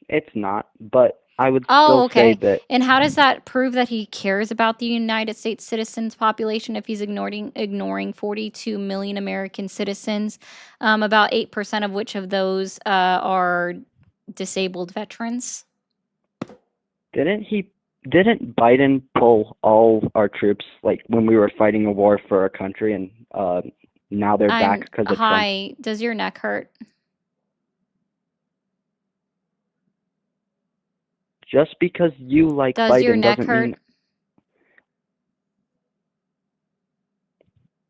It's not, but I would Oh, still okay. say that And how does that prove that he cares about the United States citizens population if he's ignoring 42 million American citizens, about 8% of which of those are disabled veterans? didn't Biden pull all our troops like when we were fighting a war for our country, and now they're back because of Trump? Hi, does your neck hurt? Just because you like Does Biden your neck doesn't hurt? mean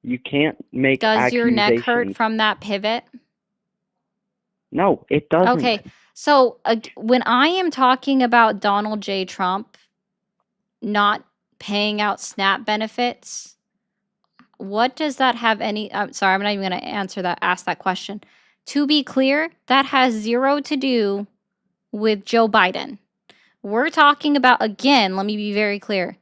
you can't make Does your neck hurt accusations. from that pivot? No, it doesn't. Okay, so when I am talking about Donald J. Trump not paying out SNAP benefits, what does that have any? I'm sorry, I'm not even going to ask that question. To be clear, that has zero to do with Joe Biden. We're talking about, again, let me be very clear.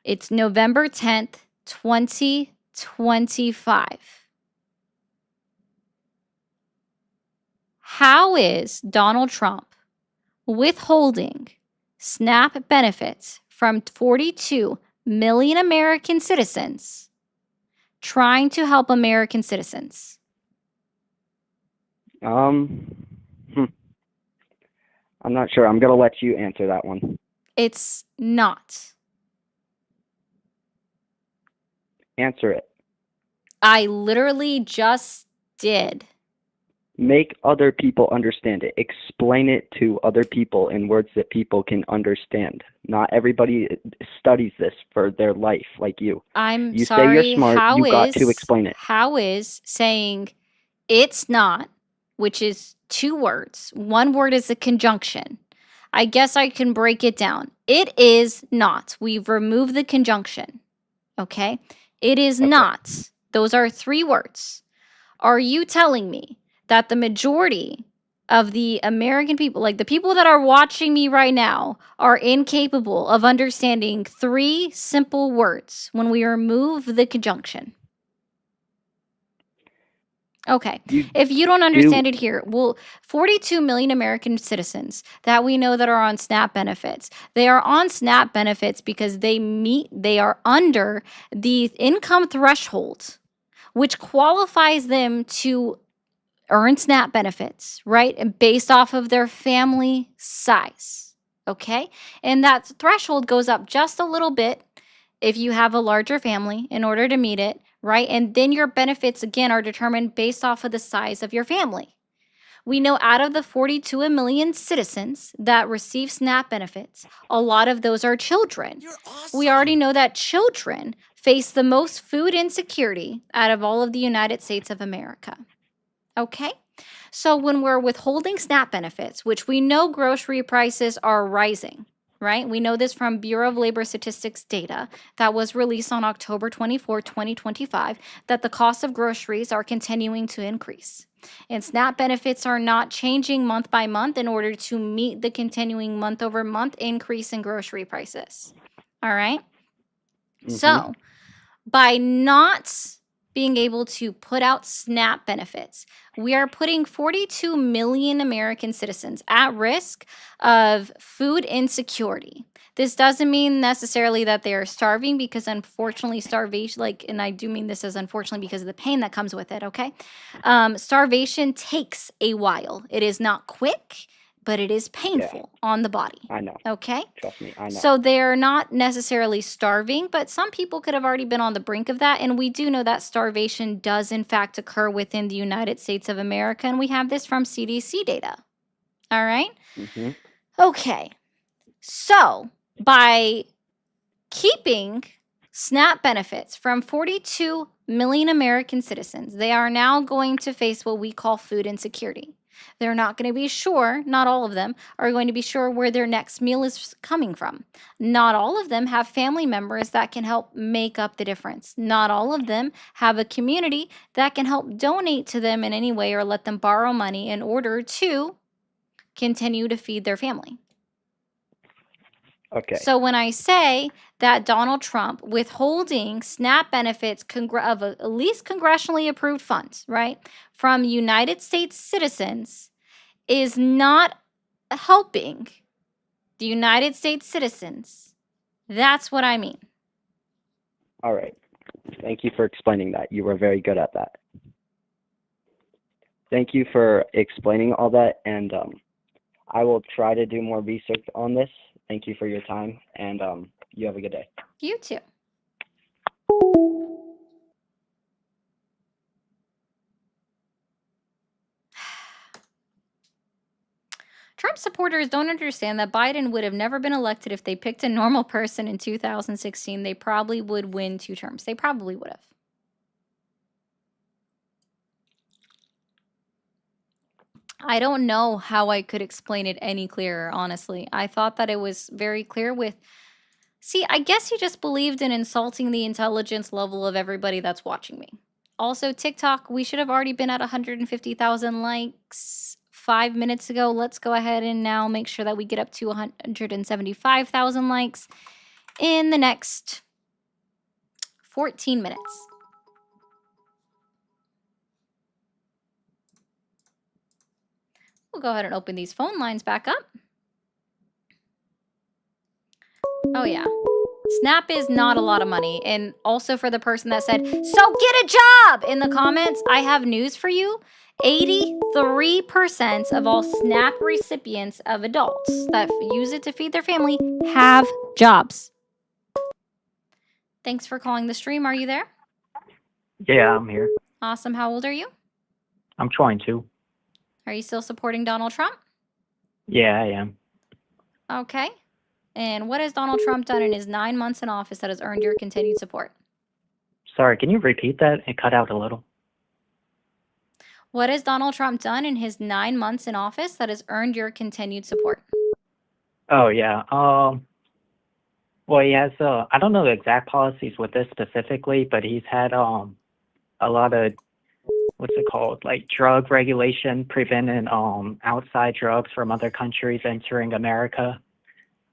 It's November 10th, 2025. How is Donald Trump withholding SNAP benefits from 42 million American citizens trying to help American citizens? I'm not sure. I'm going to let you answer that one. It's not. Answer it. I literally just did. Make other people understand it. Explain it to other people in words that people can understand. Not everybody studies this for their life like you. I'm You sorry. say you're smart, you got to explain it. How is saying it's not, which is two words. One word is a conjunction. I guess I can break it down. It is not. We've removed the conjunction. Okay? It is not. Those are three words. Are you telling me that the majority of the American people, like the people that are watching me right now, are incapable of understanding three simple words when we remove the conjunction? Okay. If you don't understand it here, well, 42 million American citizens that we know that are on SNAP benefits. They are on SNAP benefits because they are under the income threshold, which qualifies them to earn SNAP benefits, right? And based off of their family size. Okay. And that threshold goes up just a little bit if you have a larger family in order to meet it, right? And then your benefits, again, are determined based off of the size of your family. We know out of the 42 million citizens that receive SNAP benefits, a lot of those are children. We already know that children face the most food insecurity out of all of the United States of America. Okay? So when we're withholding SNAP benefits, which we know grocery prices are rising, right? We know this from Bureau of Labor Statistics data that was released on October 24, 2025, that the cost of groceries are continuing to increase. And SNAP benefits are not changing month by month in order to meet the continuing month over month increase in grocery prices. All right? So by not being able to put out SNAP benefits, we are putting 42 million American citizens at risk of food insecurity. This doesn't mean necessarily that they are starving, because unfortunately starvation, and I do mean this as unfortunately because of the pain that comes with it, okay? Starvation takes a while. It is not quick, but it is painful on the body. I know. Okay? Trust me, I know. So they're not necessarily starving, but some people could have already been on the brink of that. And we do know that starvation does in fact occur within the United States of America. And we have this from CDC data. All right? Okay. So by keeping SNAP benefits from 42 million American citizens, they are now going to face what we call food insecurity. They're not going to be sure, not all of them are going to be sure where their next meal is coming from. Not all of them have family members that can help make up the difference. Not all of them have a community that can help donate to them in any way or let them borrow money in order to continue to feed their family. Okay. So when I say that Donald Trump withholding SNAP benefits of at least congressionally approved funds, right, from United States citizens is not helping the United States citizens, that's what I mean. All right. Thank you for explaining that. You were very good at that. Thank you for explaining all that, and I will try to do more research on this. Thank you for your time, and you have a good day. You too. Trump supporters don't understand that Biden would have never been elected if they picked a normal person in 2016. They probably would win 2 terms. They probably would have. I don't know how I could explain it any clearer, honestly. I thought that it was very clear with... See, I guess he just believed in insulting the intelligence level of everybody that's watching me. Also, TikTok, we should have already been at 150,000 likes 5 minutes ago. Let's go ahead and now make sure that we get up to 175,000 likes in the next 14 minutes. We'll go ahead and open these phone lines back up. Oh, yeah. SNAP is not a lot of money. And also for the person that said, so get a job in the comments, I have news for you. 83% of all SNAP recipients of adults that use it to feed their family have jobs. Thanks for calling the stream. Are you there? Yeah, I'm here. Awesome. How old are you? I'm 22. Are you still supporting Donald Trump? Yeah, I am. Okay. And what has Donald Trump done in his 9 months in office that has earned your continued support? Sorry, can you repeat that? It cut out a little. What has Donald Trump done in his 9 months in office that has earned your continued support? Oh, yeah. Well, he has, I don't know the exact policies with this specifically, but he's had a lot of, what's it called, like drug regulation, preventing outside drugs from other countries entering America.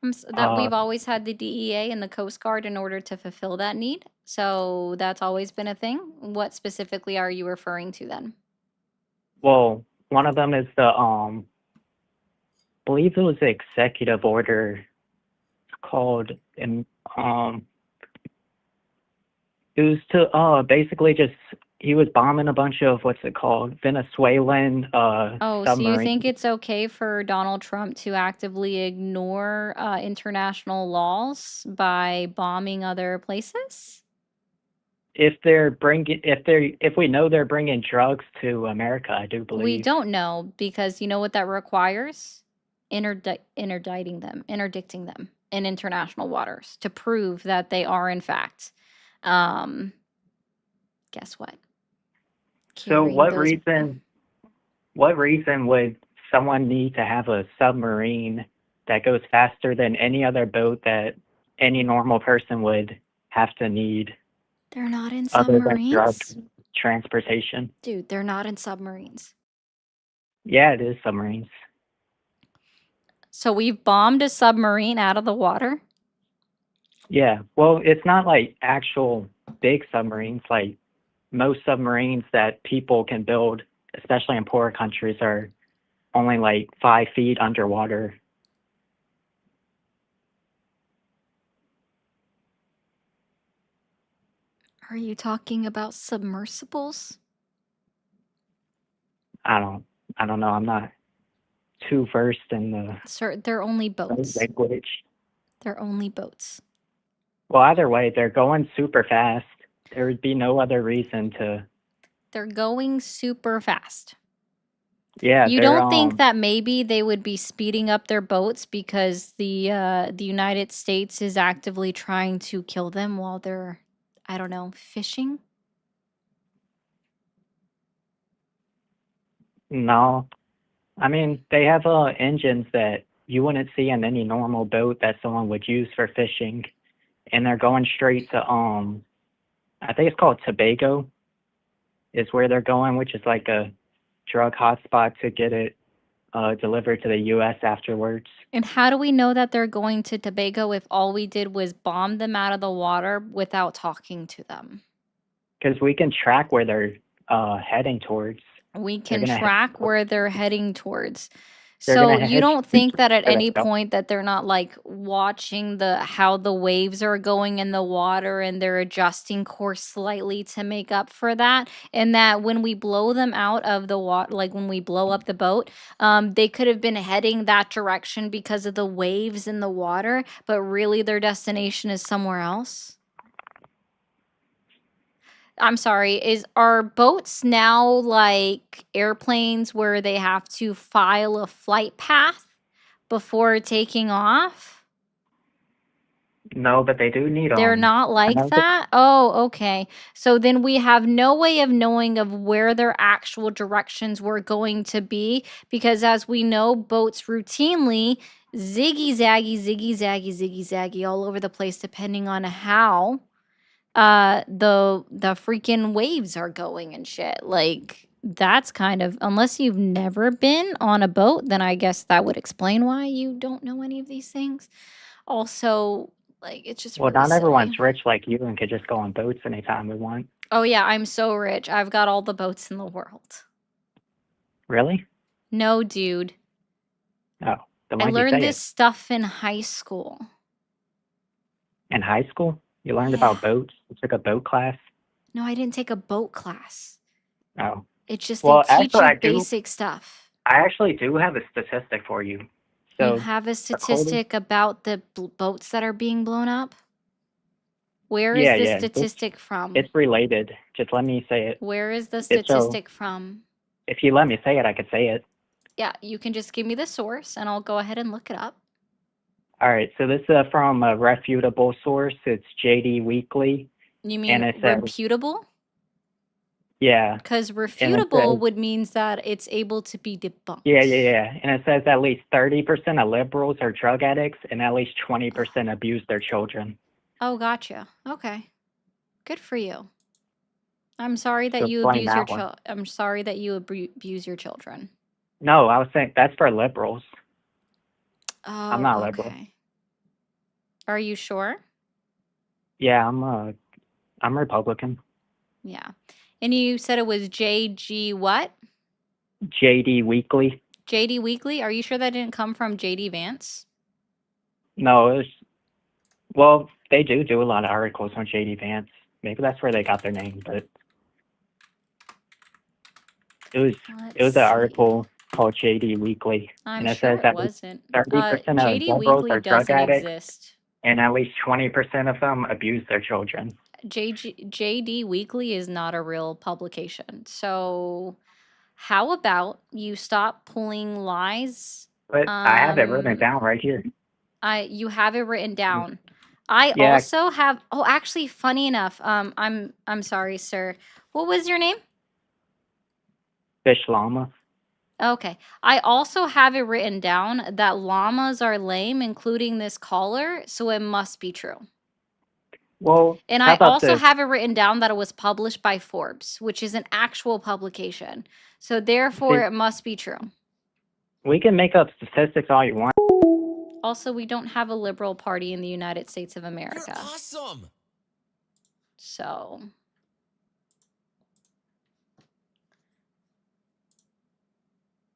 That we've always had the DEA and the Coast Guard in order to fulfill that need. So that's always been a thing. What specifically are you referring to then? Well, one of them is the, I believe it was the executive order called, it was to basically just, he was bombing a bunch of, what's it called, Venezuelan Oh, so you submarines. think it's okay for Donald Trump to actively ignore international laws by bombing other places? If we know they're bringing drugs to America, I do believe. We don't know because you know what that requires? Interdicting them in international waters to prove that they are in fact. Guess what? So what reason would someone need to have a submarine that goes faster than any other boat that any normal person would have to need? They're not in Other than drug submarines. transportation. Dude, they're not in submarines. Yeah, it is submarines. So we've bombed a submarine out of the water? Yeah, well, it's not like actual big submarines. Like most submarines that people can build, especially in poorer countries, are only like 5 feet underwater. Are you talking about submersibles? I don't know. I'm not too versed in the Sir, they're only boats. language. They're only boats. Well, either way, they're going super fast. There would be no other reason to. They're going super fast. Yeah, You they're don't think that maybe they would be speeding up their boats because the United States is actively trying to kill them while they're, I don't know, fishing? no. I mean, they have engines that you wouldn't see in any normal boat that someone would use for fishing, and they're going straight to I think it's called Tobago, is where they're going, which is like a drug hotspot to get it delivered to the U.S. afterwards. And how do we know that they're going to Tobago if all we did was bomb them out of the water without talking to them? Because we can track where they're heading towards. We They're can gonna hit, track where they're heading towards. they're So gonna you hit don't think that at where they any go. point that they're not like watching the how the waves are going in the water and they're adjusting course slightly to make up for that, and that when we blow them out of the water, like when we blow up the boat, they could have been heading that direction because of the waves in the water, but really their destination is somewhere else? I'm sorry, are boats now like airplanes where they have to file a flight path before taking off? No, but they do need They're not like another. that? Oh, okay. So then we have no way of knowing of where their actual directions were going to be, because as we know, boats routinely ziggy zaggy all over the place depending on how the freaking waves are going and shit. Like that's kind of, unless you've never been on a boat, then I guess that would explain why you don't know any of these things. Also, like it's just Well, really not silly. everyone's rich like you and could just go on boats anytime we want. Oh yeah, I'm so rich. I've got all the boats in the world. Really? No, dude. Oh, then I why'd you learned say this it? stuff in high school. In high school? You learned Yeah. about boats? You took a boat class? No, I didn't take a boat class. Oh. It's just Well, they teach actually, you basic stuff. I actually do have a statistic for you. You So, have a according, statistic about the boats that are being blown up? Where is yeah, this yeah, statistic from? it's related. Just let me say it. Where is the It's so, statistic from? if you let me say it, I could say it. Yeah, you can just give me the source and I'll go ahead and look it up. All right, so this is from a reputable source. It's JD Weekly. You And mean it says, reputable? yeah. Because And it refutable says, would means that it's able to be debunked. yeah. And it says at least 30% of liberals are drug addicts and at least 20% abuse their children. Oh, gotcha. Okay. Good for you. I'm sorry that So you explain abuse your that one. I'm sorry that you abuse your children. No, I was saying that's for liberals. Oh, I'm not liberal. okay. Are you sure? Yeah, I'm Republican. Yeah. And you said it was JG what? JD Weekly. JD Weekly? Are you sure that didn't come from JD Vance? No, it was, well, they do a lot of articles on JD Vance. Maybe that's where they got their name, but it was an article called JD Weekly, I'm and it sure says it that wasn't. 30% of JD liberals Weekly are drug doesn't addicts, exist. and at least 20% of them abuse their children. JD Weekly is not a real publication. So how about you stop pulling lies? But I have it written down right here. You have it written down. I Yeah. also have, oh, actually, funny enough, I'm sorry, sir. What was your name? Fish Llama. Okay. I also have it written down that llamas are lame, including this caller, so it must be true. Well, And how I about also this? have it written down that it was published by Forbes, which is an actual publication. So therefore, it must be true. We can make up statistics all you want. Also, we don't have a liberal party in the United States of America. You're awesome. So,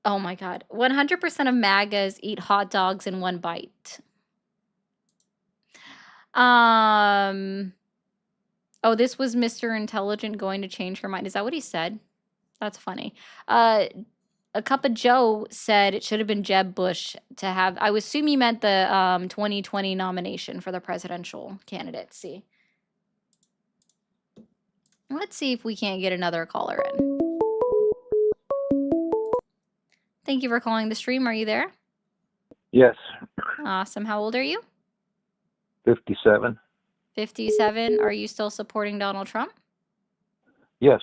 oh my God. 100% of MAGAs eat hot dogs in one bite. Oh, this was Mr. Intelligent going to change her mind. Is that what he said? That's funny. A Cup of Joe said it should have been Jeb Bush to have. I would assume you meant the 2020 nomination for the presidential candidacy. Let's see if we can't get another caller in. Thank you for calling the stream. Are you there? Yes, Awesome. How old are you? 57. 57. Are you still supporting Donald Trump? Yes.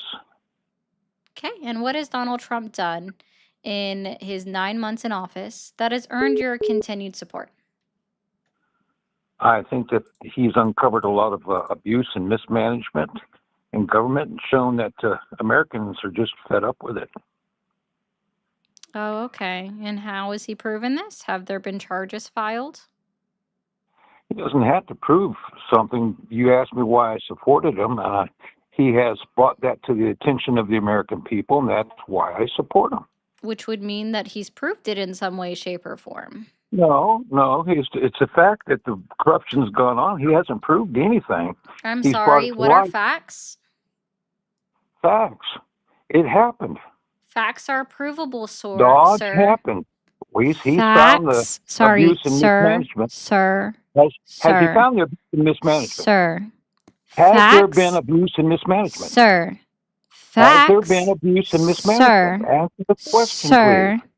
Okay. And what has Donald Trump done in his 9 months in office that has earned your continued support? I think that he's uncovered a lot of abuse and mismanagement in government and shown that Americans are just fed up with it. Oh, okay. And how has he proven this? Have there been charges filed? He doesn't have to prove something. You asked me why I supported him. He has brought that to the attention of the American people, and that's why I support him. Which would mean that he's proved it in some way, shape, or form. No, it's a fact that the corruption's gone on. He hasn't proved anything. I'm He's brought sorry. it to What are light. facts? Facts. It happened. Facts are provable, Dodge sir. happened. He found the Facts. Sorry, abuse and mismanagement. sir. Has he Sir. found the abuse and mismanagement? Sir. Has there Facts. been abuse and mismanagement? Sir. Has there Facts. been abuse and mismanagement? Sir. Answer the question, Sir. please.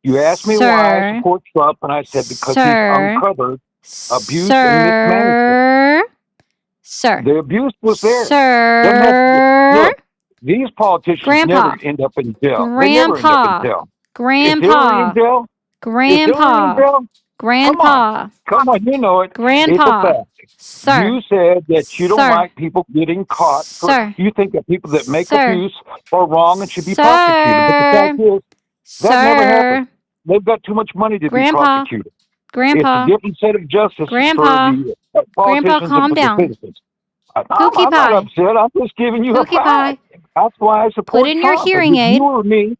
You asked me why Sir. I support Trump, and I said because Sir. he's uncovered abuse and mismanagement. Sir. The abuse was there. Sir. Look, these politicians Grandpa. never end up in jail. They never end Grandpa. up in jail. Grandpa. Is Hillary in jail? Grandpa. Grandpa. Come on, you know it. Grandpa. It's a fact. Sir. You said that you don't Sir. like people getting caught. Sir. You think that people that make Sir. abuse are wrong and should be Sir. prosecuted. But the fact is, that never Sir. happened. They've got too much money to Grandpa. be prosecuted. Grandpa. It's a different set of justice Grandpa. for the Grandpa, politicians calm and for down. the citizens. I'm Pookie not pie. upset. I'm just giving you Pookie a fact. pie. That's why I support Put in your Trump. hearing If aid. You or me,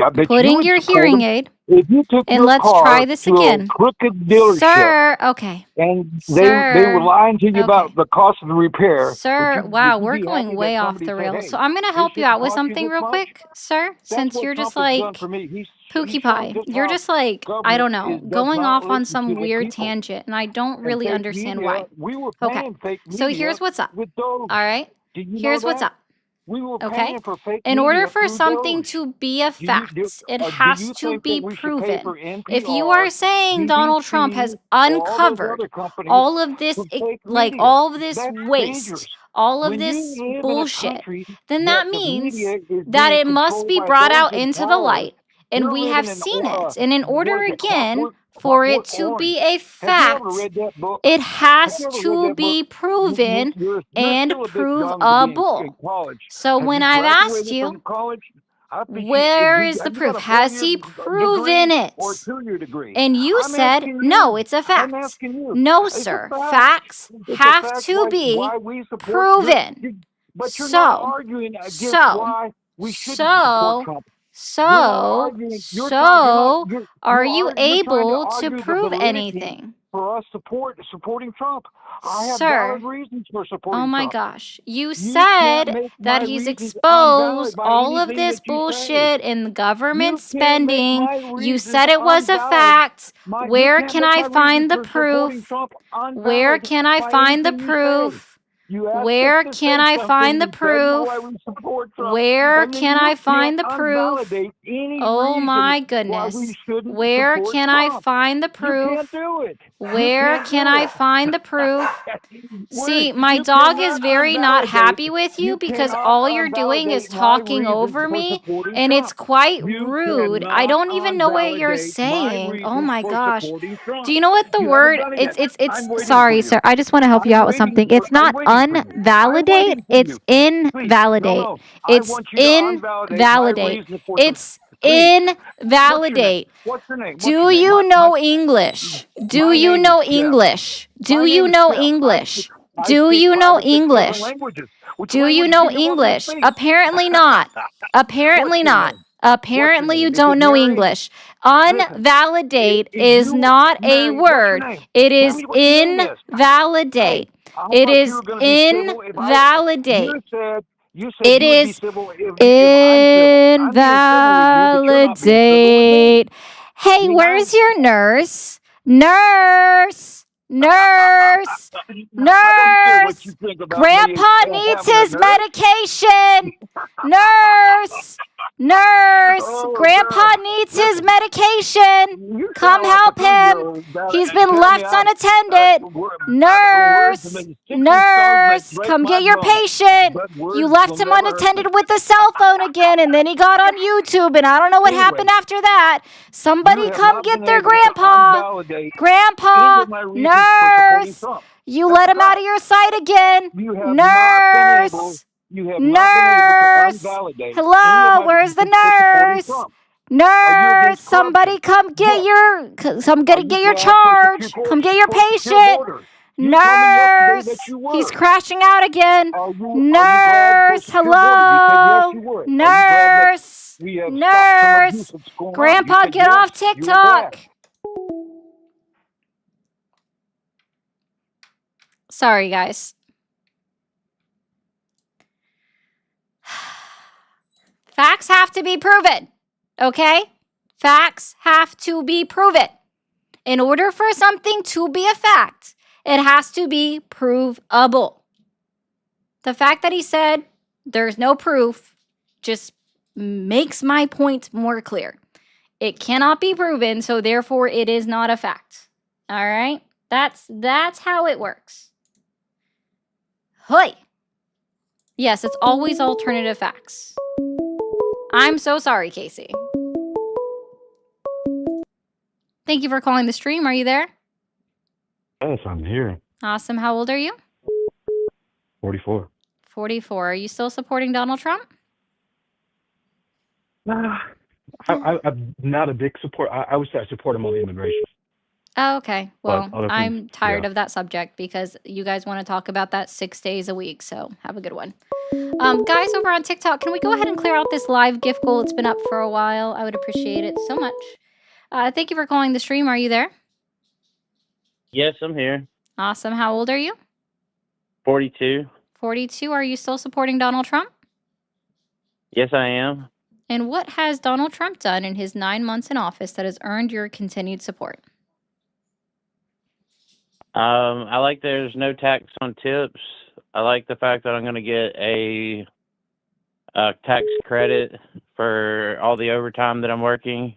I bet Put you in would your support hearing him. aid. If you took And your let's car try this to again. a crooked dealership Sir. Okay. and they Sir. were lying to you Okay. about the cost of the repair, Sir, wow, would you we're be going happy way that off somebody the said, rails. "Hey, So I'm going to this help you shouldn't out with cost you something this real much"? quick, sir, That's since what you're just Trump has done like for me. He's Pookie shown Pie. just You're how just like, I government don't know, does going not off on listen some to the weird people. tangent, and I don't And really fake understand media, why. we were Okay. paying fake So media here's what's up. with those. All right. Did you Here's know what's that? up. We were Okay. paying for fake In media order for through something Doge. to be a Do you, fact, it do has you to think be that we should pay proven. for If you are NPR, saying Donald Trump has BBC, or all those uncovered other companies all of this, for fake like media? all of this That's waste, dangerous. all of When you this live in a bullshit, country then that that the means media is that being it must controlled be by brought those out in into the power, light. And we're we living have in seen it. And in order what is it, again for it Clockwork to Orange. be a Have you fact, ever read that book? it Have has you ever read to that be book? proven You're and still a bit young to be in provable. college. So Have when you I've graduated asked from you, college? I appreciate where you. is the Have you proof? got a Has 4-year he proven degree it? or a 2-year degree? And you I'm said, asking no, you. it's a I'm fact. asking you. No, It's a sir. fact. Facts It's a have fact to be why we support proven. but you're not So, arguing against so, why we shouldn't support Trump. You're not so, arguing. You're so, you're are you're you trying to able to argue the prove validity anything? for us supporting Trump. I have Sir, valid reasons for supporting oh my Trump. gosh. You You said can't make that my he's reasons exposed unvalid by all of anything this that you say. bullshit in the government You can't make spending. my You reasons said it was a unvalid. fact. You Where can't can make I my find the reasons for supporting proof? Trump Where unvalid can I by find the anything you say. proof? You asked Where us to can say I find the something, you said why proof? we support Trump, Where and then can you I find can't the proof? unvalidate any Oh reason my why we goodness. shouldn't Where support can I Trump. find the You can't proof? do it. You Where can't can do I it. find the proof? See, my You dog is cannot very not invalidate. happy with you You because cannot all you're doing is invalidate my talking reasons over for me, supporting and it's Trump. quite You rude. I cannot don't even know what you're invalidate my saying. Oh reasons my for gosh. supporting Trump. Do you know what the You haven't word done it it's yet. it's I'm waiting for sorry, you. sir. I just want to help you out with something. It's not I'm unvalidate, waiting for it's you. Please, invalidate. no. I It's want you to invalidate my invalidate. reason for It's please. invalidate. What's your name? Do you know English? Do you know English? Do you know English? Do you know English? Do you know English? Apparently not. Apparently not. Apparently you don't know English. Unvalidate is not a word. It is invalidate. It is invalidate. It is invalidate. Hey, where's your nurse? Nurse! Nurse! Nurse! Grandpa needs his medication! Nurse! Nurse! Grandpa needs his medication! Come help him! He's been left unattended! Nurse! Nurse! Come get your patient! You left him unattended with the cell phone again, and then he got on YouTube, and I don't know what happened after that. Somebody come get their grandpa! Grandpa! Nurse! You let him out of your sight again! Nurse! Nurse! Hello, where's the nurse? Nurse! Somebody come get your charge! Come get your patient! Nurse! He's crashing out again! Nurse! Hello! Nurse! Nurse! Grandpa, get off TikTok! Sorry, guys. Facts have to be proven, okay? Facts have to be proven. In order for something to be a fact, it has to be provable. The fact that he said there's no proof just makes my point more clear. It cannot be proven, so therefore it is not a fact. All right? That's how it works. Hoy! Yes, it's always alternative facts. I'm so sorry, Casey. Thank you for calling the stream. Are you there? Yes, I'm here. Awesome. How old are you? 44. 44. Are you still supporting Donald Trump? I'm not a big support. I would say I support him on the immigration. Oh, okay. Well, But other I'm things, tired yeah. of that subject because you guys want to talk about that 6 days a week. So have a good one. Guys over on TikTok, can we go ahead and clear out this live gift goal? It's been up for a while. I would appreciate it so much. Thank you for calling the stream. Are you there? Yes, I'm here. Awesome. How old are you? 42. 42. Are you still supporting Donald Trump? Yes, I am. And what has Donald Trump done in his 9 months in office that has earned your continued support? I like there's no tax on tips. I like the fact that I'm going to get a tax credit for all the overtime that I'm working.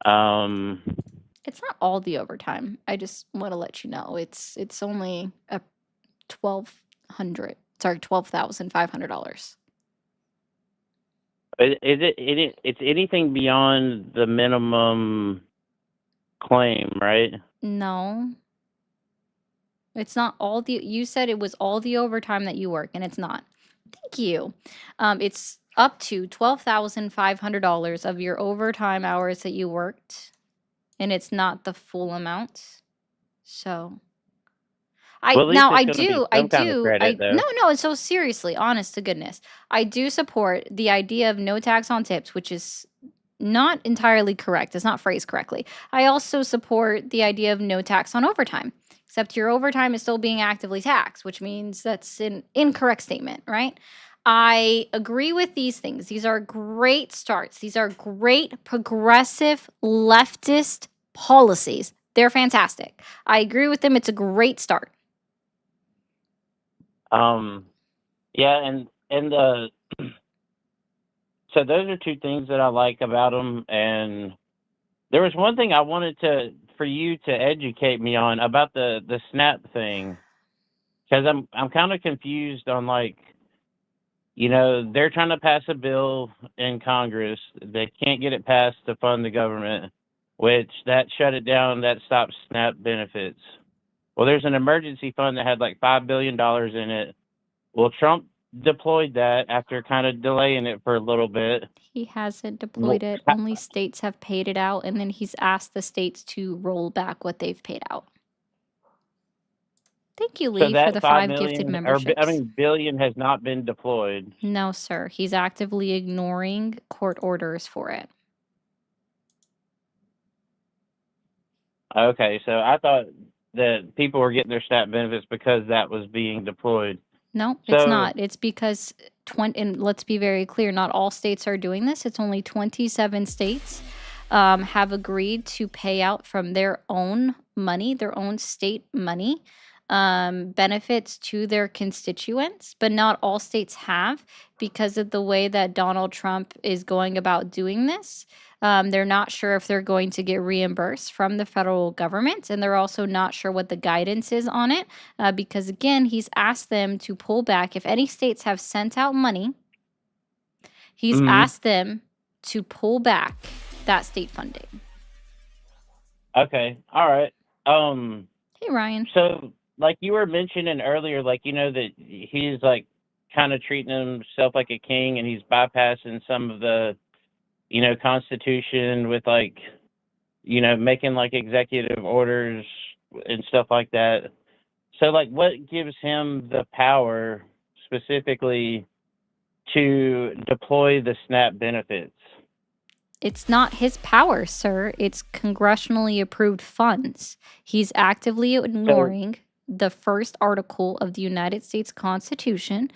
It's not all the overtime. I just want to let you know it's only a $12,500. It's anything beyond the minimum claim, right? No. It's not all the, you said it was all the overtime that you work, and it's not. Thank you. It's up to $12,500 of your overtime hours that you worked, and it's not the full amount. So Well, at least now it's I gonna be do, some kind of credit, though. no, so seriously, honest to goodness, I do support the idea of no tax on tips, which is not entirely correct. It's not phrased correctly. I also support the idea of no tax on overtime, except your overtime is still being actively taxed, which means that's an incorrect statement, right? I agree with these things. These are great starts. These are great progressive leftist policies. They're fantastic. I agree with them. It's a great start. Yeah, and so those are two things that I like about them. And there was one thing I wanted for you to educate me on about the SNAP thing, because I'm kind of confused on, like, you know, they're trying to pass a bill in Congress. They can't get it passed to fund the government, which that shut it down. That stopped SNAP benefits. Well, there's an emergency fund that had like $5 billion in it. Well, Trump deployed that after kind of delaying it for a little bit. He hasn't deployed it. Only states have paid it out, and then he's asked the states to roll back what they've paid out. Thank you, Lee, for the 5 gifted memberships. Billion has not been deployed. No, sir. He's actively ignoring court orders for it. Okay, so I thought that people were getting their SNAP benefits because that was being deployed. No, it's not. It's because, and let's be very clear, not all states are doing this. It's only 27 states have agreed to pay out from their own money, their own state money, benefits to their constituents, but not all states have because of the way that Donald Trump is going about doing this. They're not sure if they're going to get reimbursed from the federal government, and they're also not sure what the guidance is on it because, again, he's asked them to pull back. If any states have sent out money, he's asked them to pull back that state funding. Okay. All right. Hey, Ryan. So, like you were mentioning earlier, like, you know, that he's like kind of treating himself like a king and he's bypassing some of the, you know, Constitution with like, you know, making like executive orders and stuff like that. So, like, what gives him the power specifically to deploy the SNAP benefits? It's not his power, sir. It's congressionally approved funds. He's actively ignoring the first article of the United States Constitution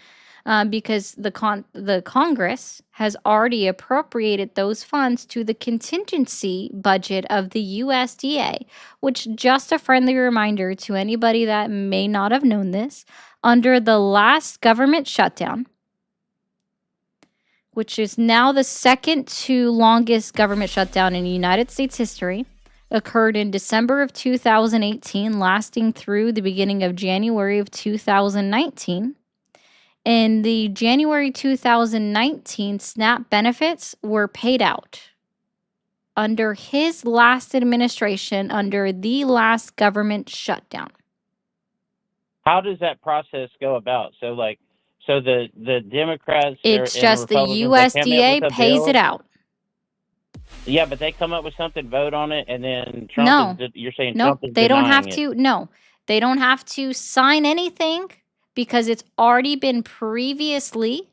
because the Congress has already appropriated those funds to the contingency budget of the USDA, which, just a friendly reminder to anybody that may not have known this, under the last government shutdown, which is now the second to longest government shutdown in United States history, occurred in December of 2018, lasting through the beginning of January of 2019. In the January 2019, SNAP benefits were paid out under his last administration, under the last government shutdown. How does that process go about? So, like, so the Democrats, It's and just the Republicans, they come up USDA with a pays bill? it out. Yeah, but they come up with something, vote on it, and then No. Trump is, you're saying No, Trump is they don't have denying it. to. No, they don't have to sign anything because it's already been previously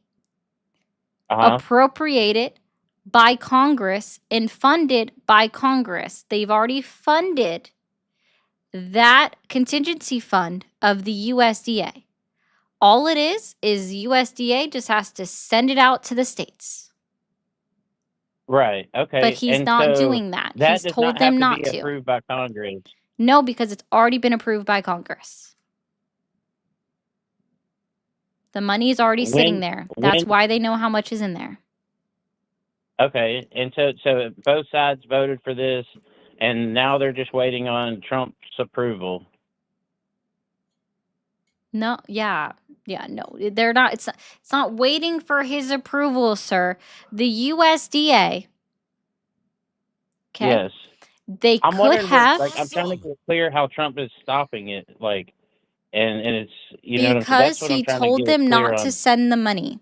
appropriated by Congress and funded by Congress. They've already funded that contingency fund of the USDA. All it is USDA just has to send it out to the states. Right. Okay. But he's and not so doing that. That He's does told not them have not to be to. approved by Congress. No, because it's already been approved by Congress. The money is already sitting there. That's why they know how much is in there. Okay, and so both sides voted for this, and now they're just waiting on Trump's approval. No, yeah, no, they're not. It's not waiting for his approval, sir. The USDA. Okay. Yes. They I'm could wondering, have, like, I'm trying to get clear how Trump is stopping it, like, and it's, you know, because that's what I'm he trying to told get them clear not on. to send the money.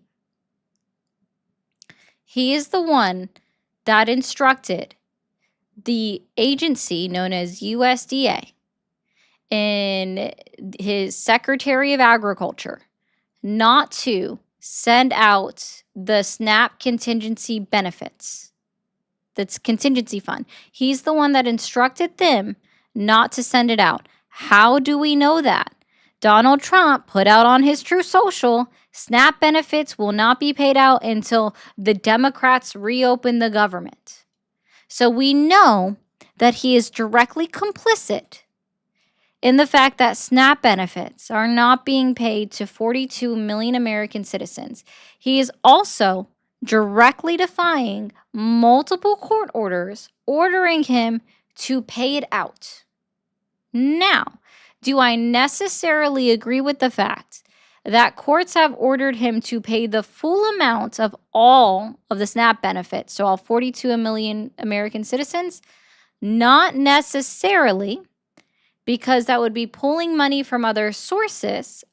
He is the one that instructed the agency known as USDA and his Secretary of Agriculture not to send out the SNAP contingency benefits. That's contingency fund. He's the one that instructed them not to send it out. How do we know that? Donald Trump put out on his True Social, SNAP benefits will not be paid out until the Democrats reopen the government. So we know that he is directly complicit in the fact that SNAP benefits are not being paid to 42 million American citizens. He is also directly defying multiple court orders ordering him to pay it out. Now, do I necessarily agree with the fact that courts have ordered him to pay the full amount of all of the SNAP benefits, so all 42 million American citizens? Not necessarily, because that would be pulling money from other sources,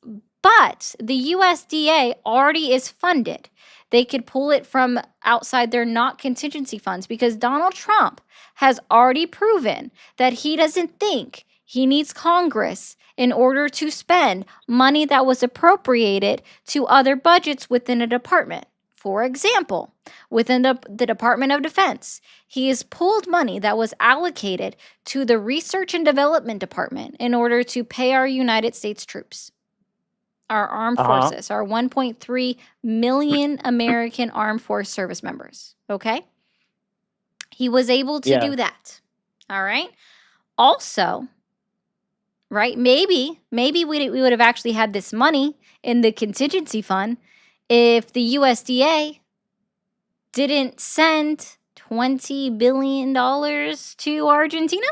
but the USDA already is funded. They could pull it from outside their not contingency funds because Donald Trump has already proven that he doesn't think he needs Congress in order to spend money that was appropriated to other budgets within a department. For example, within the Department of Defense, he has pulled money that was allocated to the Research and Development Department in order to pay our United States troops, our armed forces, our 1.3 million American armed force service members. Okay? He was able to do that. All right? Also, right? Maybe we would have actually had this money in the contingency fund if the USDA didn't send $20 billion to Argentina.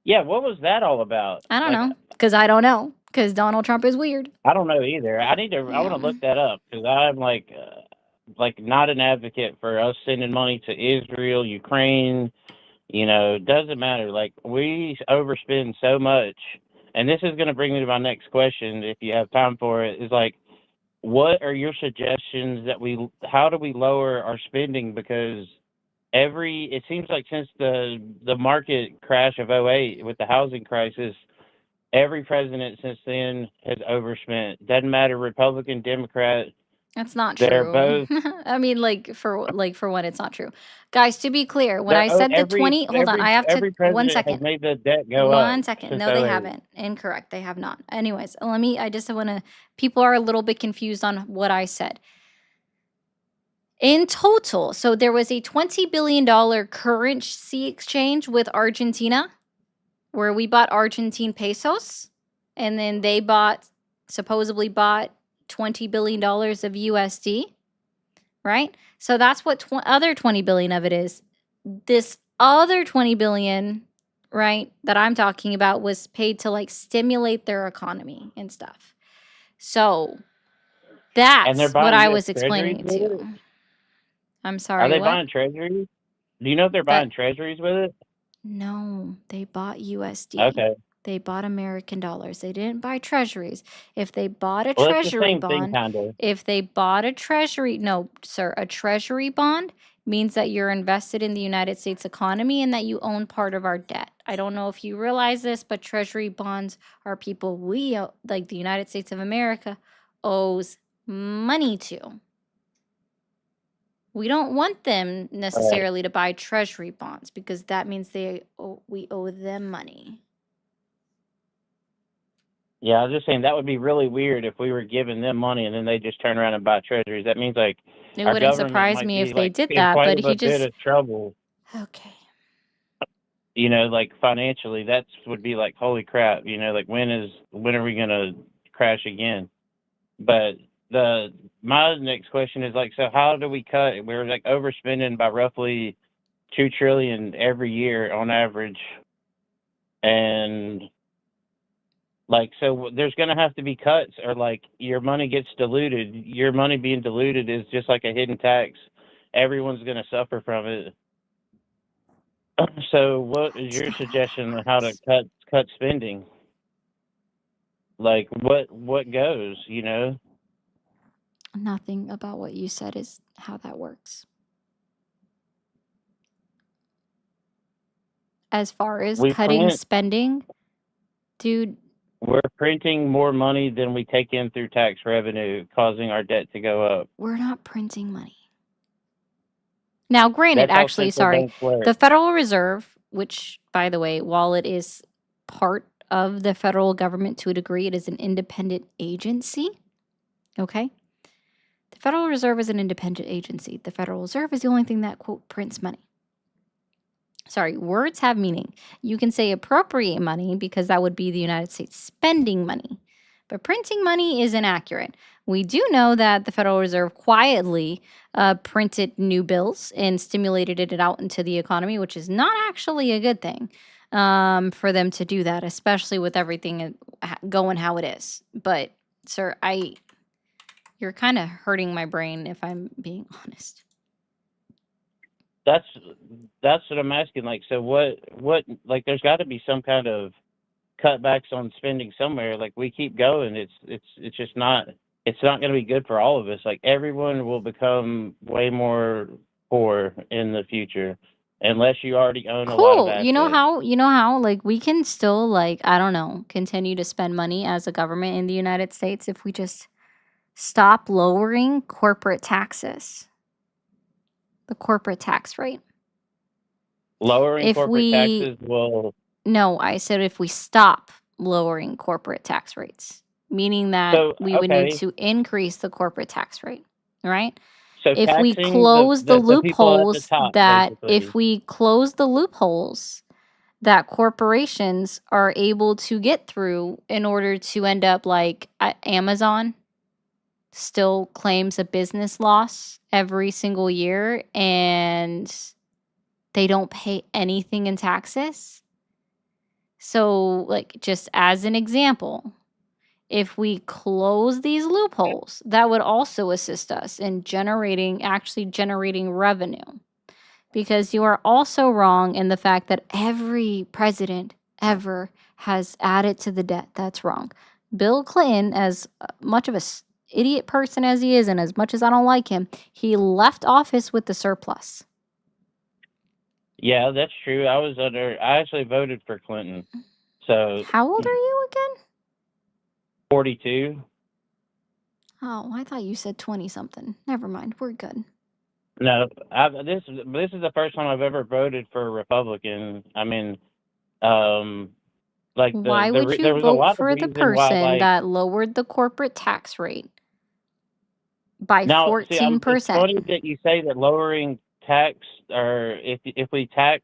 Yeah, what was that all about? I don't Like, know, because I don't know, because Donald Trump is weird. I don't know either. I want to look that up because I'm like not an advocate for us sending money to Israel, Ukraine. You know, doesn't matter. Like, we overspend so much, and this is going to bring me to my next question, if you have time for it. Is like, what are your suggestions how do we lower our spending? Because it seems like since the market crash of 2008 with the housing crisis, every president since then has overspent. Doesn't matter, Republican, Democrat. That's not They're true. both. I mean, for one, it's not true. Guys, to be clear, when I said the 20, hold on, I have to, Every president 1 second. has made the debt go up. 1 second. since No, they 2008. haven't. Incorrect. They have not. Anyways, I just want to, people are a little bit confused on what I said. In total, so there was a $20 billion currency exchange with Argentina where we bought Argentine pesos and then they supposedly bought $20 billion of USD, right? So that's what other 20 billion of it is. This other 20 billion, right, that I'm talking about was paid to like stimulate their economy and stuff. So that's what I was explaining to you. I'm sorry, Are they what? buying treasuries? Do you know if they're buying treasuries with it? No, they bought USD. Okay. They bought American dollars. They didn't buy treasuries. If they bought a Well, it's the treasury same thing, bond, kind of. if they bought a treasury, no, sir, a treasury bond means that you're invested in the United States economy and that you own part of our debt. I don't know if you realize this, but treasury bonds are people like the United States of America owes money to. We don't want them necessarily to buy treasury bonds because that means we owe them money. Yeah, I was just saying that would be really weird if we were giving them money and then they just turn around and buy treasuries. That means like It our wouldn't government surprise might me be if they like did in that, quite but a he bit just of trouble. okay. You know, like financially, that would be like, holy crap. You know, like when are we gonna crash again? But my next question is like, so how do we cut? We're like overspending by roughly $2 trillion every year on average, and like, so there's going to have to be cuts, or like your money gets diluted. Your money being diluted is just like a hidden tax. Everyone's going to suffer from it. So what is your suggestion on how to cut spending? Like what goes, you know? Nothing about what you said is how that works. As far as cutting spending, dude, we're printing more money than we take in through tax revenue, causing our debt to go up. we're not printing money. Now, granted, That's how actually, central sorry, banks work. the Federal Reserve, which, by the way, while it is part of the federal government to a degree, it is an independent agency. Okay? The Federal Reserve is an independent agency. The Federal Reserve is the only thing that, quote, prints money. Sorry, words have meaning. You can say appropriate money because that would be the United States spending money. But printing money is inaccurate. We do know that the Federal Reserve quietly printed new bills and stimulated it out into the economy, which is not actually a good thing for them to do that, especially with everything going how it is. But, sir, you're kind of hurting my brain if I'm being honest. That's what I'm asking. Like, so what? Like, there's got to be some kind of cutbacks on spending somewhere. Like, we keep going. It's just not. It's not going to be good for all of us. Like, everyone will become way more poor in the future unless you already own a lot of Cool. assets. You know how like we can still like, I don't know, continue to spend money as a government in the United States if we just stop lowering corporate taxes. The corporate tax rate. Lowering If corporate taxes will. No, I said if we stop lowering corporate tax rates, meaning that we would need to increase the corporate tax rate, right? So If we taxing close the people at the loopholes top, that basically. if we close the loopholes that corporations are able to get through in order to end up like Amazon still claims a business loss every single year and they don't pay anything in taxes. So, like, just as an example, if we close these loopholes, that would also assist us in actually generating revenue. Because you are also wrong in the fact that every president ever has added to the debt. That's wrong. Bill Clinton, as much of a idiot person as he is, and as much as I don't like him, he left office with the surplus. Yeah, that's true. I actually voted for Clinton. So how old are you again? 42. Oh, I thought you said 20 something. Never mind. We're good. No, this is the first time I've ever voted for a Republican. I mean, like why would you there was a vote lot for of the reason why, person like, that lowered the corporate tax rate by now, see, 14%? it's funny that you say that lowering tax, or if we tax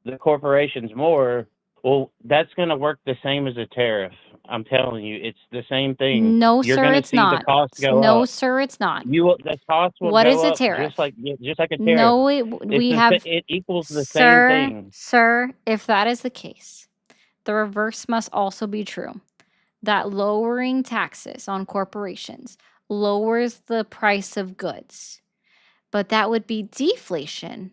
the corporations more, well, that's going to work the same as a tariff. I'm telling you, it's the same thing. No, You're sir, going to it's see not. the cost go No, up. sir, it's not. The cost will What go is a up tariff? just like a tariff. No, It equals the same sir, thing. sir, if that is the case, the reverse must also be true. That lowering taxes on corporations lowers the price of goods, but that would be deflation,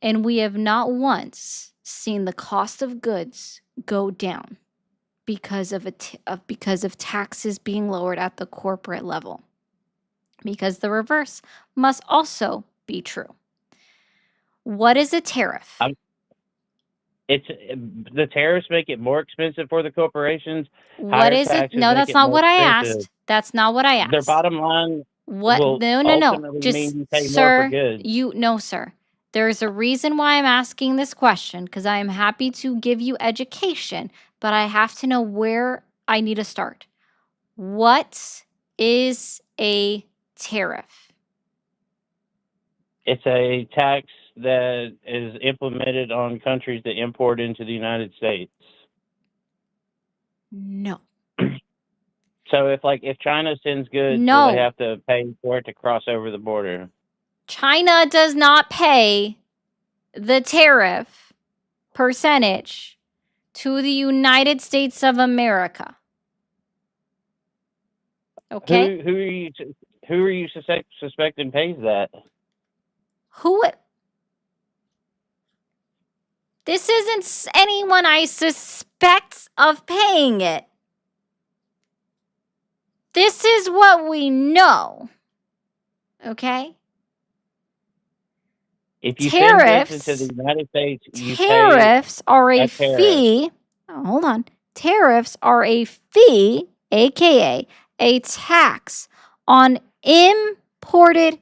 and we have not once seen the cost of goods go down because of taxes being lowered at the corporate level. Because the reverse must also be true. What is a tariff? The tariffs make it more expensive for the corporations. What Higher is it? taxes No, make that's it not more what I expensive. asked. That's not what I asked. Their bottom line will No. ultimately Just, mean you pay more for sir, goods. no, sir. There's a reason why I'm asking this question, because I am happy to give you education, but I have to know where I need to start. What is a tariff? It's a tax that is implemented on countries that import into the United States. No. So if China sends goods, will No. they have to pay for it to cross over the border? China does not pay the tariff percentage to the United States of America. Okay? Who are you suspecting pays that? This isn't anyone I suspect of paying it. This is what we know. Okay? If you send goods into the United States, you Tariffs are a tariff. fee. Oh, hold on. Tariffs are a fee, aka a tax on imported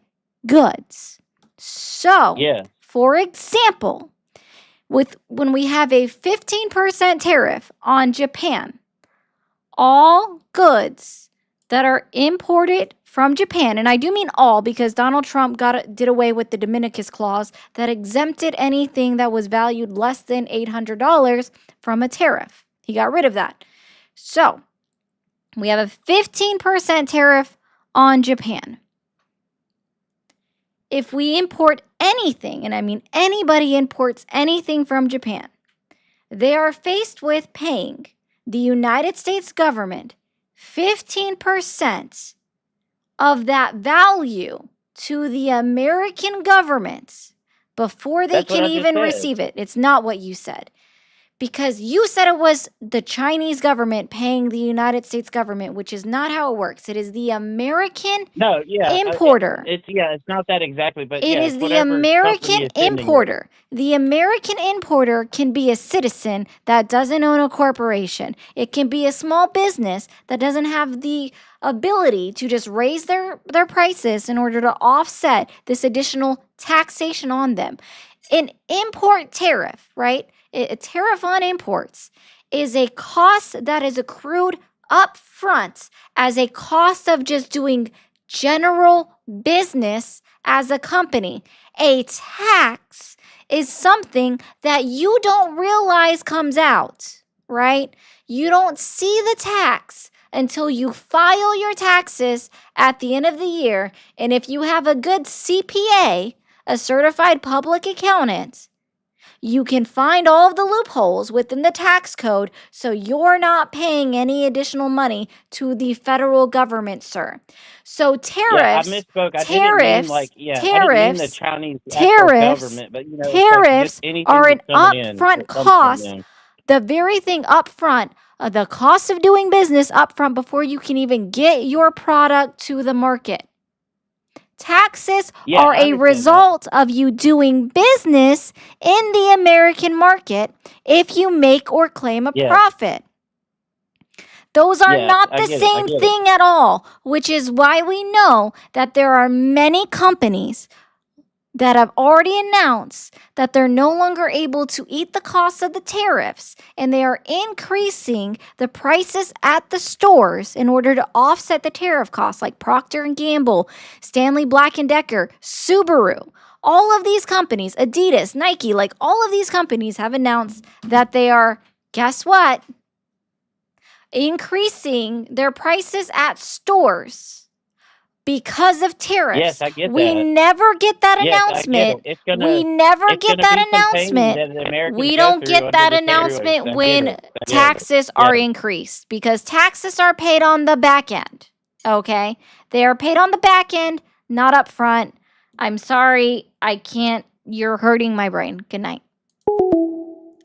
goods. So, Yeah. for example, when we have a 15% tariff on Japan, all goods that are imported from Japan, and I do mean all because Donald Trump did away with the de minimis clause that exempted anything that was valued less than $800 from a tariff. He got rid of that. So, we have a 15% tariff on Japan. If we import anything, and I mean anybody imports anything from Japan, they are faced with paying the United States government 15% of that value to the American government before they That's what can I just even said. receive it. It's not what you said. Because you said it was the Chinese government paying the United States government, which is not how it works. It is the American importer. It's not that exactly, but It yeah, is it's the whatever American company is sending it. importer. The American importer can be a citizen that doesn't own a corporation. It can be a small business that doesn't have the ability to just raise their prices in order to offset this additional taxation on them. An import tariff, right? A tariff on imports is a cost that is accrued up front as a cost of just doing general business as a company. A tax is something that you don't realize comes out, right? You don't see the tax until you file your taxes at the end of the year. And if you have a good CPA, a certified public accountant, you can find all of the loopholes within the tax code so you're not paying any additional money to the federal government, sir. So tariffs, Yeah, I misspoke. I tariffs, didn't mean like, I didn't mean the tariffs, Chinese tariffs, government, but it's like tariffs just anything are an that's coming in upfront that comes from cost. them. The very thing upfront, the cost of doing business upfront before you can even get your product to the market. Taxes Yeah, are I a understand that. result of you doing business in the American market if you make or claim a Yes. profit. Those are Yes, not I the get it. I same get it. thing at all, which is why we know that there are many companies that have already announced that they're no longer able to eat the cost of the tariffs, and they are increasing the prices at the stores in order to offset the tariff costs, like Procter & Gamble, Stanley Black & Decker, Subaru. All of these companies, Adidas, Nike, like all of these companies have announced that they are, guess what? Increasing their prices at stores because of tariffs. Yes, I get We that. never get that Yes, I get announcement. it. It's gonna, We never it's get gonna that be some pain announcement. that the Americans We go don't through get under that the tariffs. announcement I get when it. I get it. taxes are Yes. increased, because taxes are paid on the back end. Okay? They are paid on the back end, not up front. I'm sorry. I can't. You're hurting my brain. Good night.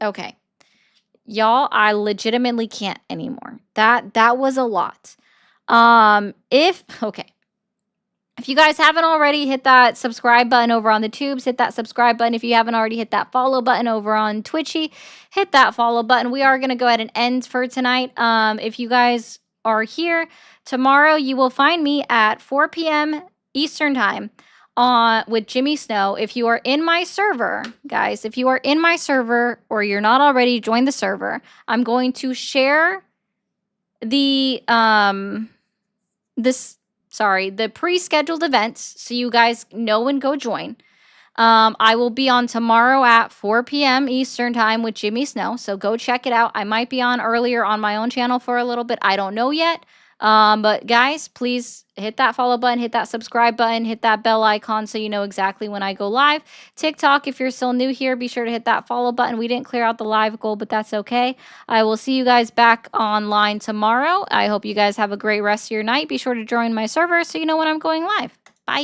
Okay. Y'all, I legitimately can't anymore. That was a lot. If you guys haven't already, hit that subscribe button over on the tubes. Hit that subscribe button. If you haven't already, hit that follow button over on Twitchy. Hit that follow button. We are going to go ahead and end for tonight. If you guys are here tomorrow, you will find me at 4 p.m. Eastern time with Jimmy Snow. If you are in my server, guys, if you are in my server or you're not already, join the server. I'm going to share the the pre-scheduled events so you guys know and go join. I will be on tomorrow at 4 p.m. Eastern time with Jimmy Snow, so go check it out. I might be on earlier on my own channel for a little bit. I don't know yet. But guys, please hit that follow button, hit that subscribe button, hit that bell icon so you know exactly when I go live. TikTok, if you're still new here, be sure to hit that follow button. We didn't clear out the live goal, but that's okay. I will see you guys back online tomorrow. I hope you guys have a great rest of your night. Be sure to join my server so you know when I'm going live. Bye.